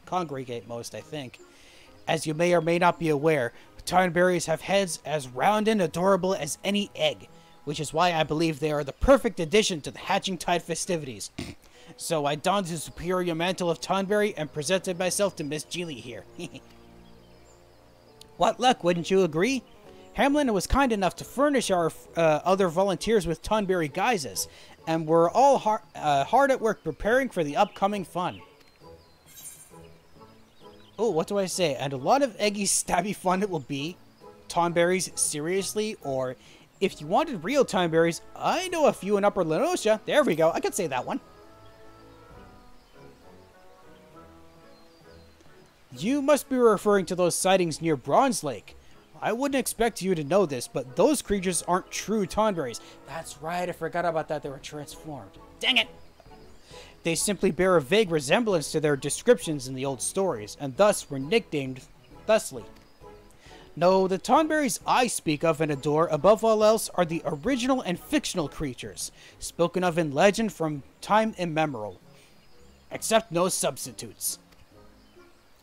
Speaker 1: congregate most, I think. As you may or may not be aware, Tonberries have heads as round and adorable as any egg, which is why I believe they are the perfect addition to the Hatching Tide festivities. So I donned the superior mantle of Tonberry and presented myself to Miss Geely here. What luck, wouldn't you agree? Hamlin was kind enough to furnish our other volunteers with Tonberry guises, and we're all hard at work preparing for the upcoming fun. Oh, what do I say? And a lot of Eggy Stabby fun it will be. Tonberries, seriously? Or, if you wanted real Tonberries, I know a few in Upper Lenosha. There we go, I could say that one. You must be referring to those sightings near Bronze Lake. I wouldn't expect you to know this, but those creatures aren't true Tonberries. That's right, I forgot about that. They were transformed. Dang it! They simply bear a vague resemblance to their descriptions in the old stories, and thus were nicknamed thusly. No, the Tonberries I speak of and adore above all else are the original and fictional creatures, spoken of in legend from time immemorial. Except no substitutes.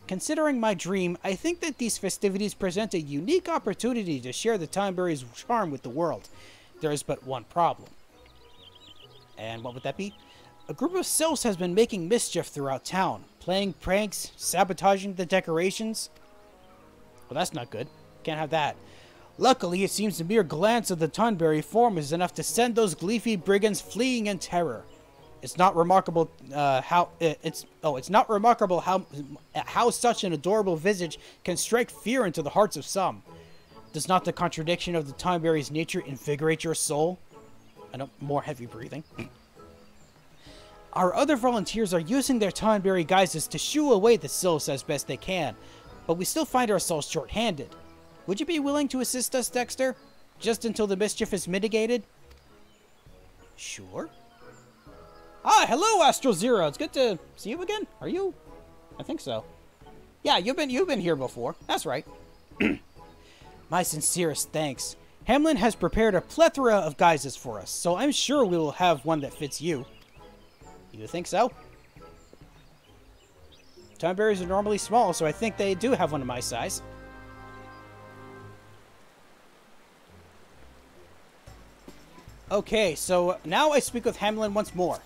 Speaker 1: Considering my dream, I think that these festivities present a unique opportunity to share the Tonberry's charm with the world. There is but one problem. And what would that be? A group of sylphs has been making mischief throughout town, playing pranks, sabotaging the decorations. Well, that's not good. Can't have that. Luckily, it seems the mere glance of the Tonberry form is enough to send those gleeful brigands fleeing in terror. It's not remarkable how such an adorable visage can strike fear into the hearts of some. Does not the contradiction of the Tonberry's nature invigorate your soul? I know, more heavy breathing. Our other volunteers are using their Tonberry guises to shoo away the sylphs as best they can, but we still find ourselves short-handed. Would you be willing to assist us, Dexter? Just until the mischief is mitigated? Sure. Ah, hello, Astro Zero. It's good to see you again. Are you? I think so. Yeah, you've been here before. That's right. My sincerest thanks. Hamlin has prepared a plethora of guises for us, so I'm sure we will have one that fits you. You think so? Tonberries are normally small, so I think they do have one of my size. Okay, so now I speak with Hamlin once more.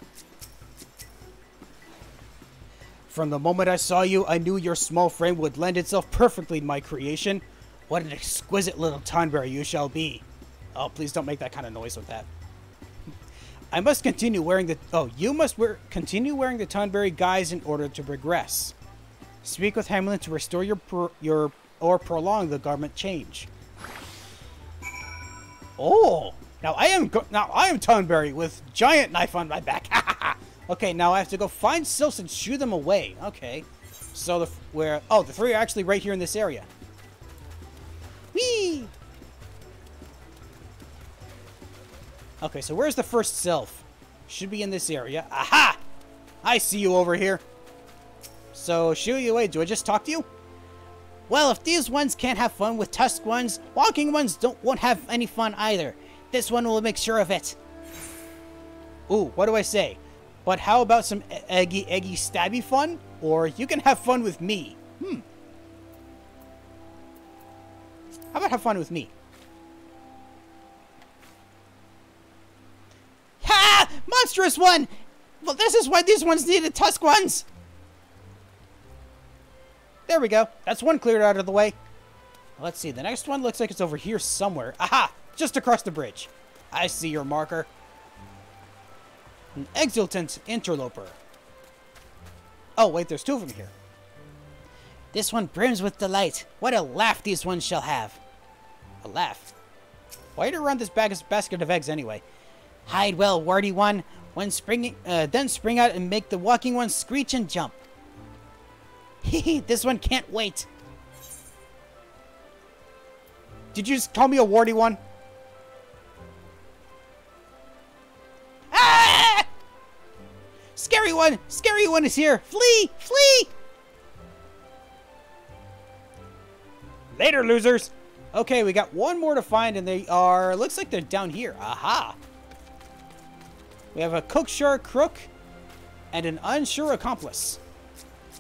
Speaker 1: From the moment I saw you, I knew your small frame would lend itself perfectly to my creation. What an exquisite little Tonberry you shall be. Oh, please don't make that kind of noise with that. I must continue wearing the... Oh, you must continue wearing the Tonberry guise in order to progress. Speak with Hamlin to restore or prolong the garment change. Oh! Now I am Tonberry with giant knife on my back. Okay, now I have to go find sylphs and shoo them away. Okay. So the three are actually right here in this area. Whee! Okay, so where's the first sylph? Should be in this area. Aha! I see you over here. So, shoo you away. Do I just talk to you?
Speaker 2: Well, if these ones can't have fun with tusk ones, walking ones won't have any fun either. This one will make sure of it.
Speaker 1: Ooh, what do I say? But how about some Eggy Stabby fun? Or you can have fun with me. How about have fun with me?
Speaker 2: Ha! Monstrous one! Well, this is why these ones needed tusk ones.
Speaker 1: There we go. That's one cleared out of the way. Let's see. The next one looks like it's over here somewhere. Aha! Just across the bridge. I see your marker. An exultant interloper. Oh, wait. There's two of them here.
Speaker 2: This one brims with delight. What a laugh these ones shall have.
Speaker 1: A laugh? Why are you around this basket of eggs anyway?
Speaker 2: Hide well, warty one. Then spring out and make the walking one screech and jump. Hehe, this one can't wait.
Speaker 1: Did you just call me a warty one?
Speaker 2: Ah! Scary one! Scary one is here! Flee! Flee!
Speaker 1: Later, losers! Okay, we got one more to find, and they are... Looks like they're down here. Aha! We have a cocksure crook and an unsure accomplice.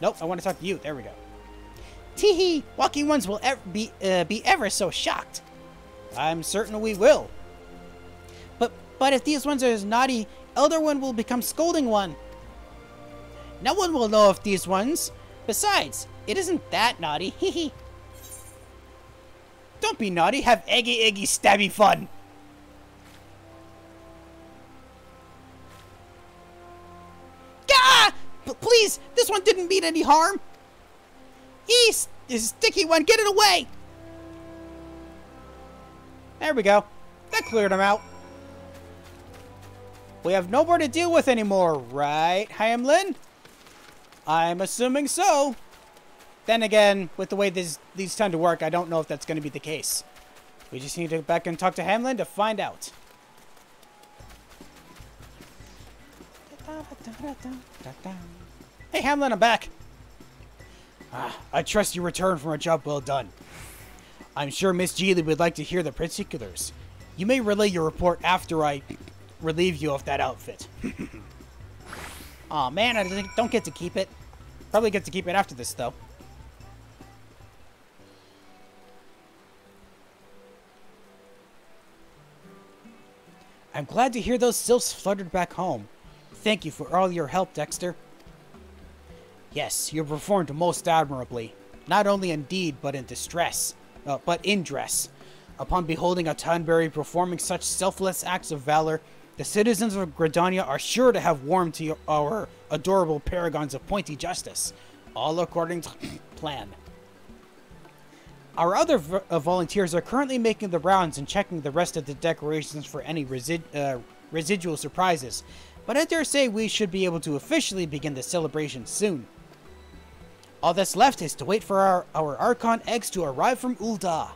Speaker 1: Nope, I want to talk to you. There we go.
Speaker 2: Teehee! Walking ones will be ever so shocked.
Speaker 1: I'm certain we will.
Speaker 2: But if these ones are as naughty, Elder One will become Scolding One. No one will know of these ones. Besides, it isn't that naughty. Hehe.
Speaker 1: Don't be naughty. Have Eggy Stabby fun.
Speaker 2: Gah! Please, this one didn't mean any harm. East is sticky one. Get it away.
Speaker 1: There we go. That cleared him out. We have no more to deal with anymore, right, Hamlin? I'm assuming so. Then again, with the way these tend to work, I don't know if that's going to be the case. We just need to go back and talk to Hamlin to find out. Hey, Hamlin, I'm back. I trust you returned from a job well done. I'm sure Miss Geely would like to hear the particulars. You may relay your report after I relieve you of that outfit.
Speaker 2: Aw, man, I don't get to keep it.
Speaker 1: Probably get to keep it after this, though. I'm glad to hear those sylphs fluttered back home. Thank you for all your help, Dexter. Yes, you performed most admirably, not only in deed, but in dress. Upon beholding a Tonberry performing such selfless acts of valor, the citizens of Gridania are sure to have warmed to our adorable paragons of pointy justice, all according to plan. Our other volunteers are currently making the rounds and checking the rest of the decorations for any residual surprises, but I dare say we should be able to officially begin the celebration soon. All that's left is to wait for our Archon eggs to arrive from Ul'dah.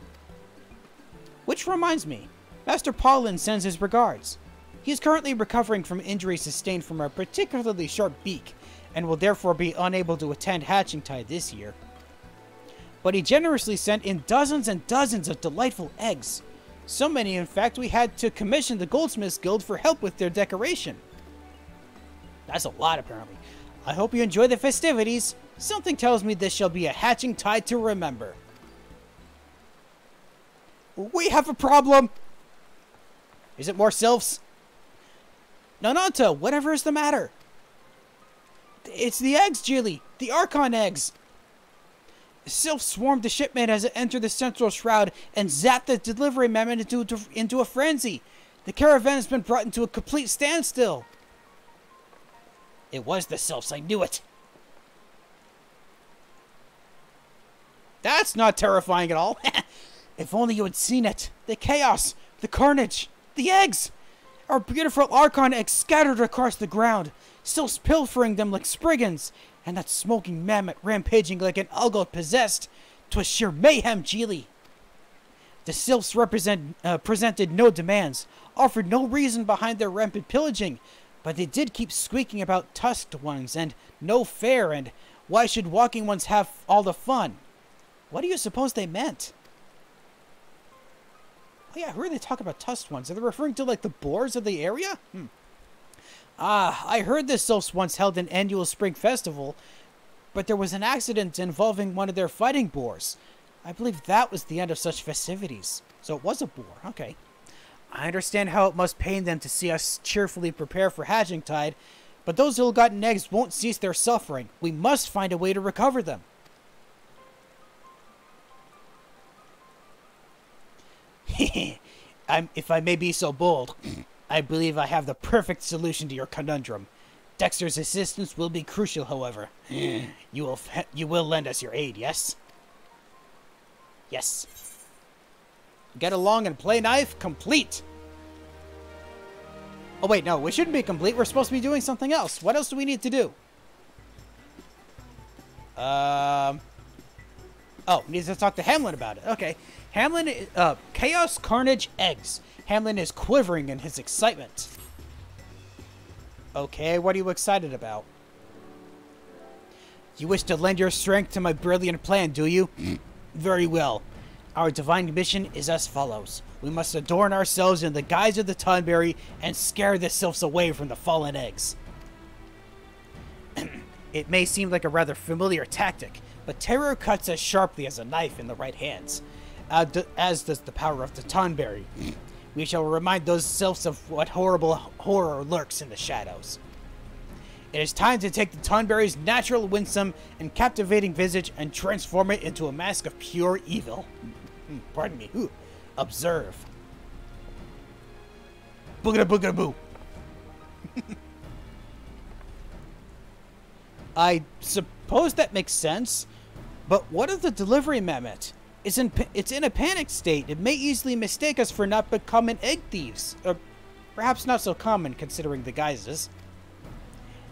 Speaker 1: Which reminds me, Master Paulin sends his regards. He is currently recovering from injuries sustained from a particularly sharp beak, and will therefore be unable to attend Hatching Tide this year. But he generously sent in dozens and dozens of delightful eggs. So many, in fact, we had to commission the Goldsmiths Guild for help with their decoration. That's a lot, apparently. I hope you enjoy the festivities. Something tells me this shall be a Hatching Tide to remember. We have a problem! Is it more sylphs? Nonanta, whatever is the matter? It's the eggs, Jilly! The Archon eggs! The sylphs swarmed the shipment as it entered the central shroud and zapped the delivery man into a frenzy. The caravan has been brought into a complete standstill. It was the sylphs, I knew it! That's not terrifying at all. If only you had seen it. The chaos, the carnage, the eggs. Our beautiful Archon eggs scattered across the ground, sylphs pilfering them like spriggans, and that smoking mammoth rampaging like an Algot possessed. 'Twas sheer mayhem, Geely. The sylphs presented no demands, offered no reason behind their rampant pillaging, but they did keep squeaking about tusked ones and no fair and why should walking ones have all the fun? What do you suppose they meant? Oh yeah, I heard they talk about tusked ones. Are they referring to like the boars of the area? I heard the sylphs once held an annual spring festival, but there was an accident involving one of their fighting boars. I believe that was the end of such festivities. So it was a boar, okay. I understand how it must pain them to see us cheerfully prepare for Hatching Tide, but those ill-gotten eggs won't cease their suffering. We must find a way to recover them. If I may be so bold, I believe I have the perfect solution to your conundrum. Dexter's assistance will be crucial, however. You will lend us your aid, yes? Yes. Get along and play knife complete. Oh wait, no, we shouldn't be complete. We're supposed to be doing something else. What else do we need to do? Oh, we need to talk to Hamlin about it. Okay. Hamlin, Chaos Carnage Eggs. Hamlin is quivering in his excitement. Okay, what are you excited about? You wish to lend your strength to my brilliant plan, do you? Very well. Our divine mission is as follows. We must adorn ourselves in the guise of the Tonberry and scare the sylphs away from the fallen eggs. It may seem like a rather familiar tactic, but terror cuts as sharply as a knife in the right hands, as does the power of the Tonberry. We shall remind those sylphs of what horrible horror lurks in the shadows. It is time to take the Tonberry's natural, winsome, and captivating visage and transform it into a mask of pure evil. Pardon me. Ooh. Observe. Boogada boogada boo. I suppose that makes sense, but what of the delivery mammoth? It's in a panic state. It may easily mistake us for not becoming egg thieves. Or perhaps not so common considering the guises.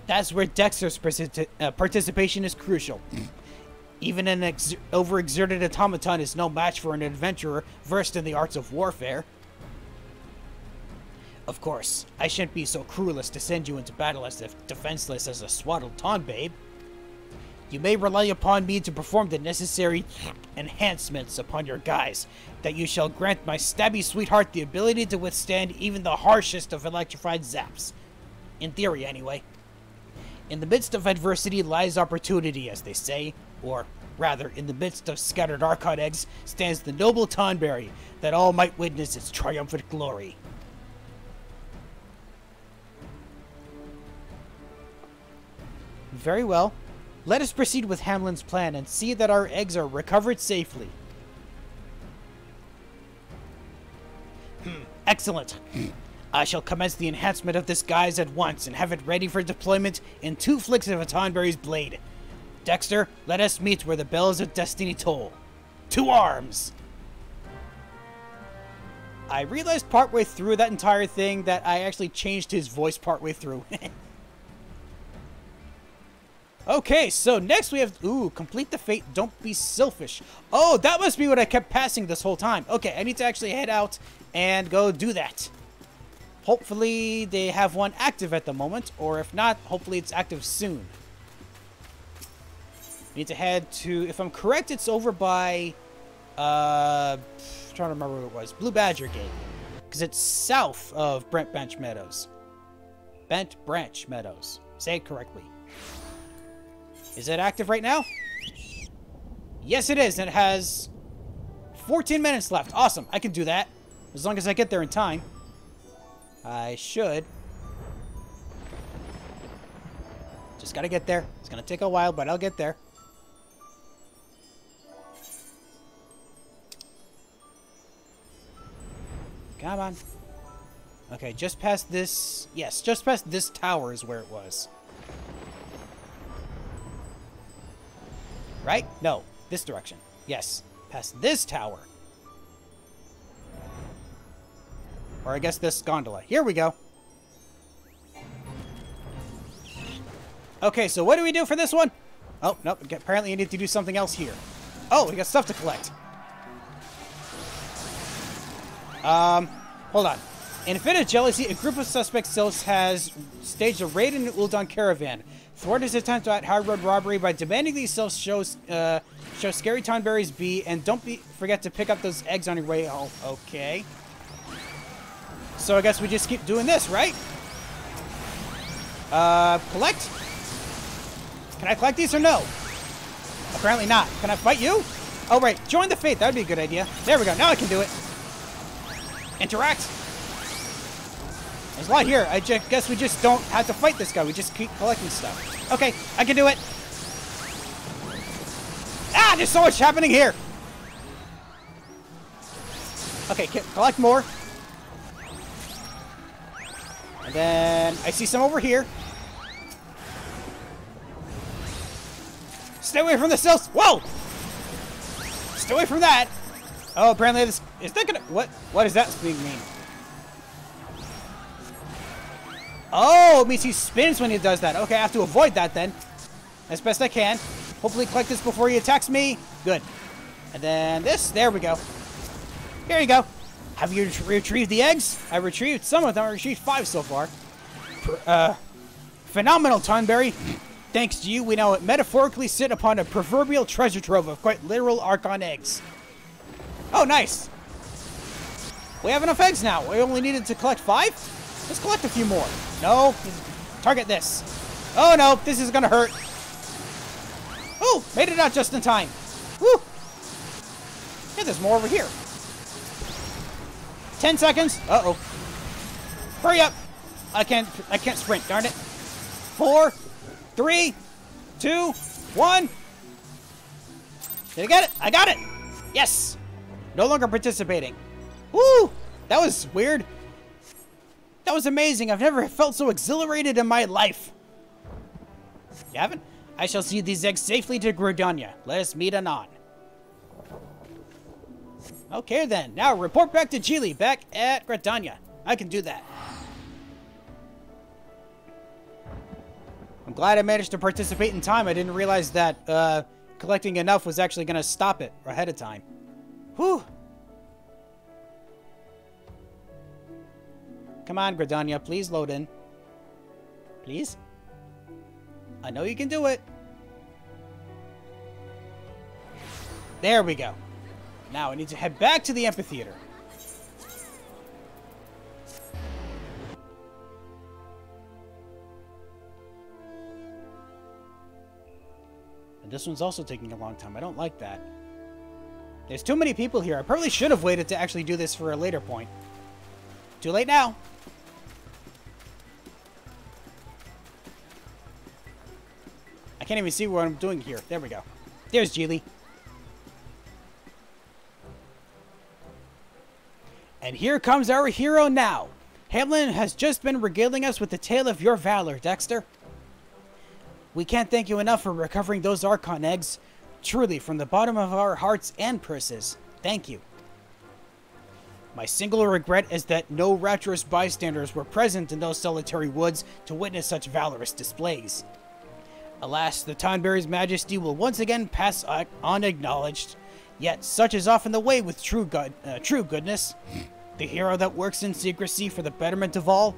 Speaker 1: That's where Dexter's participation is crucial. Even an overexerted automaton is no match for an adventurer versed in the arts of warfare. Of course, I shan't be so cruel as to send you into battle as defenseless as a swaddled Tonbabe. You may rely upon me to perform the necessary enhancements upon your guise, that you shall grant my Stabby sweetheart the ability to withstand even the harshest of electrified zaps. In theory, anyway. In the midst of adversity lies opportunity, as they say, or rather, in the midst of scattered Archon eggs stands the noble Tonberry, that all might witness its triumphant glory. Very well. Let us proceed with Hamlin's plan and see that our eggs are recovered safely. Excellent. I shall commence the enhancement of this guise at once and have it ready for deployment in 2 flicks of a Tonberry's blade. Dexter, let us meet where the bells of destiny toll. To arms! I realized partway through that entire thing that I actually changed his voice partway through. Okay, so next we have... Ooh, complete the fate, don't be selfish. Oh, that must be what I kept passing this whole time. Okay, I need to actually head out and go do that. Hopefully they have one active at the moment, or if not, hopefully it's active soon. Need to head to... If I'm correct, it's over by... trying to remember what it was. Blue Badger Gate. Because it's south of Bent Branch Meadows. Bent Branch Meadows. Say it correctly. Is it active right now? Yes, it is. And it has 14 minutes left. Awesome. I can do that. As long as I get there in time. I should. Just gotta get there. It's gonna take a while, but I'll get there. Come on. Okay, just past this... Yes, just past this tower is where it was. Right? No, this direction. Yes, past this tower. Or I guess this gondola. Here we go. Okay, so what do we do for this one? Oh, nope. Apparently you need to do something else here. Oh, we got stuff to collect. Hold on. In a fit of jealousy, a group of suspect sylphs has staged a raid in an Uldan caravan. Thwart his attempt at high road robbery by demanding these sylphs show scary Tonberries be, and don't forget to pick up those eggs on your way home. Okay. So I guess we just keep doing this, right? Collect? Can I collect these or no? Apparently not. Can I fight you? Oh, right. Join the fate. That would be a good idea. There we go. Now I can do it. Interact. There's a lot here. I guess we just don't have to fight this guy. We just keep collecting stuff. Okay, I can do it. Ah, there's so much happening here. Okay, collect more. And then I see some over here. Stay away from the cells. Whoa! Stay away from that. Oh, apparently this... Is that gonna... What does that thing mean? Oh, it means he spins when he does that. Okay, I have to avoid that then. As best I can. Hopefully collect this before he attacks me. Good. And then this. There we go. Here you go. Have you retrieved the eggs? I retrieved some of them. I retrieved 5 so far. Phenomenal, Tonberry. Thanks to you, we now metaphorically sit upon a proverbial treasure trove of quite literal Archon eggs. Oh, nice. We have enough eggs now. We only needed to collect 5? Let's collect a few more. No. Target this. Oh, no. This is going to hurt. Oh, made it out just in time. Woo. Hey, there's more over here. 10 seconds. Uh-oh. Hurry up. I can't sprint, darn it. 4, 3, 2, 1. Did I get it? I got it. Yes. No longer participating. Woo. That was weird. That was amazing. I've never felt so exhilarated in my life. You haven't? I shall see these eggs safely to Gridania. Let us meet anon. Okay then. Now report back to Chile, back at Gridania. I can do that. I'm glad I managed to participate in time. I didn't realize that collecting enough was actually going to stop it ahead of time. Whew. Come on, Gridania, please load in. Please? I know you can do it. There we go. Now I need to head back to the amphitheater. And this one's also taking a long time. I don't like that. There's too many people here. I probably should have waited to actually do this for a later point. Too late now. I can't even see what I'm doing here. There we go. There's Geely. And here comes our hero now. Hamlin has just been regaling us with the tale of your valor, Dexter. We can't thank you enough for recovering those Archon eggs. Truly, from the bottom of our hearts and purses, thank you. My single regret is that no rapturous bystanders were present in those solitary woods to witness such valorous displays. Alas, the Tonberry's majesty will once again pass unacknowledged. Yet, such is often the way with true goodness. The hero that works in secrecy for the betterment of all.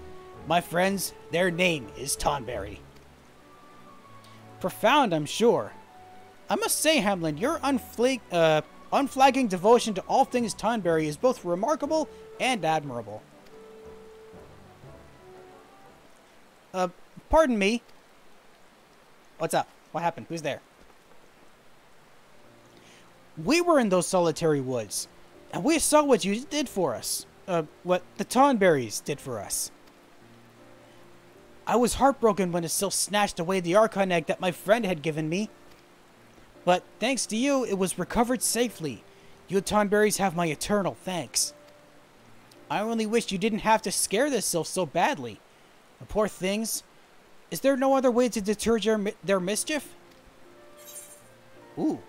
Speaker 1: My friends, their name is Tonberry. Profound, I'm sure. I must say, Hamlin, your unflagging devotion to all things Tonberry is both remarkable and admirable. Pardon me. What's up? What happened? Who's there? We were in those solitary woods, and we saw what you did for us. What the Tonberries did for us. I was heartbroken when a sylph snatched away the Archon egg that my friend had given me. But thanks to you, it was recovered safely. You Tonberries have my eternal thanks. I only wish you didn't have to scare the sylph so badly. The poor things. Is there no other way to deter their mischief? Ooh.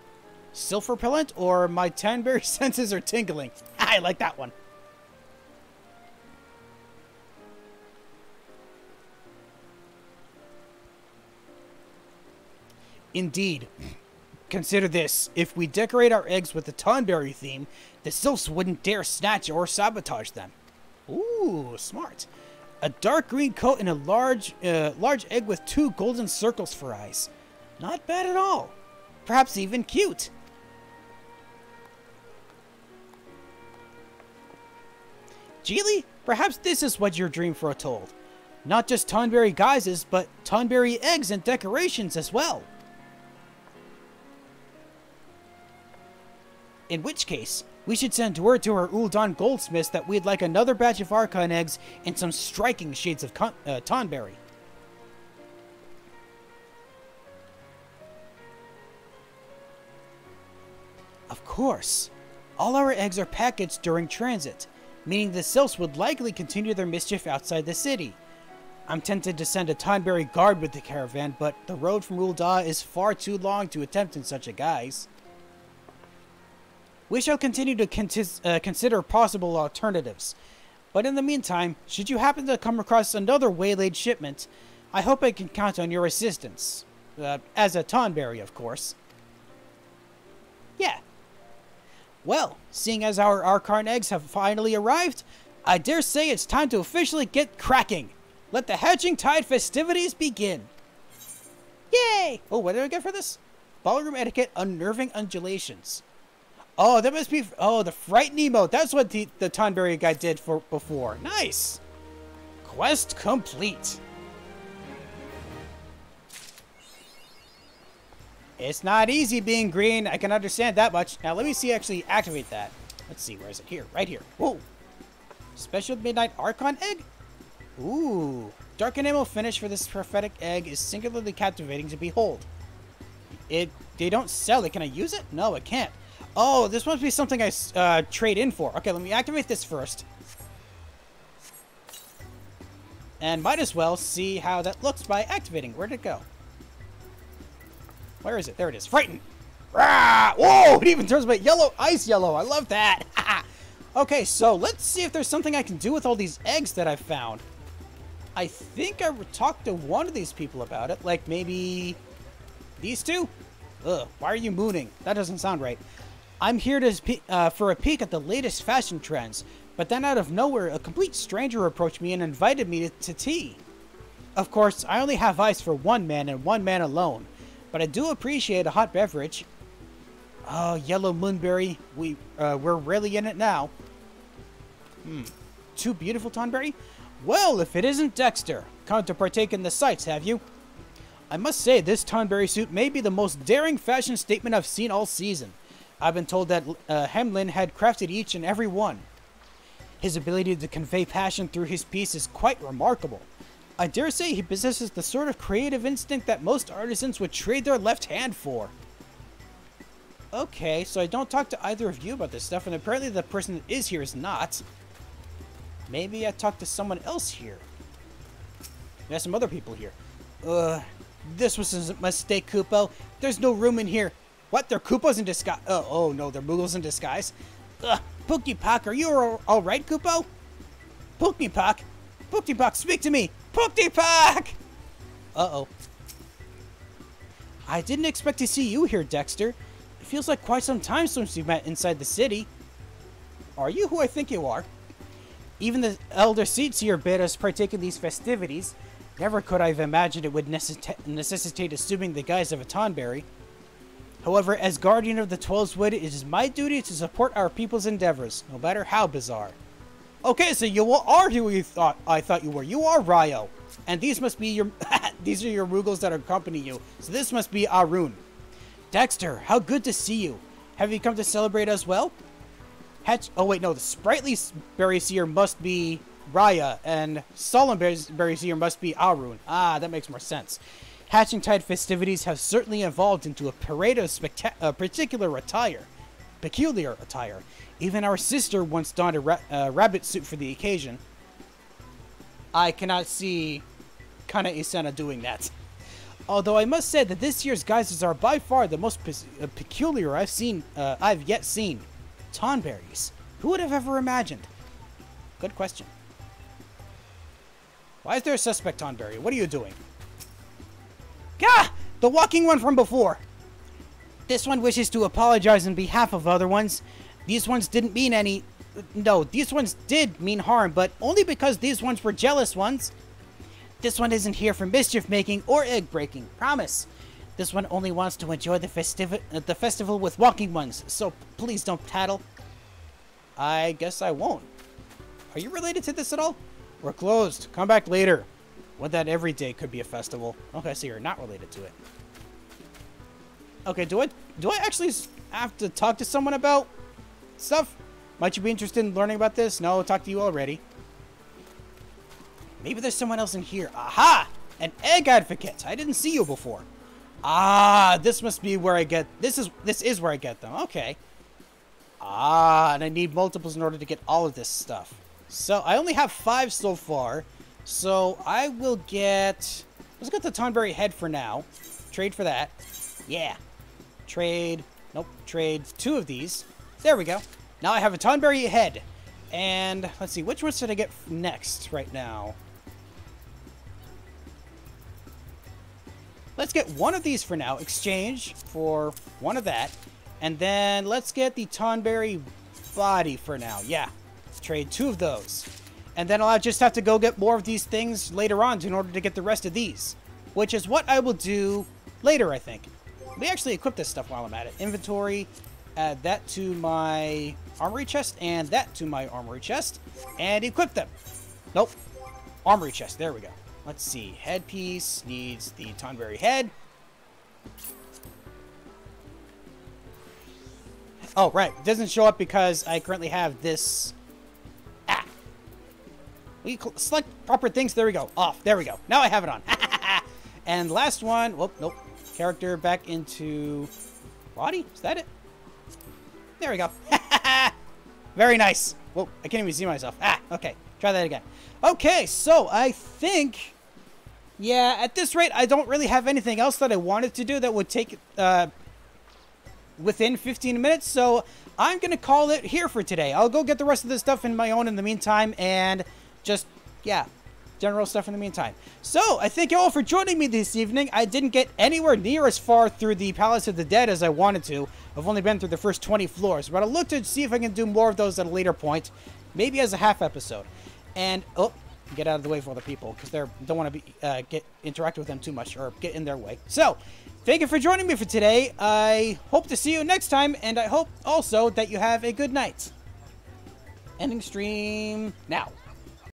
Speaker 1: Sylph repellent or my Tonberry senses are tingling? I like that one. Indeed. Consider this. If we decorate our eggs with the Tonberry theme, the sylphs wouldn't dare snatch or sabotage them. Ooh, smart. A dark green coat and a large egg with 2 golden circles for eyes. Not bad at all. Perhaps even cute. Geely, perhaps this is what your dream foretold. Not just Tonberry guises, but Tonberry eggs and decorations as well. In which case, we should send word to our Ul'Dan goldsmiths that we'd like another batch of Archon eggs in some striking shades of Tonberry. Of course. All our eggs are packaged during transit, meaning the sylphs would likely continue their mischief outside the city. I'm tempted to send a Tonberry guard with the caravan, but the road from Ul'Dan is far too long to attempt in such a guise. We shall continue to consider possible alternatives. But in the meantime, should you happen to come across another waylaid shipment, I hope I can count on your assistance. As a Tonberry, of course. Yeah. Well, seeing as our Archon eggs have finally arrived, I dare say it's time to officially get cracking. Let the Hatching Tide festivities begin. Yay! Oh, what did I get for this? Ballroom etiquette, unnerving undulations. Oh, that must be... Oh, the frighten emote. That's what the Tonberry guy did for before. Nice. Quest complete. It's not easy being green. I can understand that much. Now, let me see actually activate that. Let's see. Where is it? Here. Right here. Whoa. Special Midnight Archon Egg? Ooh. Dark enamel finish for this prophetic egg is singularly captivating to behold. They don't sell it. Can I use it? No, it can't. Oh, this must be something I trade in for. Okay, let me activate this first. And might as well see how that looks by activating. Where'd it go? Where is it? There it is. Frighten! Rah! Whoa! It even turns my yellow ice yellow. I love that. Okay, so let's see if there's something I can do with all these eggs that I've found. I think I talked to one of these people about it. Like maybe these two? Ugh, why are you mooning? That doesn't sound right. I'm here to for a peek at the latest fashion trends, but then out of nowhere, a complete stranger approached me and invited me to tea. Of course, I only have eyes for one man and one man alone, but I do appreciate a hot beverage. Oh, yellow moonberry. We're really in it now. Too beautiful, Tonberry? Well, if it isn't Dexter. Come to partake in the sights, have you? I must say, this Tonberry suit may be the most daring fashion statement I've seen all season. I've been told that Hemlin had crafted each and every one. His ability to convey passion through his piece is quite remarkable. I dare say he possesses the sort of creative instinct that most artisans would trade their left hand for. Okay, so I don't talk to either of you about this stuff, and apparently the person that is here is not. Maybe I talked to someone else here. There's some other people here. This was a mistake, Kupo. There's no room in here. What? They're Koopas in disguise? Oh no, they're Moogles in disguise. Puktipak, are you alright, Kupo? Puktipak? Puktipak, speak to me! Puktipak! Uh-oh. I didn't expect to see you here, Dexter. It feels like quite some time since we met inside the city. Are you who I think you are? Even the Elder Seatseer bid us partake in these festivities. Never could I have imagined it would necessitate assuming the guise of a Tonberry. However, as guardian of the 12's Wood, it is my duty to support our people's endeavors, no matter how bizarre. Okay, so you are who I thought you were. You are Ryo. And these must be your... these are your Moogles that accompany you. So this must be Arun. Dexter, how good to see you. Have you come to celebrate as well? Oh wait, no, the Sprightly Berry Seer must be Raya, and Solemn Berry Seer must be Arun. Ah, that makes more sense. Hatching Tide festivities have certainly evolved into a parade of peculiar attire. Even our sister once donned a rabbit suit for the occasion. I cannot see Kana Isena doing that. Although I must say that this year's guises are by far the most peculiar I've yet seen. Tonberries. Who would have ever imagined? Good question. Why is there a suspect, Tonberry? What are you doing? Gah! The walking one from before! This one wishes to apologize on behalf of other ones. These ones didn't mean any... No, these ones did mean harm, but only because these ones were jealous ones. This one isn't here for mischief-making or egg-breaking. Promise. This one only wants to enjoy the festival with walking ones, so please don't tattle. I guess I won't. Are you related to this at all? We're closed. Come back later. When that every day could be a festival. Okay, so you're not related to it. Okay, do I actually have to talk to someone about stuff? Might you be interested in learning about this? No, I'll talk to you already. Maybe there's someone else in here. Aha! An egg advocate. I didn't see you before. Ah, this must be where I get... This is where I get them. Okay. Ah, and I need multiples in order to get all of this stuff. So, I only have 5 so far. So, I will get... Let's get the Tonberry head for now. Trade for that. Yeah. Trade... Nope. Trade 2 of these. There we go. Now I have a Tonberry head. And, let's see. Which ones should I get next right now? Let's get one of these for now. Exchange for one of that. And then let's get the Tonberry body for now. Yeah. Trade 2 of those. And then I'll just have to go get more of these things later on in order to get the rest of these. Which is what I will do later, I think. Let me actually equip this stuff while I'm at it. Inventory. Add that to my armory chest. And that to my armory chest. And equip them. Nope. Armory chest. There we go. Let's see. Headpiece needs the Tonberry head. Oh, right. It doesn't show up because I currently have this. Ah. We select proper things. There we go. Off. There we go. Now I have it on. And last one. Whoop, nope. Character back into body. Is that it? There we go. Very nice. Whoa, I can't even see myself. Ah, okay. Try that again. Okay, so I think... Yeah, at this rate, I don't really have anything else that I wanted to do that would take within 15 minutes, so I'm going to call it here for today. I'll go get the rest of this stuff in my own in the meantime, and just, yeah, general stuff in the meantime. So, I thank you all for joining me this evening. I didn't get anywhere near as far through the Palace of the Dead as I wanted to. I've only been through the first 20 floors, but I'll look to see if I can do more of those at a later point, maybe as a half episode. And, oh, get out of the way for other people because they don't want to be interact with them too much or get in their way. So, thank you for joining me for today. I hope to see you next time, and I hope also that you have a good night. Ending stream now.